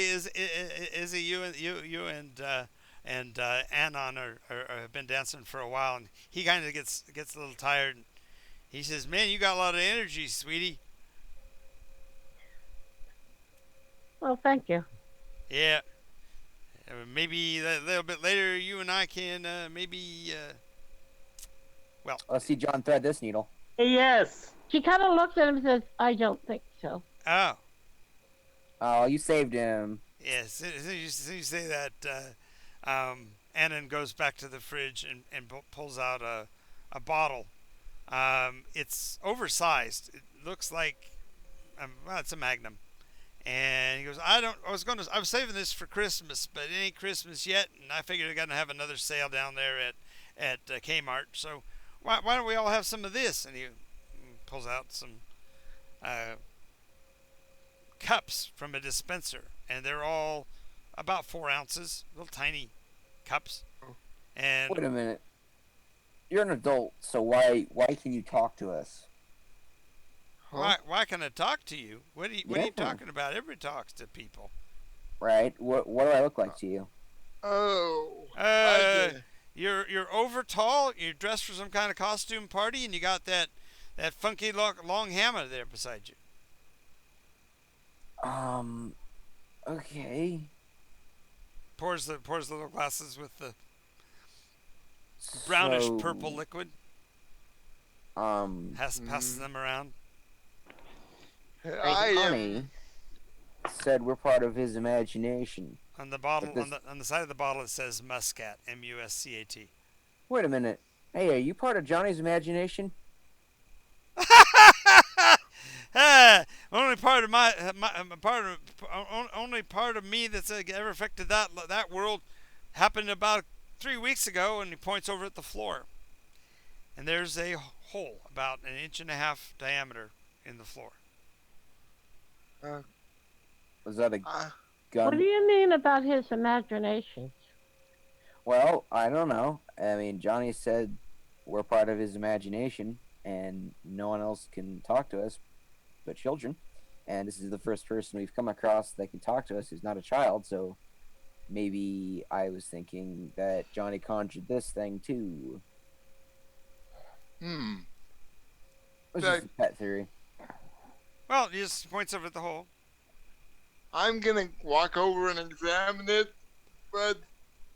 is it you and Anon have been dancing for a while, and he kind of gets a little tired. He says, "Man, you got a lot of energy, sweetie." Well, thank you. Yeah. Maybe a little bit later, you and I can maybe. Well, Let's see John thread this needle. Yes. She kind of looks at him and says, "I don't think so." oh, Oh, you saved him. yes. As soon as you say that, Anon goes back to the fridge and pulls out a bottle. It's oversized. It looks like, well, it's a Magnum. And he goes, I was saving this for Christmas, but it ain't Christmas yet, and I figured I got to have another sale down there at Kmart. So why don't we all have some of this? And he pulls out some cups from a dispenser, and they're all about 4 ounces, little tiny cups. And Wait a minute. You're an adult, so why can you talk to us? why can I talk to you? What are you Yeah. talking about? Everybody talks to people. Right? What do I look like to you? Oh. I Uh, get- you're over tall. You're dressed for some kind of costume party, and you got that funky long hammer there beside you. Okay. Pours the little glasses with the brownish So, purple liquid. Passes them around. I Honey am. said we're part of his imagination. On the bottle, But this- on the side of the bottle, it says Muscat, Muscat. Wait a minute. Hey, are you part of Johnny's imagination? Only part of only part of me that's ever affected that world happened about 3 weeks ago. And he points over at the floor, and there's a hole about 1.5 inches diameter in the floor. Was that a Uh, gun? What do you mean about his imagination? Well, I don't know. I mean, Johnny said we're part of his imagination, and no one else can talk to us but children. And this is the first person we've come across that can talk to us who's not a child, so maybe I was thinking that Johnny conjured this thing too. hmm. It was just a pet theory. Well, he just points over at the hole. I'm gonna walk over and examine it, but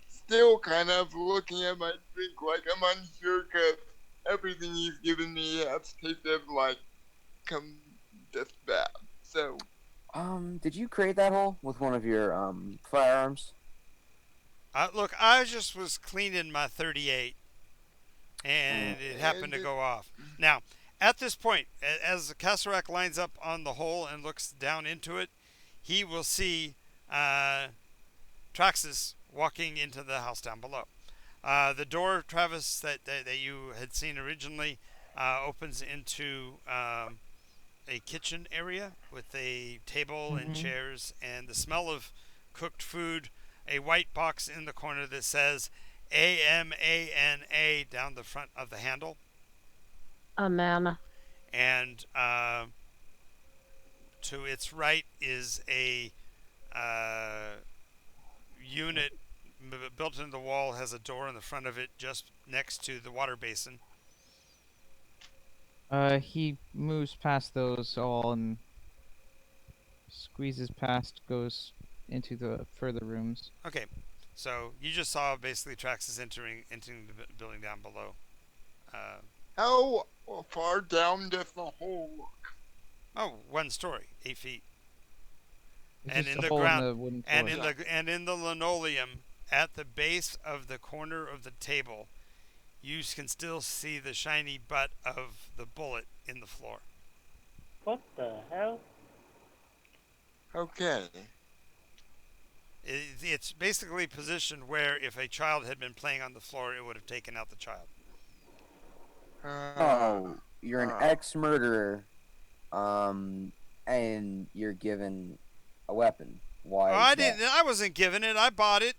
still kind of looking at my drink like I'm unsure because everything he's given me has tasted like just bad. So, Did you create that hole with one of your firearms? Look, I just was cleaning my 38, and it happened to go off. Now, at this point, as the Kasarak lines up on the hole and looks down into it, he will see Traxxas walking into the house down below. The door, Travis, that you had seen originally, opens into a kitchen area with a table and chairs, and the smell of cooked food. A white box in the corner that says AMANA down the front of the handle. Amana. And to its right is a unit built into the wall, has a door in the front of it just next to the water basin. He moves past those all and squeezes past, goes into the further rooms. Okay. So you just saw basically Traxxas entering the building down below. How far down does the hole look? Oh, 1 story, 8 feet, It's and just in a the hole ground, in the wooden floor. and in the linoleum at the base of the corner of the table, you can still see the shiny butt of the bullet in the floor. What the hell? Okay. It's basically positioned where if a child had been playing on the floor, it would have taken out the child. Oh, you're an ex-murderer, and you're given a weapon. Why? Oh, is I that? didn't. I wasn't given it. I bought it.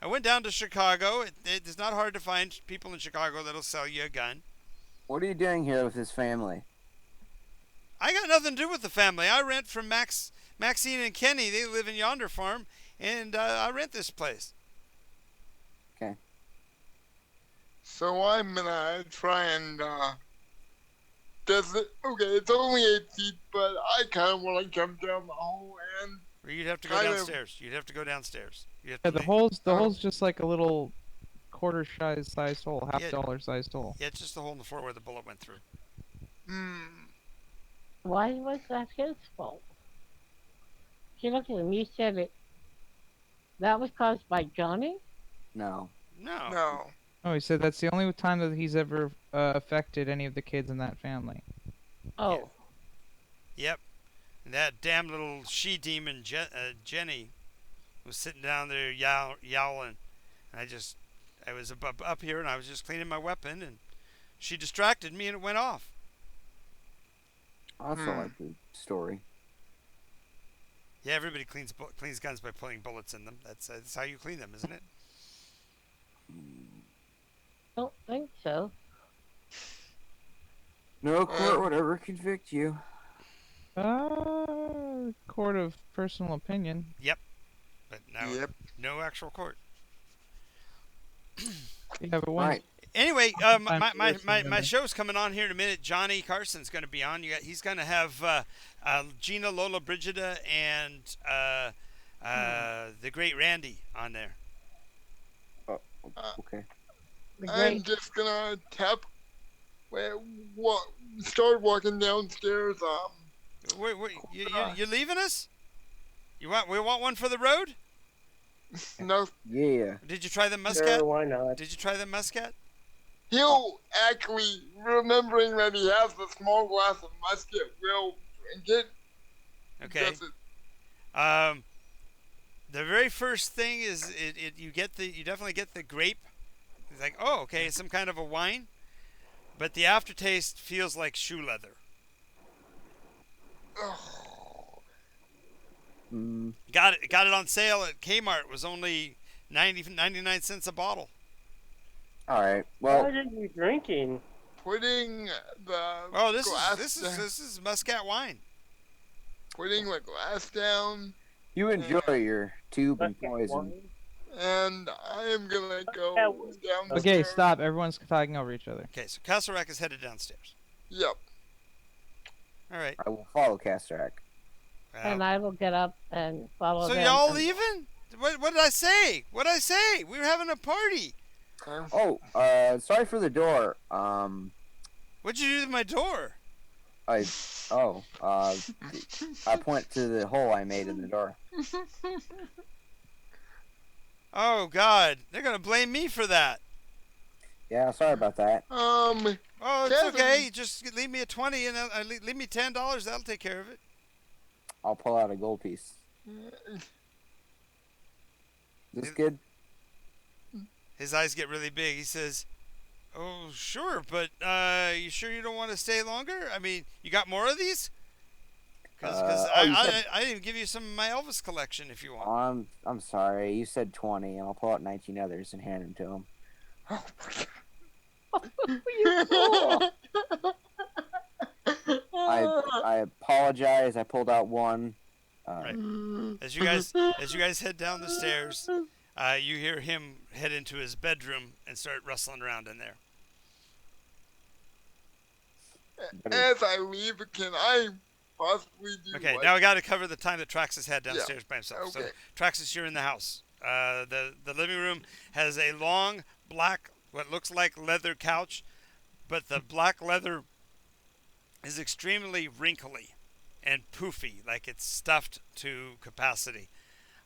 I went down to Chicago. It's not hard to find people in Chicago that'll sell you a gun. What are you doing here with his family? I got nothing to do with the family. I rent from Maxine and Kenny. They live in yonder farm, and I rent this place. So I'm gonna try and does it? Okay, it's only 8 feet, but I kind of want to jump down the hole and Or you'd have to go Kind of- downstairs. You'd have to go downstairs. You have Yeah, to the hole's Oh. just like a little quarter sized hole, Yeah. $half sized hole. Yeah, it's just the hole in the floor where the bullet went through. Why was that his fault? See, look at him. You said it. That was caused by Johnny? No. No. no. Oh, he said that's the only time that he's ever affected any of the kids in that family. Oh. Yep. And that damn little she-demon Jenny was sitting down there yowling. And I was up here and I was just cleaning my weapon and she distracted me and it went off. I also like the story. Yeah, everybody cleans guns by putting bullets in them. That's how you clean them, isn't it? Don't think so. No court would ever convict you. Court of personal opinion. But now, Yep. no actual court. Yeah, but once Right. Anyway, Sometimes my there's my, some my women. show's coming on here in a minute. Johnny Carson's going to be on. He's going to have Gina, Lola, Brigida, and the great Randy on there. Okay. The I'm great. just gonna start walking downstairs. Wait, you leaving us? We want one for the road? No, Yeah. Did you try the muscat? Sure, why not? Did you try the muscat? he'll actually, remembering that he has the small glass of musket, will drink it. Okay. Does it- The very first thing is you definitely get the grape. It's like, oh, okay, it's some kind of a wine, but the aftertaste feels like shoe leather. Mm, Got it on sale at Kmart. It was only 99 cents a bottle. all right. What Well, are you drinking? Putting the Oh, this glass is muscat wine. putting the glass down, you enjoy your tube and Okay, poison. wine? and I am gonna go down. Okay, stop. Everyone's talking over each other. Okay, so Castle Rack is headed downstairs. Yep. All right. I will follow Castrack. And I will get up and follow So them. y'all and- leaving? What did I say? What did I say? We were having a party. Oh, sorry for the door. What'd you do to my door? I point to the hole I made in the door. Oh God, they're gonna blame me for that. Yeah, sorry about that. Oh, it's Kevin. okay. Just leave me a 20 and leave me $10. That'll take care of it. I'll pull out a gold piece. This good? His eyes get really big. He says, "Oh, sure, but you sure you don't want to stay longer? I mean, you got more of these? Because Oh, you said- I didn't give you some of my Elvis collection if you want." I'm sorry. You said 20, and I'll pull out 19 others and hand them to him. I apologize. I pulled out one. Right. As you guys head down the stairs, you hear him head into his bedroom and start rustling around in there. As I leave, can I possibly do Okay, what? now we got to cover the time that Traxxas had downstairs by himself. So Okay. Traxxas, you're in the house. The living room has a long black, what looks like leather couch, but the black leather is extremely wrinkly and poofy, like it's stuffed to capacity.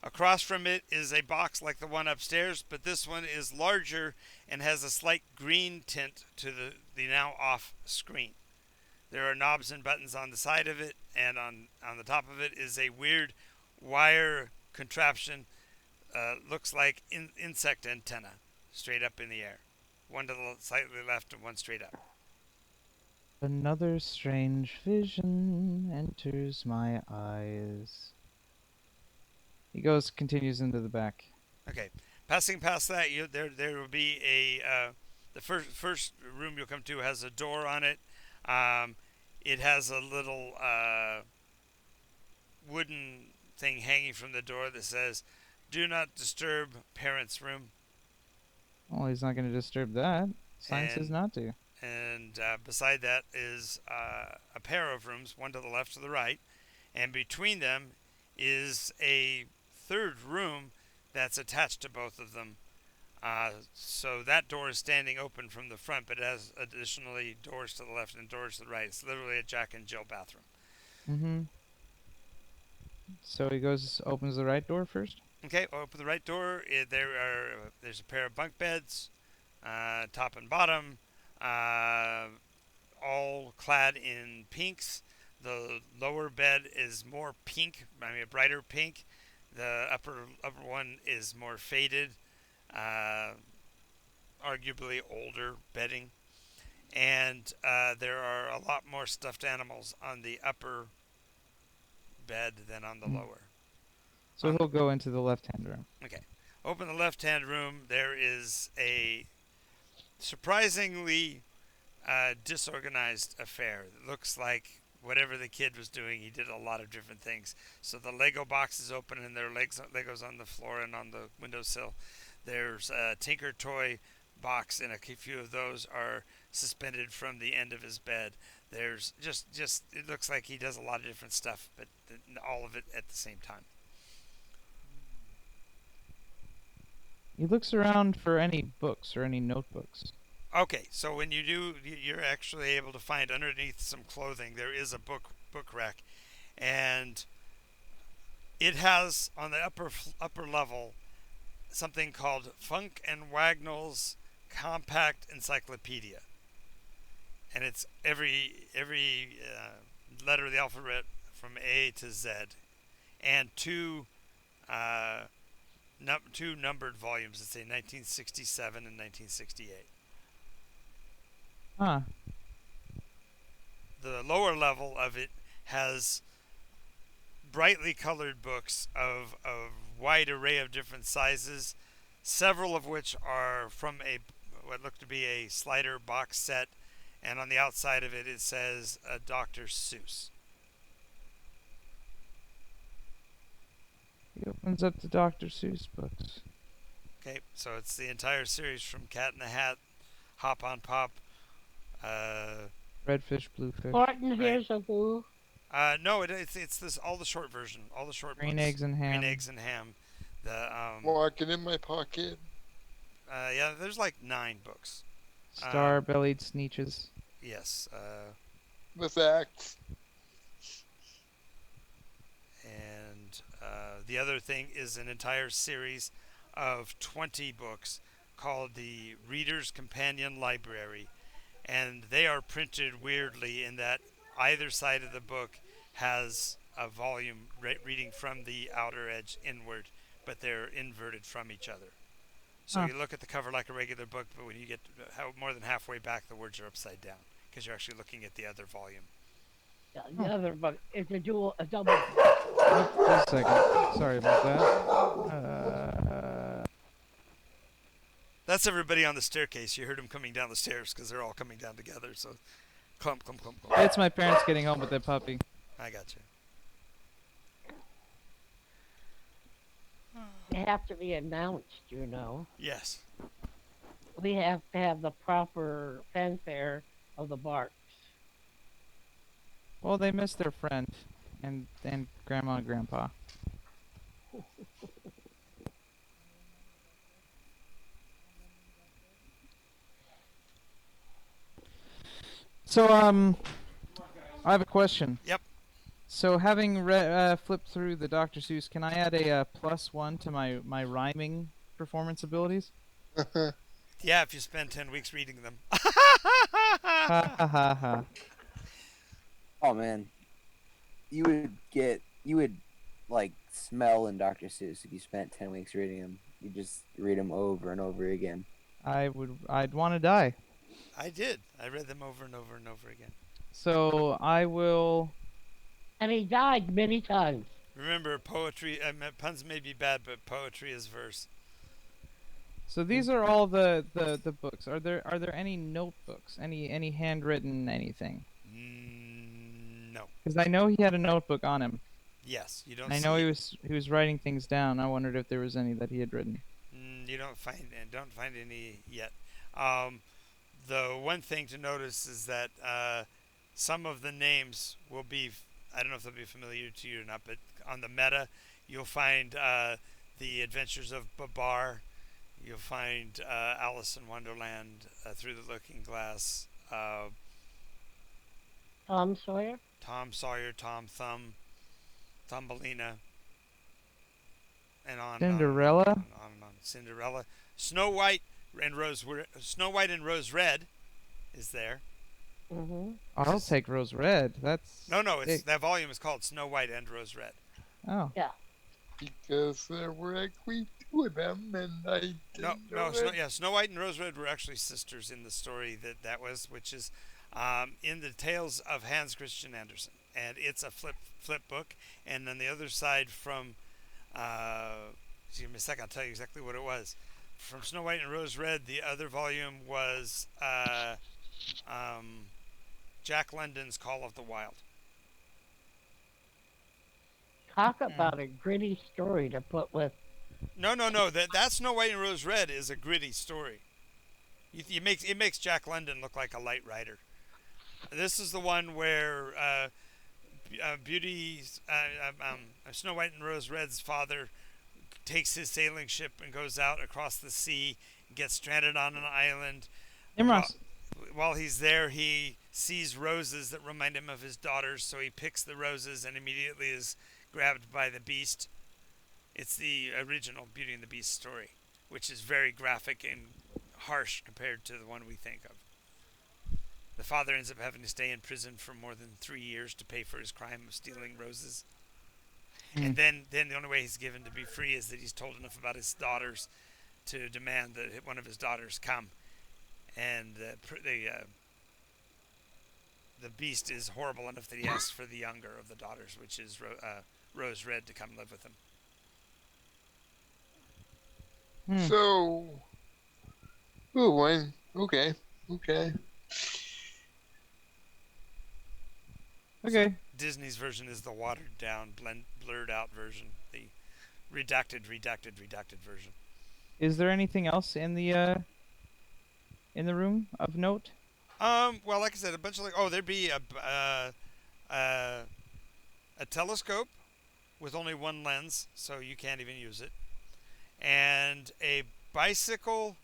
Across from it is a box like the one upstairs, but this one is larger and has a slight green tint to the now off screen. There are knobs and buttons on the side of it, and on the top of it is a weird wire contraption. Looks like insect antenna, straight up in the air. One to the slightly left and one straight up. Another strange vision enters my eyes. He continues into the back. Okay, passing past that, there will be the first room you'll come to has a door on it. It has a little wooden thing hanging from the door that says, "Do not disturb parents' room." Well, he's not going to disturb that. Sign says not to. And beside that is a pair of rooms, one to the left to the right, and between them is a third room that's attached to both of them. So that door is standing open from the front, but it has additionally doors to the left and doors to the right. It's literally a Jack and Jill bathroom. Mm-hmm. So he opens the right door first? Okay, open the right door. There's a pair of bunk beds, top and bottom, all clad in pinks. The lower bed is more pink, a brighter pink. The upper one is more faded, arguably older bedding. And there are a lot more stuffed animals on the upper bed than on the lower. So he'll go into the left-hand room. Okay. Open the left-hand room. There is a surprisingly disorganized affair. It looks like whatever the kid was doing, he did a lot of different things. So the Lego box is open and there are Legos on the floor and on the windowsill. There's a Tinker Toy box and a few of those are suspended from the end of his bed. There's just it looks like he does a lot of different stuff, but all of it at the same time. He looks around for any books or any notebooks. Okay, so when you do, you're actually able to find underneath some clothing, there is a book rack, and it has on the upper level something called Funk and Wagnall's Compact Encyclopedia, and it's every letter of the alphabet from A to Z, and two numbered volumes that say 1967 and 1968. Huh. The lower level of it has brightly colored books of a wide array of different sizes, several of which are from what look to be a slider box set, and on the outside of it says Dr. Seuss. He opens up the Dr. Seuss books. Okay, so it's the entire series from Cat in the Hat, Hop on Pop. Redfish, Bluefish. Horton, Right. here's a who. No, it's this all the short version, all the short Green books. Eggs and Ham. Green Eggs and Ham. The Walking in my pocket. yeah, there's like 9 books. Star-bellied Sneetches. Yes. With acts. And the other thing is an entire series of 20 books called the Reader's Companion Library. And they are printed weirdly in that either side of the book has a volume reading from the outer edge inward, but they're inverted from each other. So you look at the cover like a regular book, but when you get more than halfway back, the words are upside down because you're actually looking at the other volume. The other book is a double. Just a second. Sorry about that. That's everybody on the staircase. You heard them coming down the stairs because they're all coming down together. So, clump, clump, clump, clump. It's my parents getting home with their puppy. I got you. They have to be announced, you know. Yes. We have to have the proper fanfare of the barks. Well, they missed their friend and Grandma and Grandpa. So I have a question. Yep. So having flipped through the Dr. Seuss, can I add a +1 to my rhyming performance abilities? Yeah, if you spend 10 weeks reading them. Ha ha ha ha. Oh man, you would like smell in Dr. Seuss if you spent 10 weeks reading them. You just read them over and over again. I'd want to die. I did. I read them over and over and over again. So I will. And he died many times. Remember, poetry, puns may be bad, but poetry is verse. So these are all the books. Are there any notebooks? Any handwritten anything? No. Because I know he had a notebook on him. Yes, you don't. I know he was writing things down. I wondered if there was any that he had written. You don't find any yet. The one thing to notice is that some of the names will be. I don't know if they'll be familiar to you or not, but on the meta, you'll find the Adventures of Babar. You'll find Alice in Wonderland, Through the Looking Glass, Tom Sawyer. Tom Sawyer, Tom Thumb, Thumbelina, and on. Cinderella. On and on. Cinderella, Snow White and Rose Red is there. Mm-hmm. I'll take Rose Red. That's No, big. that volume is called Snow White and Rose Red. Oh. Because there were actually two of them, and I didn't know that. Snow White and Rose Red were actually sisters in the story that was, which is in the Tales of Hans Christian Andersen, and it's a flip book. And then the other side from, give me a second, I'll tell you exactly what it was. From Snow White and Rose Red, the other volume was Jack London's Call of the Wild. Talk about a gritty story to put with. No. That Snow White and Rose Red is a gritty story. It makes Jack London look like a light writer. This is the one where Snow White and Rose Red's father takes his sailing ship and goes out across the sea, gets stranded on an island. Imras. While he's there, he sees roses that remind him of his daughters, so he picks the roses and immediately is grabbed by the beast. It's the original Beauty and the Beast story, which is very graphic and harsh compared to the one we think of. The father ends up having to stay in prison for more than 3 years to pay for his crime of stealing roses. And then the only way he's given to be free is that he's told enough about his daughters to demand that one of his daughters come. And the beast is horrible enough that he asks for the younger of the daughters, which is Rose Red, to come live with him. So, one. Okay. Okay. Disney's version is the watered down, blurred out version, the redacted version. Is there anything else in the room of note? Well, like I said, a bunch of there'd be a telescope with only one lens, so you can't even use it, and a bicycle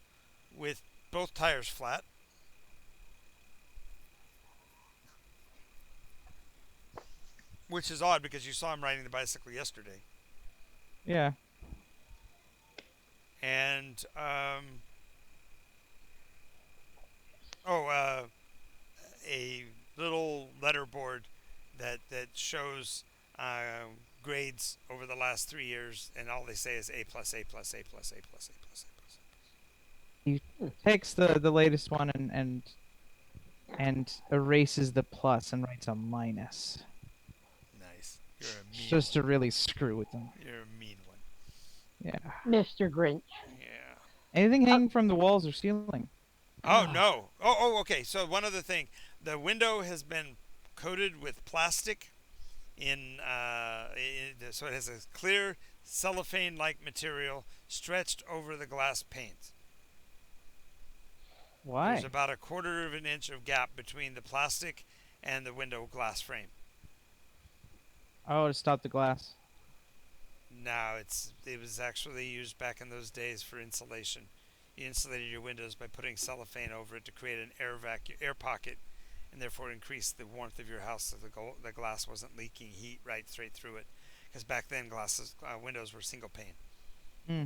with both tires flat. Which is odd because you saw him riding the bicycle yesterday. Yeah. And a little letterboard that shows grades over the last 3 years, and all they say is A+, A+, A+, A+, A+, A+, A+, A+, A+. He takes the latest one and erases the plus and writes a minus. Nice. You're a mean Just to one. really screw with them. You're a mean one. Yeah. Mr. Grinch. Yeah. Anything hanging from the walls or ceiling? Oh, no. Okay. So one other thing. The window has been coated with plastic so it has a clear cellophane-like material stretched over the glass panes. Why? There's about a quarter of an inch of gap between the plastic and the window glass frame. Oh, to stop the glass. No, it was actually used back in those days for insulation. You insulated your windows by putting cellophane over it to create an air pocket, and therefore increase the warmth of your house so the glass wasn't leaking heat right straight through it. Because back then, windows were single pane. Hmm.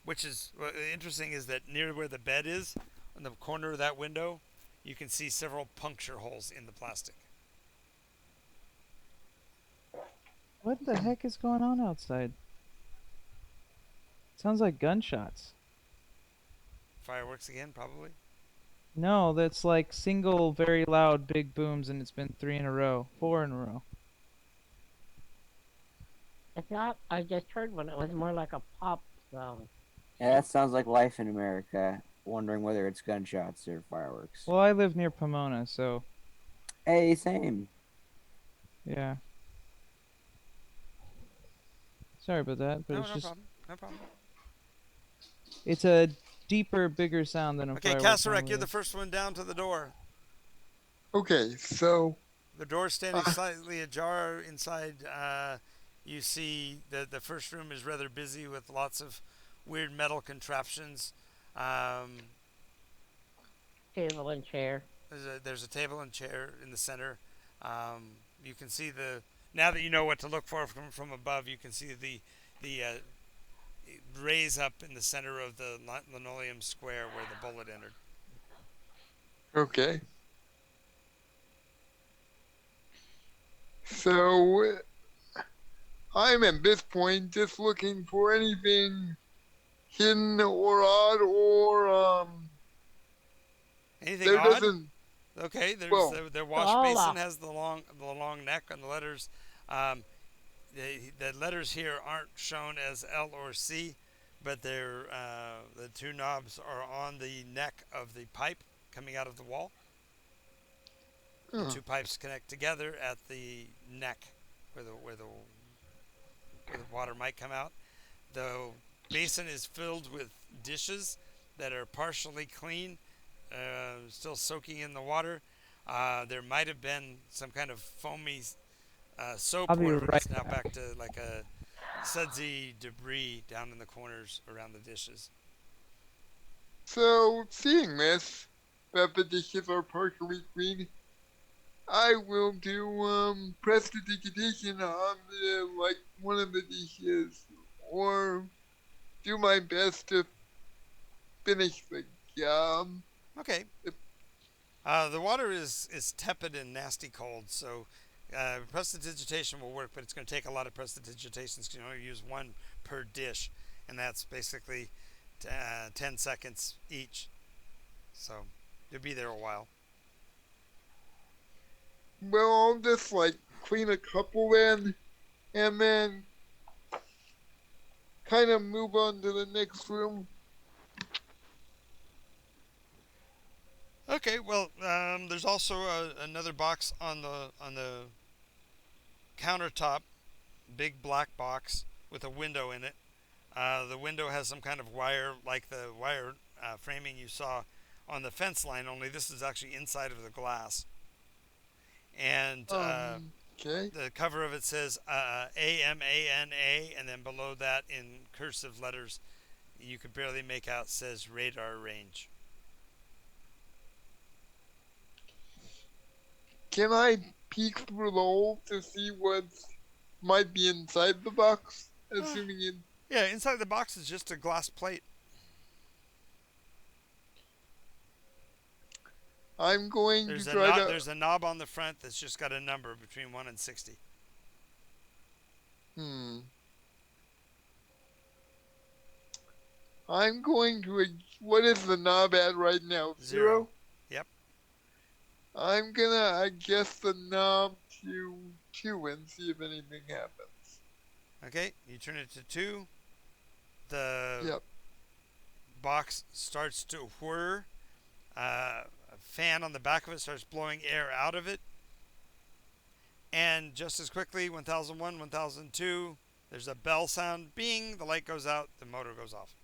Which is interesting is that near where the bed is, on the corner of that window, you can see several puncture holes in the plastic. What the heck is going on outside? Sounds like gunshots. Fireworks again, probably. No, that's like single, very loud, big booms, and it's been 3 in a row, 4 in a row. It's not. I just heard one. It was more like a pop sound. Yeah, that sounds like life in America. Wondering whether it's gunshots or fireworks. Well, I live near Pomona, so Hey, same. yeah. Sorry about that, but No, it's no just problem. No problem. it's a deeper, bigger sound than a Okay, firework. Kasserek, normally you're the is. first one down to the door. Okay, so The door standing slightly ajar inside. You see the first room is rather busy with lots of weird metal contraptions. Table and chair. There's a table and chair in the center. You can see now that you know what to look for from above, you can see the raise up in the center of the linoleum square where the bullet entered. okay. So I'm at this point just looking for anything hidden or odd or Anything there odd? doesn't. Okay, there's Well, the wash Hola. basin has the long neck on the letters. The letters here aren't shown as L or C, but they're the two knobs are on the neck of the pipe coming out of the wall. The two pipes connect together at the neck where the water might come out. The basin is filled with dishes that are partially clean, still soaking in the water. There might have been some kind of foamy soap, I'll be however, right it's now back to like a sudsy debris down in the corners around the dishes. So seeing this, that the dishes are partially clean, I will do prestidigitation on one of the dishes, or do my best to finish the job. Okay. The water is tepid and nasty cold, so prestidigitation will work, but it's going to take a lot of prestidigitations because you only use one per dish, and that's basically 10 seconds each. So you'll be there a while. Well, I'll just clean a couple then, and then kind of move on to the next room. Okay, well, there's also another box on the countertop, big black box with a window in it. The window has some kind of wire, like the wire framing you saw on the fence line, only this is actually inside of the glass. And Okay. the cover of it says AMANA, and then below that in cursive letters, you could barely make out, says radar range. Can I peek through the hole to see what might be inside the box? Assuming it. Yeah, inside the box is just a glass plate. I'm going There's to a try to. there's a knob on the front that's just got a number between 1 and 60. I'm going to. What is the knob at right now? 0. Yep. I'm gonna adjust the knob to 2 and see if anything happens. Okay, you turn it to 2. The Yep. box starts to whir. A fan on the back of it starts blowing air out of it. And just as quickly, 1001, 1002, there's a bell sound. Bing, the light goes out, the motor goes off.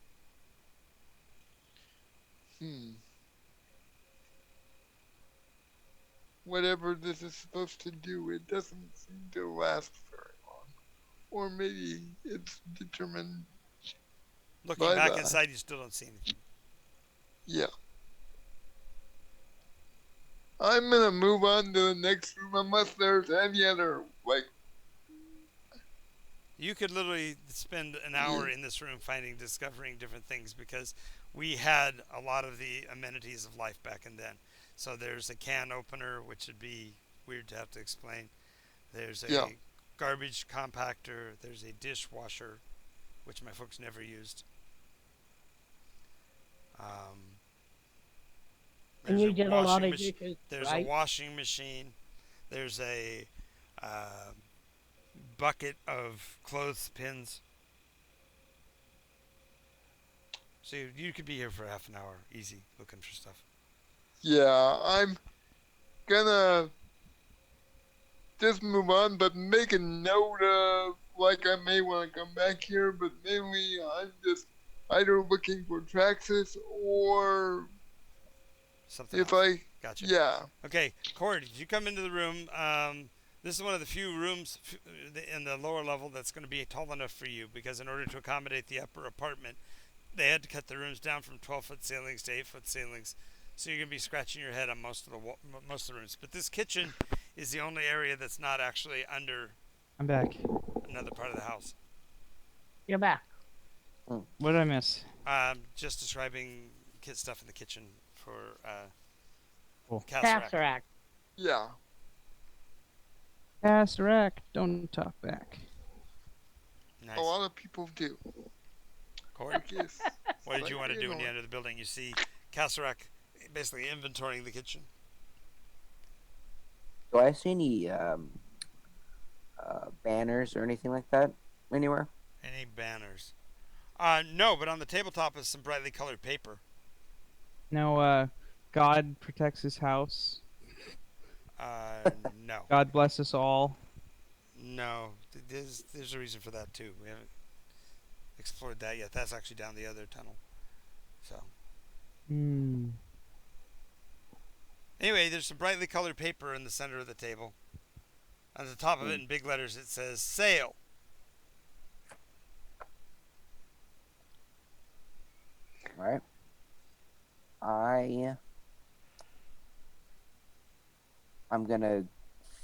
Whatever this is supposed to do, it doesn't seem to last very long. Or maybe it's determined. Looking By back the- inside, you still don't see anything. Yeah. I'm gonna move on to the next room unless there's any other like. You could literally spend an hour in this room discovering different things because we had a lot of the amenities of life back in then. So there's a can opener, which would be weird to have to explain. There's a Yeah. garbage compactor. There's a dishwasher, which my folks never used. Um, And there's you a did a lot washing of machine. dishes, There's right? a washing machine. There's a bucket of clothespins. So you could be here for half an hour, easy, looking for stuff. Yeah, I'm gonna just move on, but make a note of like I may want to come back here, but mainly I'm just either looking for Traxxas or Something if else. I Gotcha. yeah. Okay, Corey, did you come into the room? This is one of the few rooms in the lower level that's going to be tall enough for you because in order to accommodate the upper apartment, they had to cut the rooms down from 12-foot ceilings to 8-foot ceilings. So you're going to be scratching your head on most of the rooms. But this kitchen is the only area that's not actually under I'm back. another part of the house. You're back. What did I miss? Just describing kid stuff in the kitchen for Cool. Castle Tesseract. Yeah. Caserac, don't talk back. Nice. A lot of people do. Corey, Yes. what did you want to do when you know. entered the building? You see Caserac basically inventorying the kitchen. Do I see any banners or anything like that anywhere? Any banners? No, but on the tabletop is some brightly colored paper. No, God protects his house. No. God bless us all. No. There's a reason for that too. We haven't explored that yet. That's actually down the other tunnel. So Hmm. anyway, there's some brightly colored paper in the center of the table. On the top of it in big letters it says sale. All right. I'm gonna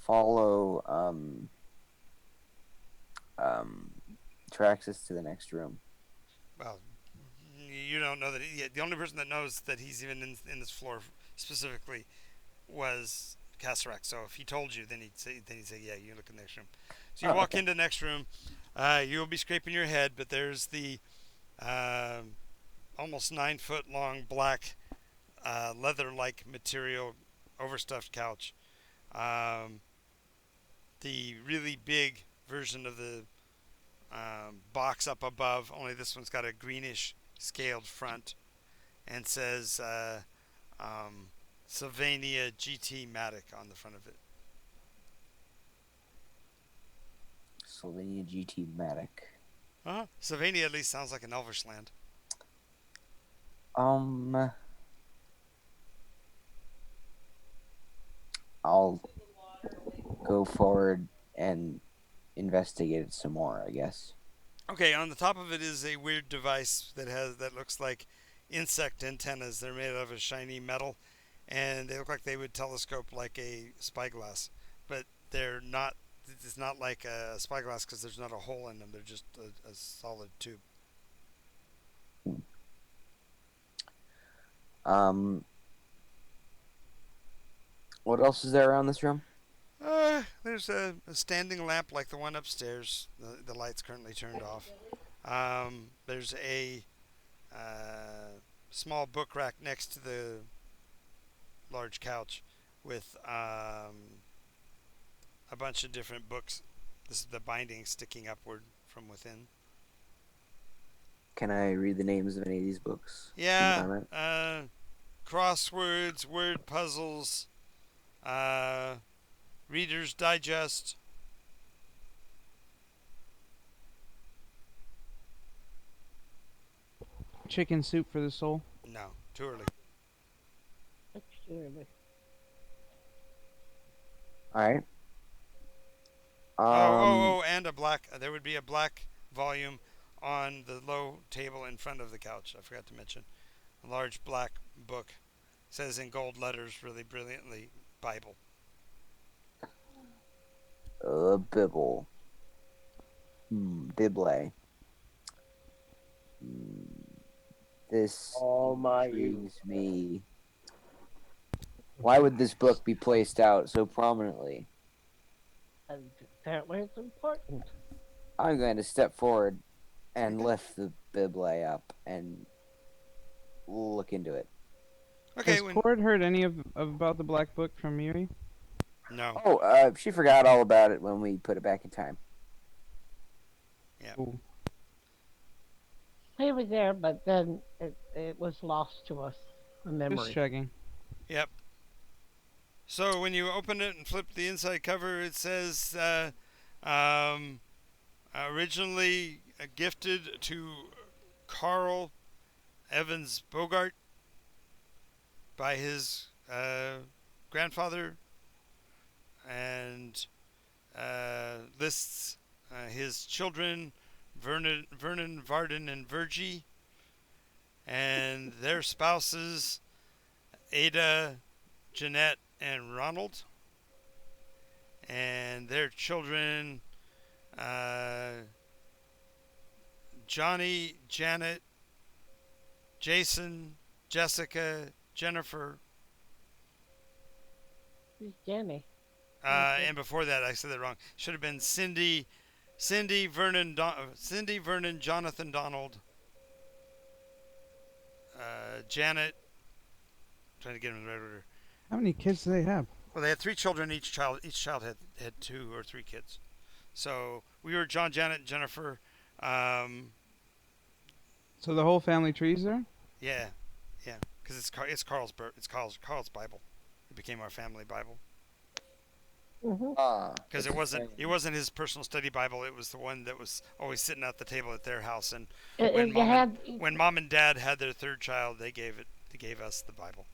follow Traxxas to the next room. Well, you don't know that. The only person that knows that he's even in this floor specifically was Caserac. So if he told you, then he'd say, yeah, you look in the next room. So you walk Okay. into the next room. You'll be scraping your head, but there's the almost 9-foot long black leather-like material overstuffed couch. The really big version of the box up above, only this one's got a greenish scaled front and says Sylvania GT Matic on the front of it. Slovenia GT Matic. Sylvania at least sounds like an Elvish land. I'll go forward and investigate it some more, I guess. Okay, on the top of it is a weird device that looks like insect antennas. They're made out of a shiny metal, and they look like they would telescope like a spyglass, but they're not. It's not like a spyglass because there's not a hole in them. They're just a solid tube. What else is there around this room? There's a standing lamp like the one upstairs. The light's currently turned off. There's a small book rack next to the large couch with a bunch of different books. This is the binding sticking upward from within. Can I read the names of any of these books? Yeah, Environment? crosswords, word puzzles, Reader's Digest. Chicken soup for the soul. No, too early. Extremely. All right. And a black. There would be a black volume on the low table in front of the couch. I forgot to mention. A large black book. It says in gold letters, really brilliantly, Bible? Bible. Bible. This All my intrigues me. Why would this book be placed out so prominently? And apparently it's important. I'm going to step forward and lift the Bible up and look into it. Okay. Has Cord heard any of about the Black Book from Miri? No. Oh, she forgot all about it when we put it back in time. Ooh. He was there, but then it was lost to us, a Just memory. checking. Yep. So when you open it and flip the inside cover, it says originally gifted to Carl Evans Bogart by his grandfather, and lists his children, Vernon, Varden, and Virgie, and their spouses, Ada, Jeanette, and Ronald, and their children, Johnny, Janet, Jason, Jessica, Jennifer, Who's Jenny? and before that I said that wrong. Should have been Cindy, Vernon, Jonathan, Donald, Janet. Trying to get them in the right order. How many kids do they have? Well, they had 3 children. Each child had 2 or 3 kids. So we were John, Janet, and Jennifer. So the whole family tree's there? Yeah, because it's Carl's Bible. It became our family Bible Mm-hmm. because it wasn't his personal study Bible. It was the one that was always sitting at the table at their house. And when mom and dad had their 3rd child, they gave us the Bible.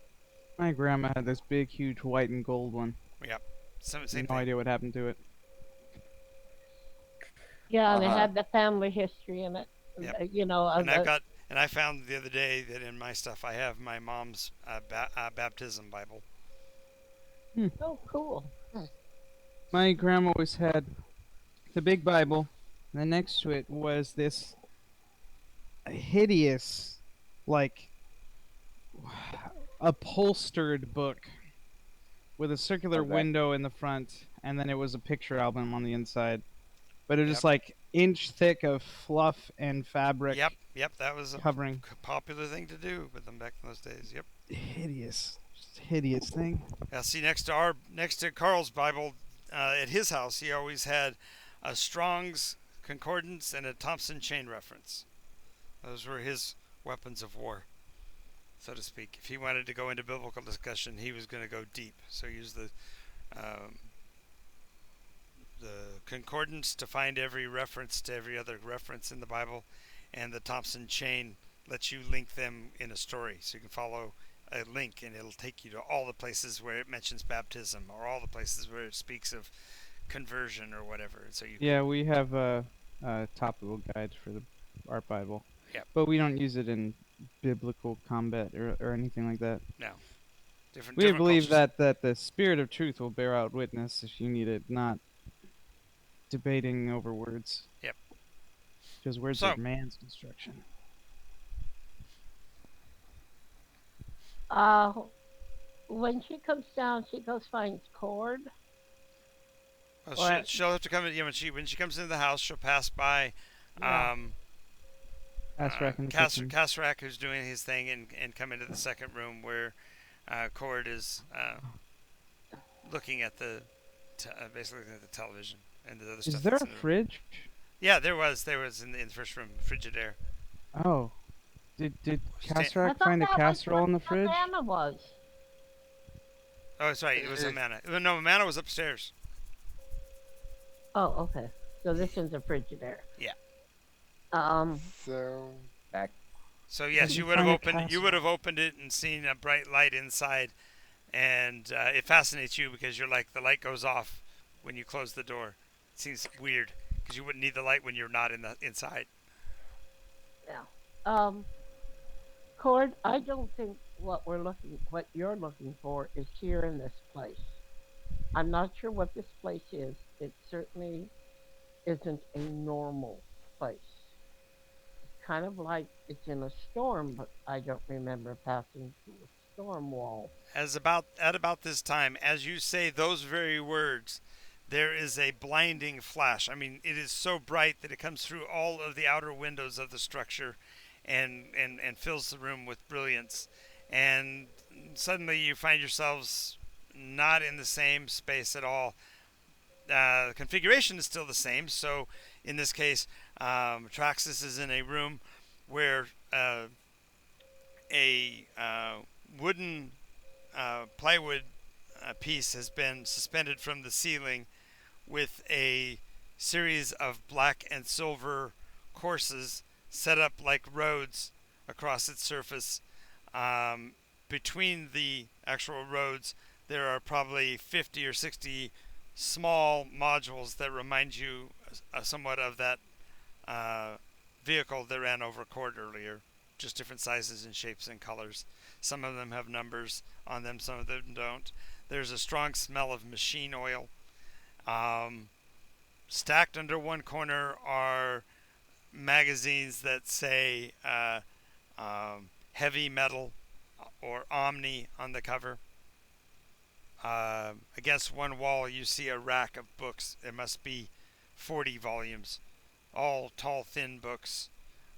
My grandma had this big, huge white and gold one. Yep, same No thing. idea what happened to it. Yeah, they had the family history in it. Yep. You know, And I found the other day that in my stuff I have my mom's baptism Bible. oh, cool. My grandma always had the big Bible, and then next to it was this hideous, like, upholstered book with a circular Okay. window in the front, and then it was a picture album on the inside. But it was Yep. just like inch thick of fluff and fabric Yep, that was a covering. popular thing to do with them back in those days. Yep. Hideous, just hideous thing. Now, see, next to Carl's Bible, at his house, he always had a Strong's Concordance and a Thompson chain reference. Those were his weapons of war, so to speak. If he wanted to go into biblical discussion, he was going to go deep. So he used the concordance to find every reference to every other reference in the Bible, and the Thompson chain lets you link them in a story. So you can follow a link, and it'll take you to all the places where it mentions baptism, or all the places where it speaks of conversion or whatever. So you Yeah, we have a topical guide for the art Bible. Yep. But we don't use it in biblical combat or anything like that. different. We different believe cultures. that the spirit of truth will bear out witness if you need it, not debating over words. Yep. Because words So- are man's construction. When she comes down, she goes finds Cord. Well, Or- she'll have to come in. Yeah, when she comes into the house, she'll pass by. Yeah. Asrak in the kitchen. Kasrak, who's doing his thing, and come into the second room where Cord is looking at basically looking at the television and the other stuff. Is there that's a in the room. fridge? Yeah, there was in the first room, Frigidaire. Oh. Did Sta- I Kasrak thought find a that was casserole what in the fridge? Anna was. Oh, that's right. It was Amana. No, Amana was upstairs. Oh, okay. So this is a Frigidaire. Yeah. So, So yes, Did you you would have find a opened. You casserole? would have opened it and seen a bright light inside, and it fascinates you because you're like the light goes off when you close the door. It seems weird because you wouldn't need the light when you're not inside. Cord, I don't think what you're looking for is here in this place. I'm not sure what this place is. It certainly isn't a normal place. It's kind of like it's in a storm, but I don't remember passing through a storm wall. At about this time, as you say those very words, there is a blinding flash. I mean, it is so bright that it comes through all of the outer windows of the structure, and fills the room with brilliance. And suddenly you find yourselves not in the same space at all. The configuration is still the same. So in this case, Traxxas is in a room where a wooden plywood piece has been suspended from the ceiling with a series of black and silver courses set up like roads across its surface. Um, Between the actual roads, there are probably 50 or 60 small modules that remind you somewhat of that uh, vehicle that ran over Cord earlier. Just different sizes and shapes and colors. Some of them have numbers on them, some of them don't. There's a strong smell of machine oil. Um, Stacked under one corner are magazines that say heavy metal or Omni on the cover. Against one wall, you see a rack of books. There must be 40 volumes, all tall, thin books,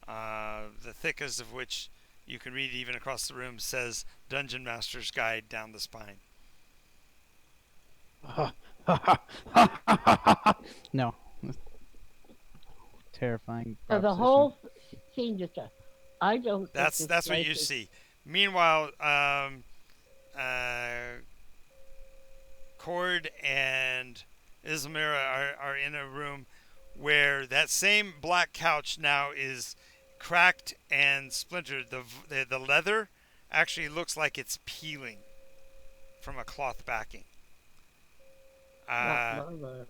the thickest of which you can read even across the room says Dungeon Master's Guide down the spine. No. Terrifying. So the proposition. whole scene just, I don't. think That's this what place you is- see. Meanwhile, Cord and Ismira are in a room where that same black couch now is cracked and splintered. The leather actually looks like it's peeling from a cloth backing.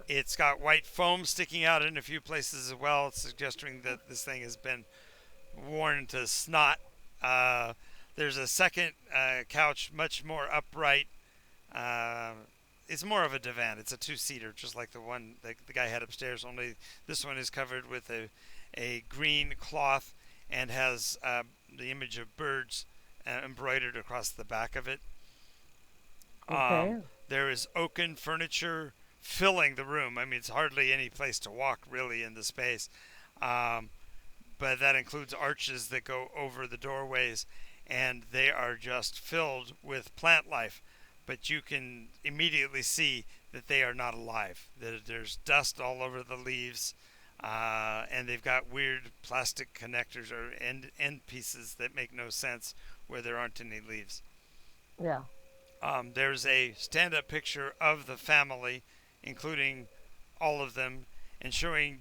It's got white foam sticking out in a few places as well, suggesting that this thing has been worn to snot. There's a second couch, much more upright. It's more of a divan. It's a two-seater, just like the one the guy had upstairs. Only this one is covered with a green cloth and has the image of birds embroidered across the back of it. Okay. There is oaken furniture filling the room. I mean, it's hardly any place to walk really in the space. But that includes arches that go over the doorways, and they are just filled with plant life. But you can immediately see that they are not alive. There's dust all over the leaves, and they've got weird plastic connectors or end pieces that make no sense where there aren't any leaves. Yeah. There's a stand-up picture of the family, including all of them, and showing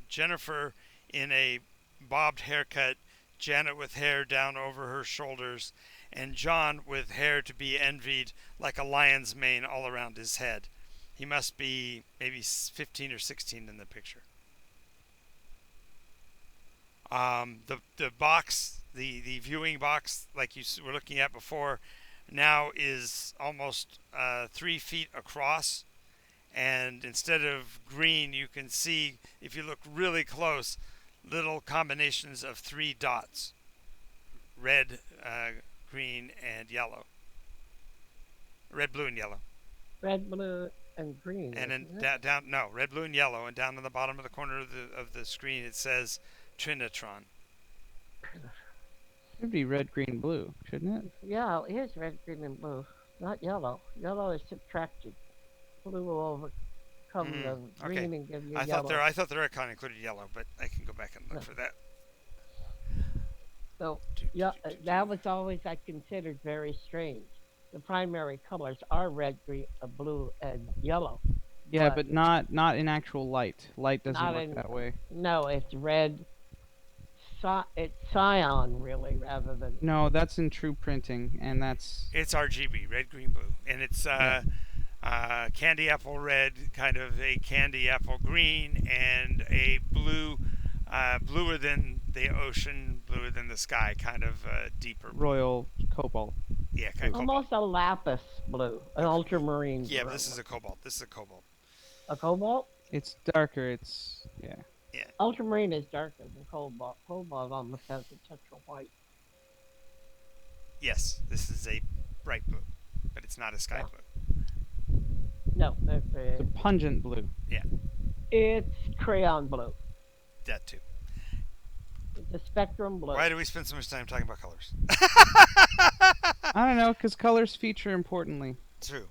Jennifer in a bobbed haircut, Janet with hair down over her shoulders, and John with hair to be envied like a lion's mane all around his head. He must be maybe 15 or 16 in the picture. The box, the viewing box, like you were looking at before, now is almost 3 feet across, and instead of green, you can see, if you look really close, little combinations of 3 dots: red, green, and yellow. Red, blue, and yellow. Red, blue, and green. And then isn't it? down, no, red, blue, and yellow, and down in the bottom of the corner of the screen it says Trinitron. Should be red, green, blue, shouldn't it? Yeah, it is red, green, and blue. Not yellow. Yellow is subtracted. Blue will overcome the okay. green and give you I yellow. thought their icon included yellow, but I can go back and look No. for that. So, yeah, that was always I considered very strange. The primary colors are red, green, blue, and yellow. Yeah, But- but not in actual light. Light doesn't Not work in- that way. No, it's red. It's cyan, really, rather than. No, that's in true printing, and that's It's RGB, red, green, blue, and it's candy apple red, kind of a candy apple green, and a blue, bluer than the ocean, bluer than the sky, kind of deeper. royal cobalt. Yeah, kind of cobalt. Almost a lapis blue, an ultramarine. Yeah, but blue. this is a cobalt. This is a cobalt. A cobalt. It's darker. It's yeah. Ultramarine is darker than cobalt. Cobalt almost has a touch of white. Yes, this is a bright blue, but it's not a sky Yeah. blue. No, It's a pungent blue. it's crayon blue. That too. It's a spectrum blue. Why do we spend so much time talking about colors? I don't know, because colors feature importantly. True.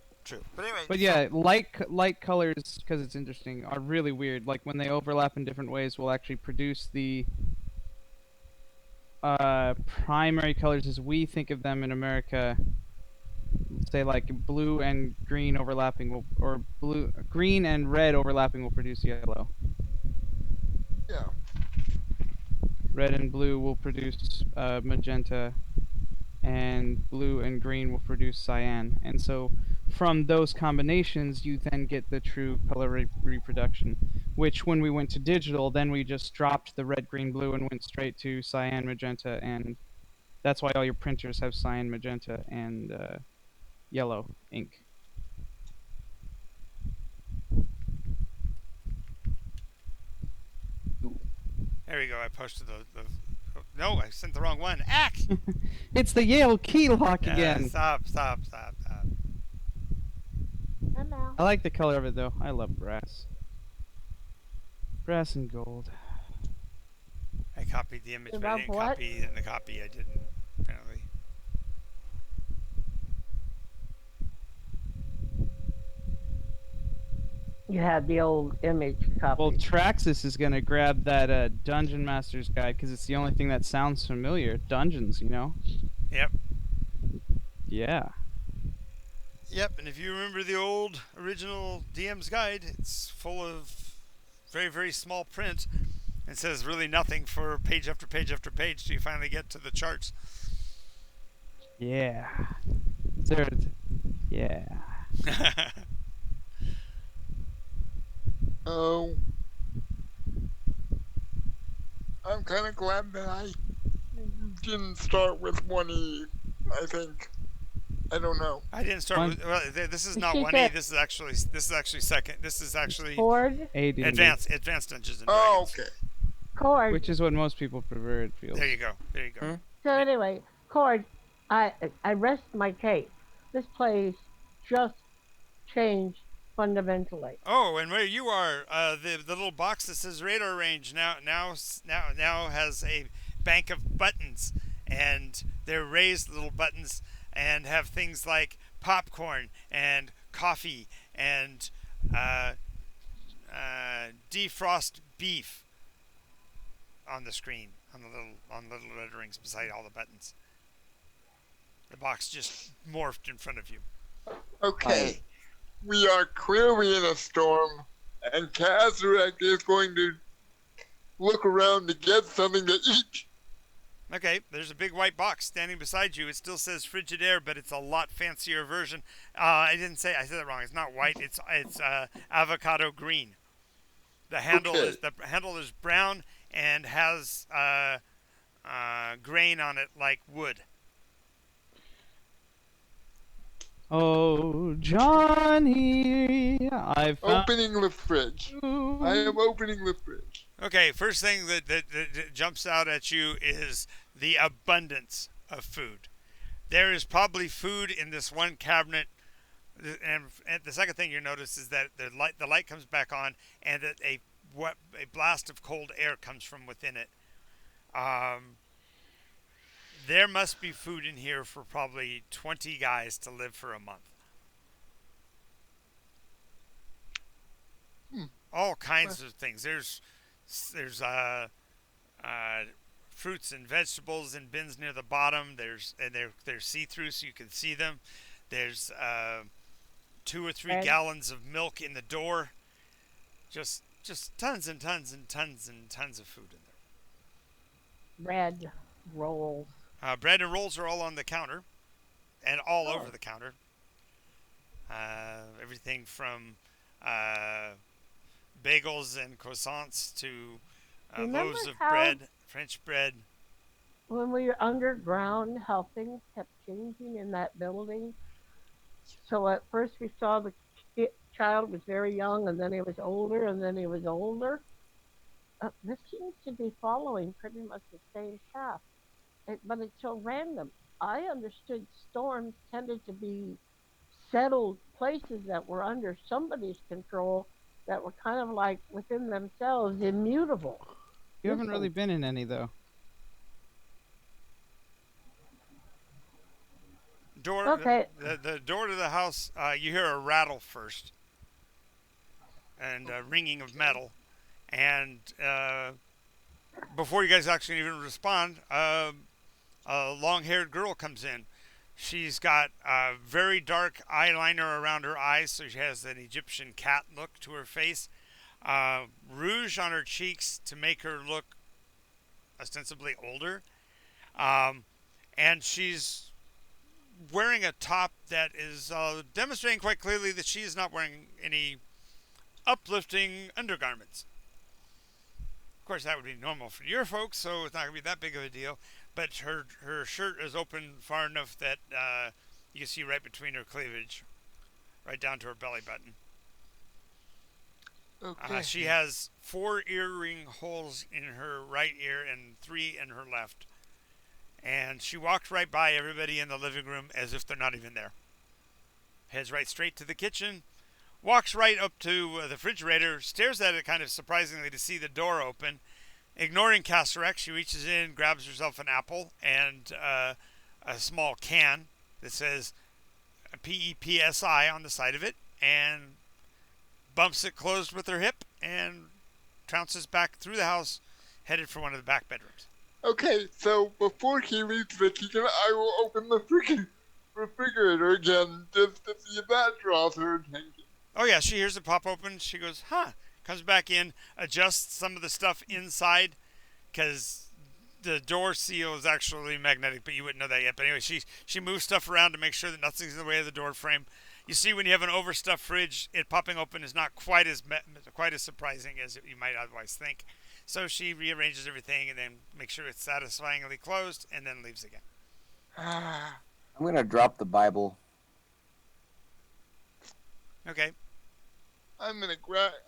But anyway. But yeah, light colors, because it's interesting, are really weird. Like when they overlap in different ways, will actually produce the primary colors as we think of them in America. Say like blue and green overlapping will, or green and red overlapping will produce yellow. Yeah. Red and blue will produce magenta, and blue and green will produce cyan. And so from those combinations, you then get the true color reproduction, which when we went to digital, then we just dropped the red, green, blue and went straight to cyan, magenta, and that's why all your printers have cyan, magenta, and yellow ink. There we go. I posted the no, I sent the wrong one. Ack! It's the Yale key lock again. Stop. Hello. I like the color of it though. I love brass. Brass and gold. I copied the image, but I About didn't what? copy in the copy. I didn't, apparently. You had the old image copy. Well, Traxxas is gonna grab that Dungeon Master's guide because it's the only thing that sounds familiar. Dungeons, you know. Yep. Yeah. Yep, and if you remember the old original DM's guide, it's full of very, very small print. It says really nothing for page after page after page till you finally get to the charts. Yeah. Third. Yeah. Oh. I'm kind of glad that I didn't start with 1E, I think. I don't know. I didn't start with. Well, this is not She 1E. said- This is actually second. This is actually Cord. AD&D, advanced Dungeons and Dragons. Oh, okay. Cord. which is what most people prefer. It feels. There you go. Hmm? So anyway, Cord, I rest my case. This place just changed fundamentally. Oh, and where you are, the little box that says radar range now has a bank of buttons, and they're raised little buttons, and have things like popcorn and coffee and defrost beef on the screen on the little letterings beside all the buttons. The box just morphed in front of you. Okay. We are clearly in a storm, and Kazarek is going to look around to get something to eat. Okay, there's a big white box standing beside you. It still says Frigidaire, but it's a lot fancier version. I said that wrong. It's not white. It's avocado green. The handle is brown and has grain on it like wood. Oh, Johnny, I found Opening the fridge. I am opening the fridge. Okay, first thing that jumps out at you is the abundance of food. There is probably food in this one cabinet, and the second thing you notice is that the light comes back on, and that a blast of cold air comes from within it. There must be food in here for probably 20 guys to live for a month. All kinds of things. There's fruits and vegetables in bins near the bottom. They're see-through, so you can see them. There's 2 or 3 gallons of milk in the door. Just tons and tons and tons and tons of food in there. Bread, rolls. Bread and rolls are all on the counter, and all over the counter. Everything from bagels and croissants to Remember loaves of how- bread, French bread. when we were underground, how things kept changing in that building. So at first we saw the child was very young, and then he was older, and then he was older. This seems to be following pretty much the same path, but it's so random. I understood storms tended to be settled places that were under somebody's control, that were kind of like within themselves immutable. You haven't This really one- been in any though. Door. Okay. The door to the house. You hear a rattle first, and a ringing of metal, and before you guys actually even respond, a long-haired girl comes in. She's got very dark eyeliner around her eyes, so she has an Egyptian cat look to her face. Rouge on her cheeks to make her look ostensibly older. And she's wearing a top that is demonstrating quite clearly that she is not wearing any uplifting undergarments. Of course, that would be normal for your folks, so it's not going to be that big of a deal. But her shirt is open far enough that you can see right between her cleavage, right down to her belly button. Okay. She has 4 earring holes in her right ear and 3 in her left. And she walked right by everybody in the living room as if they're not even there. Heads right straight to the kitchen, walks right up to the refrigerator, stares at it kind of surprisingly to see the door open. Ignoring Casterek, she reaches in, grabs herself an apple and a small can that says PEPSI on the side of it, and bumps it closed with her hip and trounces back through the house, headed for one of the back bedrooms. Okay, so before he leaves the kitchen, I will open the freaking refrigerator again just to see if that draws her attention. Oh yeah, she hears it pop open. She goes, huh. Comes back in, adjusts some of the stuff inside, because the door seal is actually magnetic, but you wouldn't know that yet. But anyway, she moves stuff around to make sure that nothing's in the way of the door frame. You see, when you have an overstuffed fridge, it popping open is not quite as surprising as you might otherwise think. So she rearranges everything and then makes sure it's satisfyingly closed, and then leaves again. I'm gonna drop the Bible. Okay. I'm gonna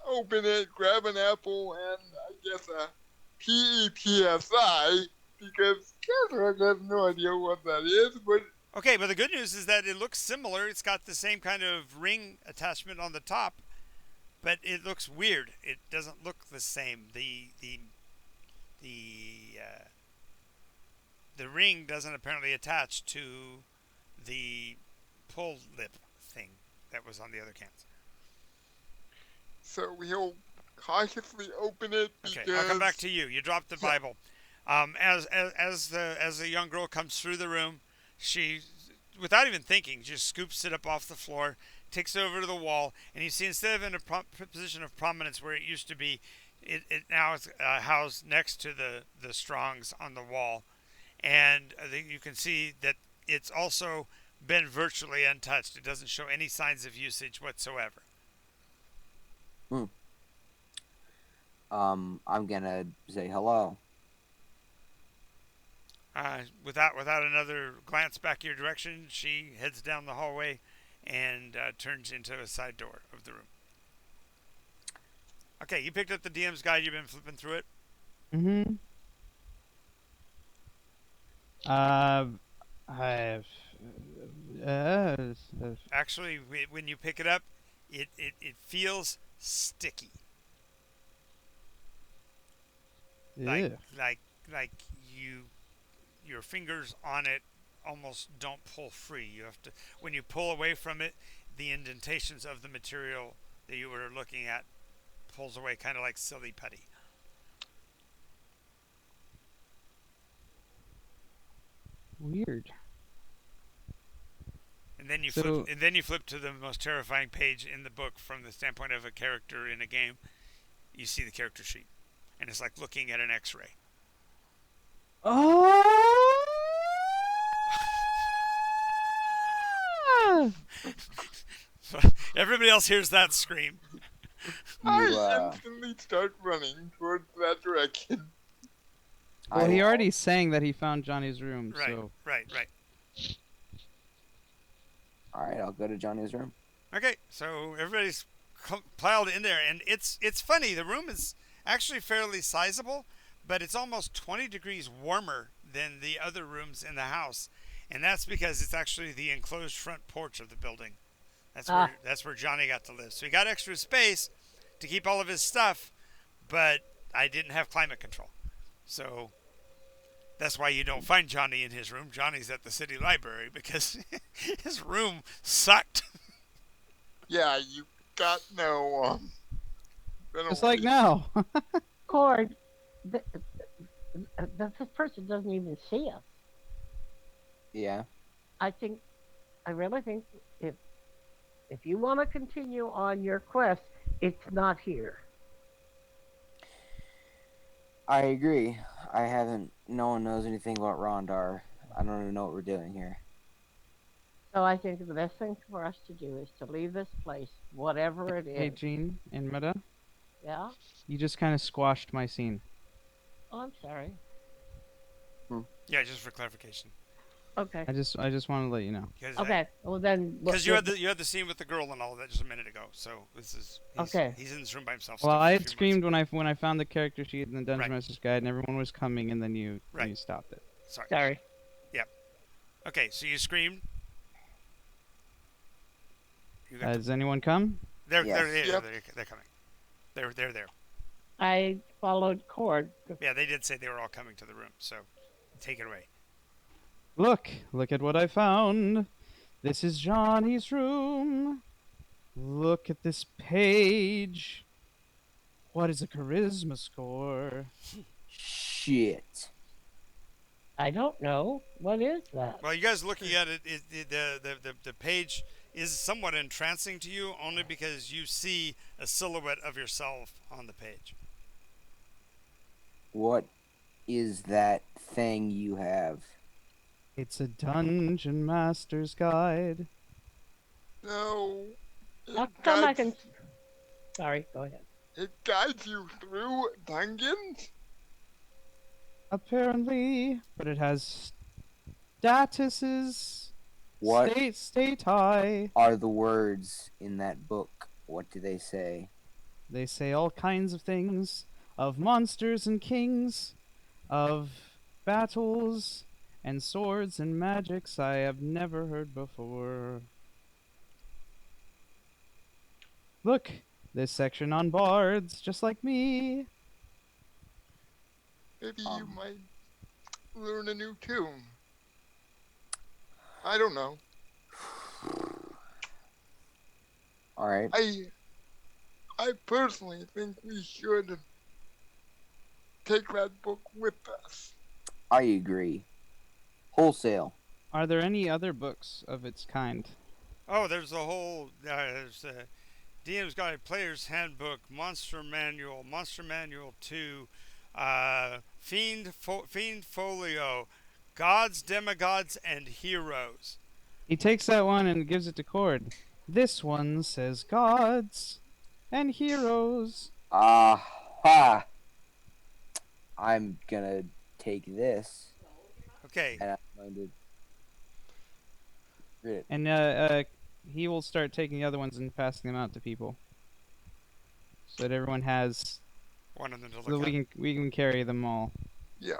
open it, grab an apple, and I guess a PEPSI, because Catherine has no idea what that is, but Okay, but the good news is that it looks similar. It's got the same kind of ring attachment on the top, but it looks weird. It doesn't look the same. The ring doesn't apparently attach to the pull lip thing that was on the other cans. so he'll cautiously open it because... Okay, I'll come back to you. You dropped the Bible. As the young girl comes through the room, she, without even thinking, just scoops it up off the floor, takes it over to the wall, and you see instead of in a position of prominence where it used to be, it now is housed next to the Strongs on the wall, and you can see that it's also been virtually untouched. It doesn't show any signs of usage whatsoever. I'm gonna say hello. Without another glance back your direction, she heads down the hallway and turns into a side door of the room. Okay, you picked up the DM's guide. You've been flipping through it. Mm-hmm. I've Actually, when you pick it up, it feels sticky. Like your fingers on it almost don't pull free. You have to, when you pull away from it, the indentations of the material that you were looking at pulls away, kind of like silly putty. weird. And then you So- flip to the most terrifying page in the book from the standpoint of a character in a game. You see the character sheet, and it's like looking at an X-ray. Oh! So everybody else hears that scream. I You, instantly start running towards that direction. Well, I he will- already sang that he found Johnny's room, Right, so right. All right, I'll go to Johnny's room. Okay, so everybody's piled in there, and it's funny. The room is actually fairly sizable, but it's almost 20 degrees warmer than the other rooms in the house, and that's because it's actually the enclosed front porch of the building. That's where Johnny got to live. So he got extra space to keep all of his stuff, but I didn't have climate control, so that's why you don't find Johnny in his room. Johnny's at the city library because his room sucked. Yeah, you got no just like now. Cord, this person doesn't even see us. Yeah. I really think if you want to continue on your quest, it's not here. I agree. I haven't. No one knows anything about Rondar. I don't even know what we're doing here. So I think the best thing for us to do is to leave this place, whatever it Hey, is. Gene and Meta, Yeah? you just kind of squashed my scene. Oh, I'm sorry. Yeah, just for clarification. Okay. I just want to let you know. Okay. Well then. Because you had the scene with the girl and all of that just a minute ago. So he's Okay. He's in this room by himself. Well, still for I a had few screamed when I found the character sheet in the Dungeon Right. Master's Guide, and everyone was coming, and then you Right. stopped it. months. Sorry. Sorry. Okay, so you screamed. You got Has anyone come? they're Yes. they're, Yep. they're coming. They're there. I followed Cord. Yeah, they did say they were all coming to the room. So take it away. Look at what I found. This is Johnny's room. Look at this page. What is a charisma score? Shit. I don't know. What is that? Well, you guys looking at it, the page is somewhat entrancing to you only because you see a silhouette of yourself on the page. What is that thing you have? It's a Dungeon Master's Guide. No. How come I can? Sorry. Go ahead. It guides you through dungeons? Apparently, but it has statuses. What Stati. are the words in that book? What do they say? They say all kinds of things of monsters and kings, of battles and swords and magics I have never heard before. Look, this section on bards, just like me. Maybe you might learn a new tune. I don't know. All right. I personally think we should take that book with us. I agree. Wholesale. Are there any other books of its kind? Oh, there's a whole there's a DM's Guide, Player's Handbook, Monster Manual 2, Fiend Folio, Gods, Demigods, and Heroes. He takes that one and gives it to Cord. This one says gods and heroes. Ha! I'm gonna take this Okay, and I'm going to read it. And he will start taking the other ones and passing them out to people, so that everyone has, one of them to so that look at. we can carry them all. Yeah.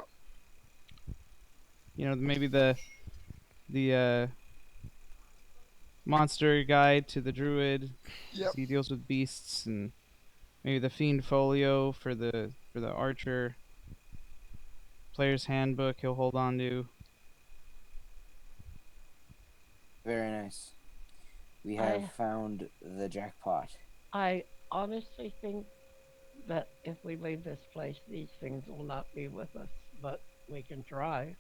You know, maybe the monster guide to the druid. Yep. He deals with beasts, and maybe the fiend folio for the archer. Player's handbook he'll hold on to. Very nice. We I- have found the jackpot. I honestly think that if we leave this place, these things will not be with us, but we can try.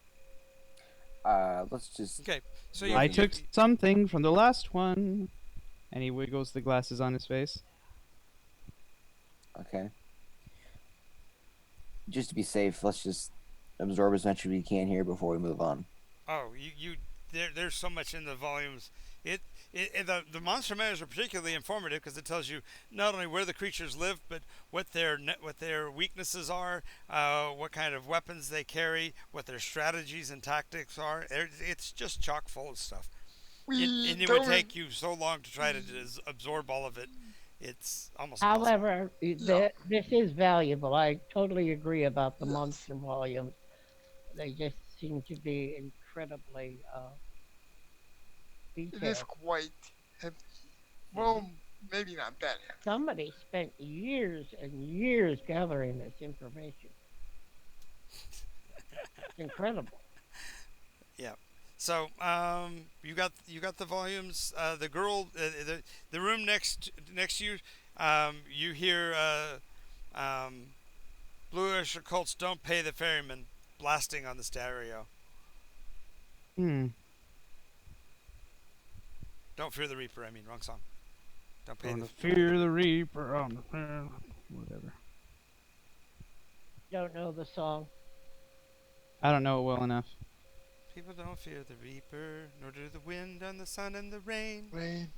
Let's just. Okay, so Yeah, I you, took something from the last one, and he wiggles the glasses on his face. Okay. Just to be safe, let's just absorb as much as we can here before we move on. Oh, there's so much in the volumes. The monster manuals are particularly informative because it tells you not only where the creatures live, but what their weaknesses are, what kind of weapons they carry, what their strategies and tactics are. It's just chock full of stuff. We And it would don't. take you so long to try to absorb all of it. It's almost impossible. However, Yeah. this is valuable. I totally agree about the monster volumes. They just seem to be incredibly It is detailed. quite heavy. Well, maybe not that heavy. Somebody spent years and years gathering this information. It's incredible. Yeah. So you got the volumes. The girl, the room next to you. You hear Bluish Occults Don't Pay the Ferryman blasting on the stereo. Hmm. Don't Fear the Reaper. I mean, wrong song. Don't pay Gonna the. fear the reaper on the whatever. Don't know the song. I don't know it well enough. People don't fear the Reaper, nor do the wind and the sun and the rain. Rain.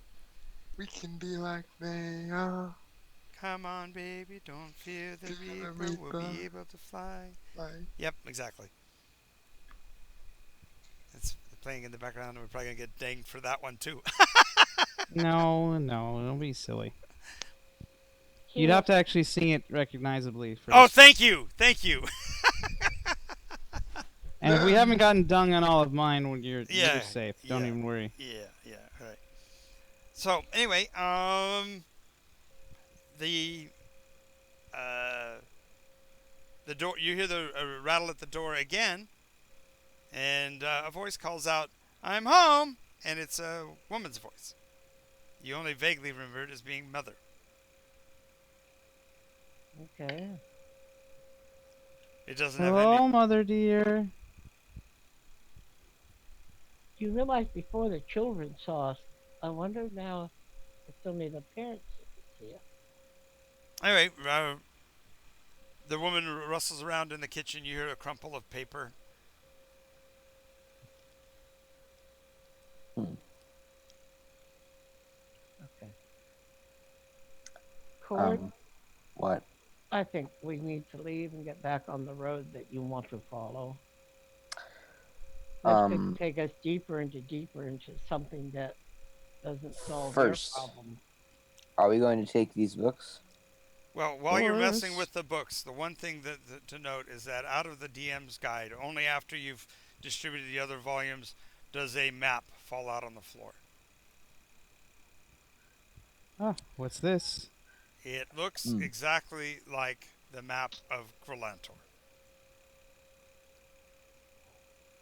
We can be like they are. Come on, baby, don't fear the Fear the Reaper. We'll Reaper. be able to fly. Like, Yep, exactly. It's playing in the background, and we're probably gonna get dinged for that one too. No, don't be silly. She You'd was- have to actually sing it recognizably first. Oh, thank you. And if we haven't gotten dung on all of mine, you're Yeah, safe. Don't yeah. even worry. Yeah, all right. So anyway, the door. You hear the rattle at the door again, and a voice calls out, "I'm home," and it's a woman's voice. You only vaguely remember it as being Mother. Okay. It doesn't have Hello, any. mother dear. You realize before the children saw us, I wonder now if it's only the parents that can see us. Anyway, the woman rustles around in the kitchen. You hear a crumple of paper. Okay. Cord, What? I think we need to leave and get back on the road that you want to follow. This Um, could take us deeper into something that doesn't solve First. your problem. Are we going to take these books? Well, while you're messing course. with the books, the one thing that to note is that out of the DM's guide, only after you've distributed the other volumes does a map fall out on the floor. Ah, what's this? It looks Hmm. exactly like the map of Grolantor.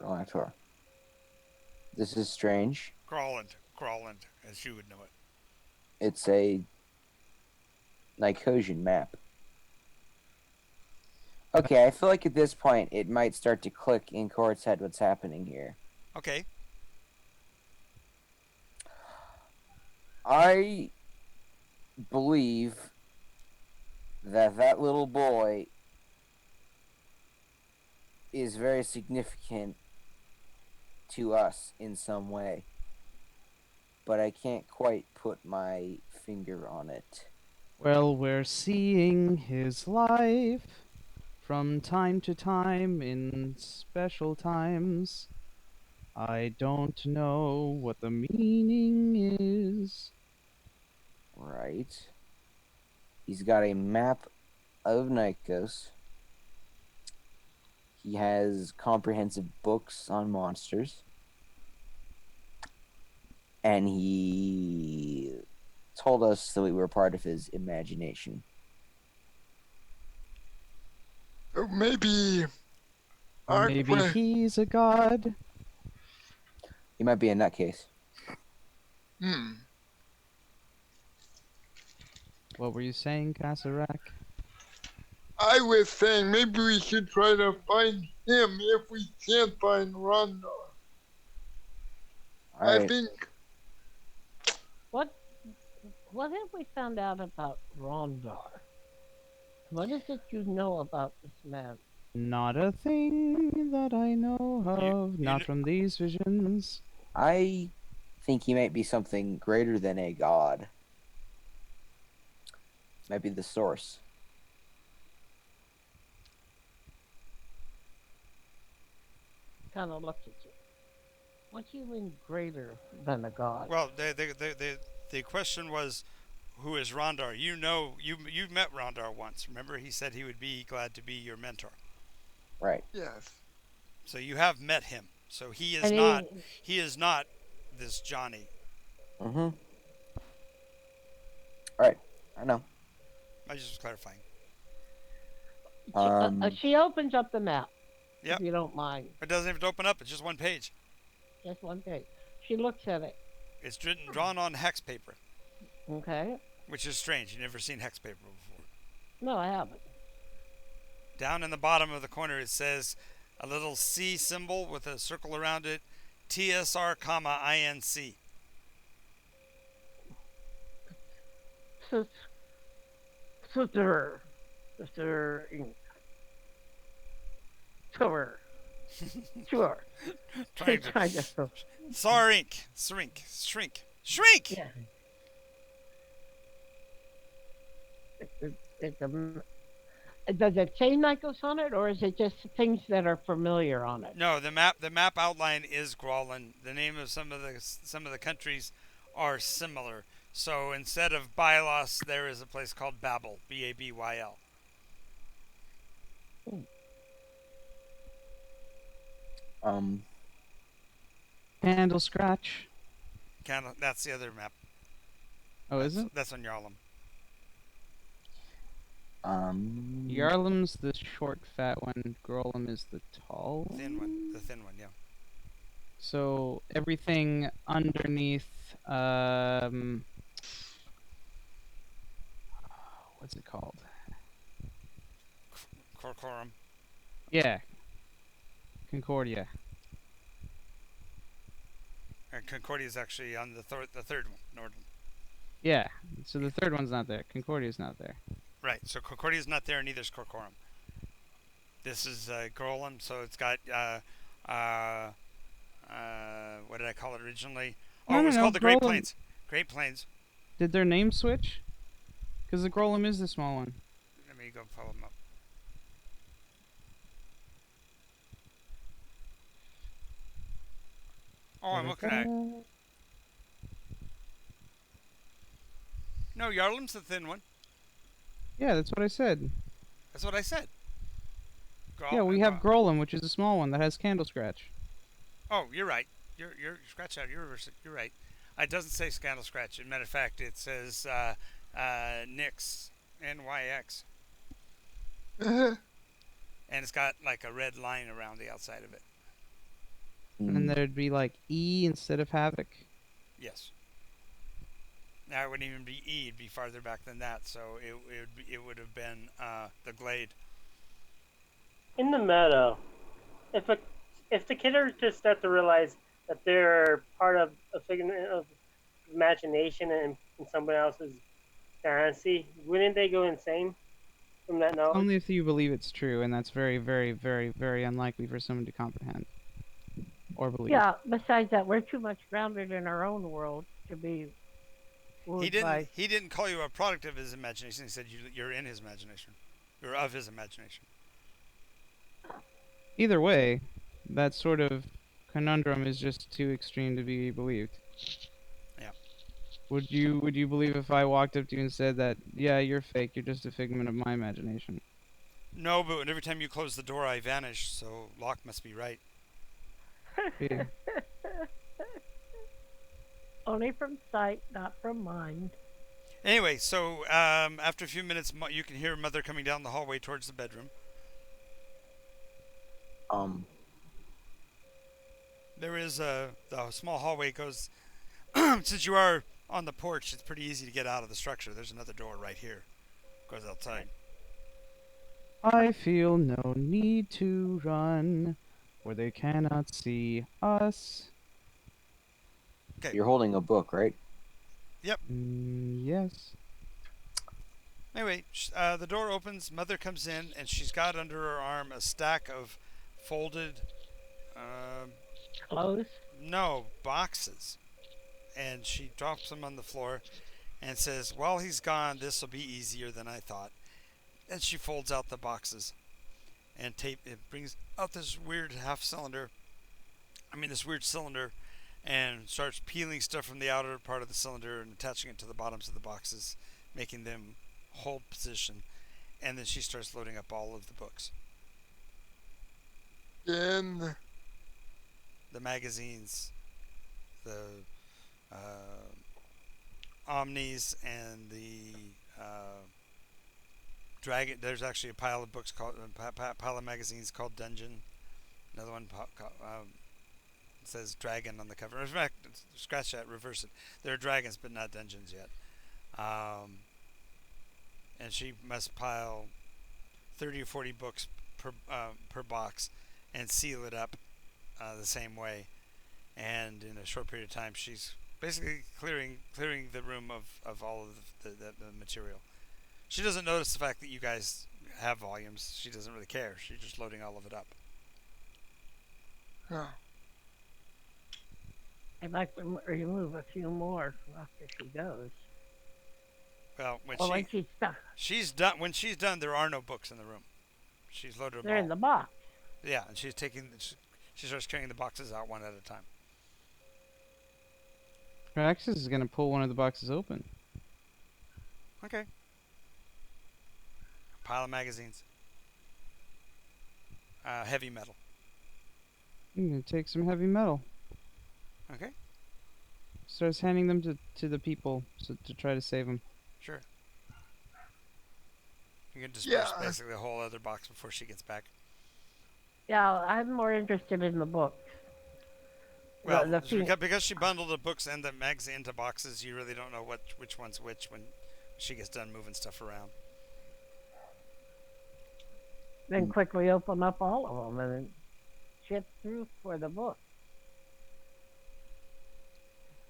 Rolantor. This is strange. Groland, as you would know it. It's a Nicosian map. Okay, I feel like at this point it might start to click in Court's head what's happening here. Okay. I believe that little boy is very significant to us in some way, but I can't quite put my finger on it. Well, we're seeing his life from time to time in special times. I don't know what the meaning is. Right. He's got a map of Nikos. He has comprehensive books on monsters. And he told us that we were part of his imagination. maybe. Or our maybe que- he's a god. He might be a nutcase. Hmm. What were you saying, Kasarak? I was saying maybe we should try to find him if we can't find Rondor. I Alright. think What have we found out about Rondar? What is it you know about this man? Not a thing that I know of, you not kn- from these visions. I think he might be something greater than a god. Might be the source. Kind of looked at you. What do you mean greater than a god? Well, the question was, who is Rondar? You know, you met Rondar once. Remember, he said he would be glad to be your mentor. Right. Yes. So you have met him. So he is And not. He is not this Johnny. Mm-hmm. Right. I know. I just was clarifying. She opens up the map. Yep. If you don't mind. It doesn't have to open up. It's just one page. Just one page. She looks at it. It's drawn on hex paper, Okay. which is strange. You've never seen hex paper before. No, I haven't. Down in the bottom of the corner, it says a little C symbol with a circle around it, TSR, INC. Sister Inc. Sure. Sure. Trying Trying to. to. SAR Inc. Shrink. Yeah. Does it say Nikos on it, or is it just things that are familiar on it? No, the map outline is Growlin. The name of some of the countries are similar. So instead of Bylos, there is a place called Babel, Babyl. Handle scratch. That's the other map. Oh, is it? That's on Yarlum. Yarlam's the short, fat one. Grolum is the tall one. Thin one. The thin one, yeah. So everything underneath, what's it called? Corcorum. Yeah. Concordia. And Concordia is actually on the third one, Norden. Yeah. So the third one's not there. Concordia's not there. Right. So Concordia is not there, and neither is Corcorum. This is Grolin, so it's got what did I call it originally? Oh, No, it was no, called the Great Grolin. Plains. Great Plains. Did their name switch? Because the Grolum is the small one. Let me go pull them up. Oh, I'm looking at it. No, Yarlam's the thin one. Yeah, that's what I said. That's what I said. Yeah, we have Grolum, which is a small one that has candle scratch. Oh, you're right. You're scratch out. You're right. It doesn't say Scandal Scratch. As a matter of fact, it says Nyx, NYX, and it's got like a red line around the outside of it. And then there'd be like E instead of Havoc. Yes. Now it wouldn't even be E; it'd be farther back than that. So it would have been the Glade. In the meta, if the kiddos just start to realize that they're part of a figment of imagination and someone else's fantasy, wouldn't they go insane from that knowledge? Only if you believe it's true, and that's very, very, very, very unlikely for someone to comprehend or believe. Yeah. Besides that, we're too much grounded in our own world to be. He didn't call you a product of his imagination. He said you're in his imagination. You're of his imagination. Either way, that sort of conundrum is just too extreme to be believed. Yeah. Would you believe if I walked up to you and said that, yeah, you're fake, you're just a figment of my imagination? No, but every time you close the door, I vanish. So Locke must be right. Yeah. Only from sight, not from mind. Anyway, so after a few minutes, you can hear Mother coming down the hallway towards the bedroom. There is the small hallway goes. Since you are on the porch, it's pretty easy to get out of the structure. There's another door right here. Goes outside. I feel no need to run where they cannot see us. Okay. You're holding a book, right? Yes. Anyway, the door opens. Mother comes in, and she's got under her arm a stack of folded. Clothes. No, boxes. and she drops them on the floor and says, "While he's gone, this will be easier than I thought." And she folds out the boxes and it brings out this weird this weird cylinder, and starts peeling stuff from the outer part of the cylinder and attaching it to the bottoms of the boxes, making them hold position. And then she starts loading up all of the books, Then the magazines, the omnis, and the dragon. There's actually a pile of books called pile of magazines called Dungeon. Another one says Dragon on the cover. In fact, scratch that, reverse it. There are dragons, but not dungeons yet. And she must pile 30 or 40 books per box and seal it up the same way. And in a short period of time, she's basically clearing the room of all of the material. She doesn't notice the fact that you guys have volumes. She doesn't really care. She's just loading all of it up. oh, I'd like to remove a few more after she goes. Well, When she's stuck, she's done. When she's done, there are no books in the room. She's loaded them they're all. in the box. Yeah, and she starts carrying the boxes out one at a time. Praxis is gonna pull one of the boxes open. Okay. Pile of magazines. Heavy metal. I'm gonna take some heavy metal. Okay, Starts handing them to the people to try to save them. sure. You can disperse Yeah. basically a whole other box before she gets back. Yeah, I'm more interested in the book. Well, the because she bundled the books and the magazine into boxes, you really don't know which one's which when she gets done moving stuff around. Then quickly open up all of them and then shift through for the book.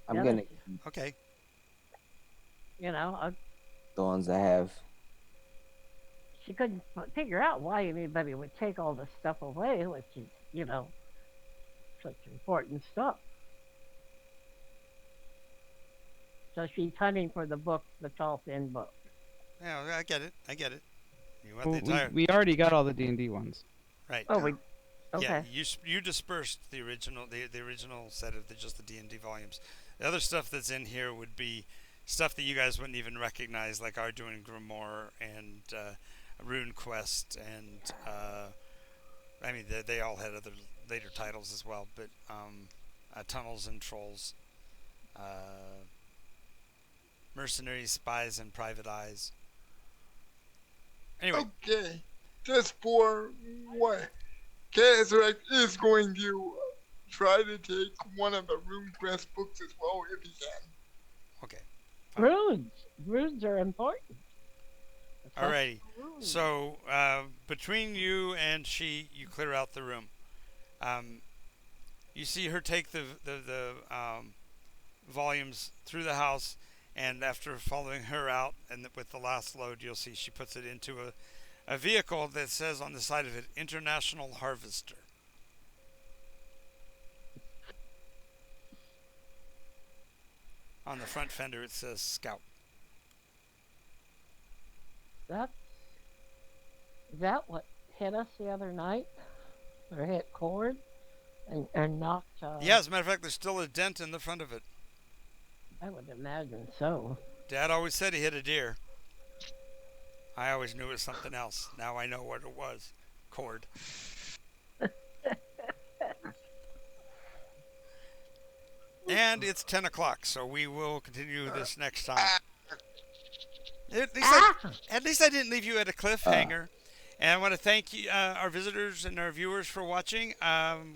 I'm Yeah, gonna Okay. You know, the ones I have. she couldn't figure out why anybody would take all this stuff away, which is, such important stuff. So she's hunting for the book, the tall, thin book. Yeah, I get it. You want Well, the entire we already got all the D&D ones. right? Oh, we. Okay. Yeah, you dispersed the original set of just the D&D volumes. The other stuff that's in here would be stuff that you guys wouldn't even recognize, like Arduin Grimoire and Rune Quest, and they all had other later titles as well, but Tunnels and Trolls, Mercenaries, Spies, and Private Eyes. Anyway, okay. Just for what? Kazarek is going to try to take one of the RuneQuest books as well if he can. okay. Runes are important. Alrighty. So between you and she, you clear out the room. You see her take the volumes through the house, and after following her out, and with the last load, you'll see she puts it into a vehicle that says on the side of it, International Harvester. On the front fender, it says Scout. Is that what hit us the other night? Or hit Cord and knocked. Yeah, as a matter of fact, there's still a dent in the front of it. I would imagine so. Dad always said he hit a deer. I always knew it was something else. Now I know what it was. Cord. And it's 10 o'clock, so we will continue this next time. At least I didn't leave you at a cliffhanger. And I want to thank you, our visitors and our viewers for watching.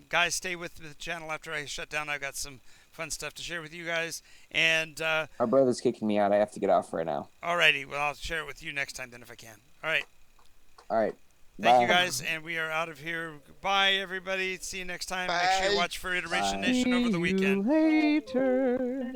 Guys, stay with the channel after I shut down. I've got some fun stuff to share with you guys. And My brother's kicking me out. I have to get off right now. alrighty, well, I'll share it with you next time then if I can. All right. All right. Thank you Bye. guys, and we are out of here. Goodbye, everybody. See you next time. Make sure you Bye. watch for Iteration Bye. Nation over the weekend. See you later.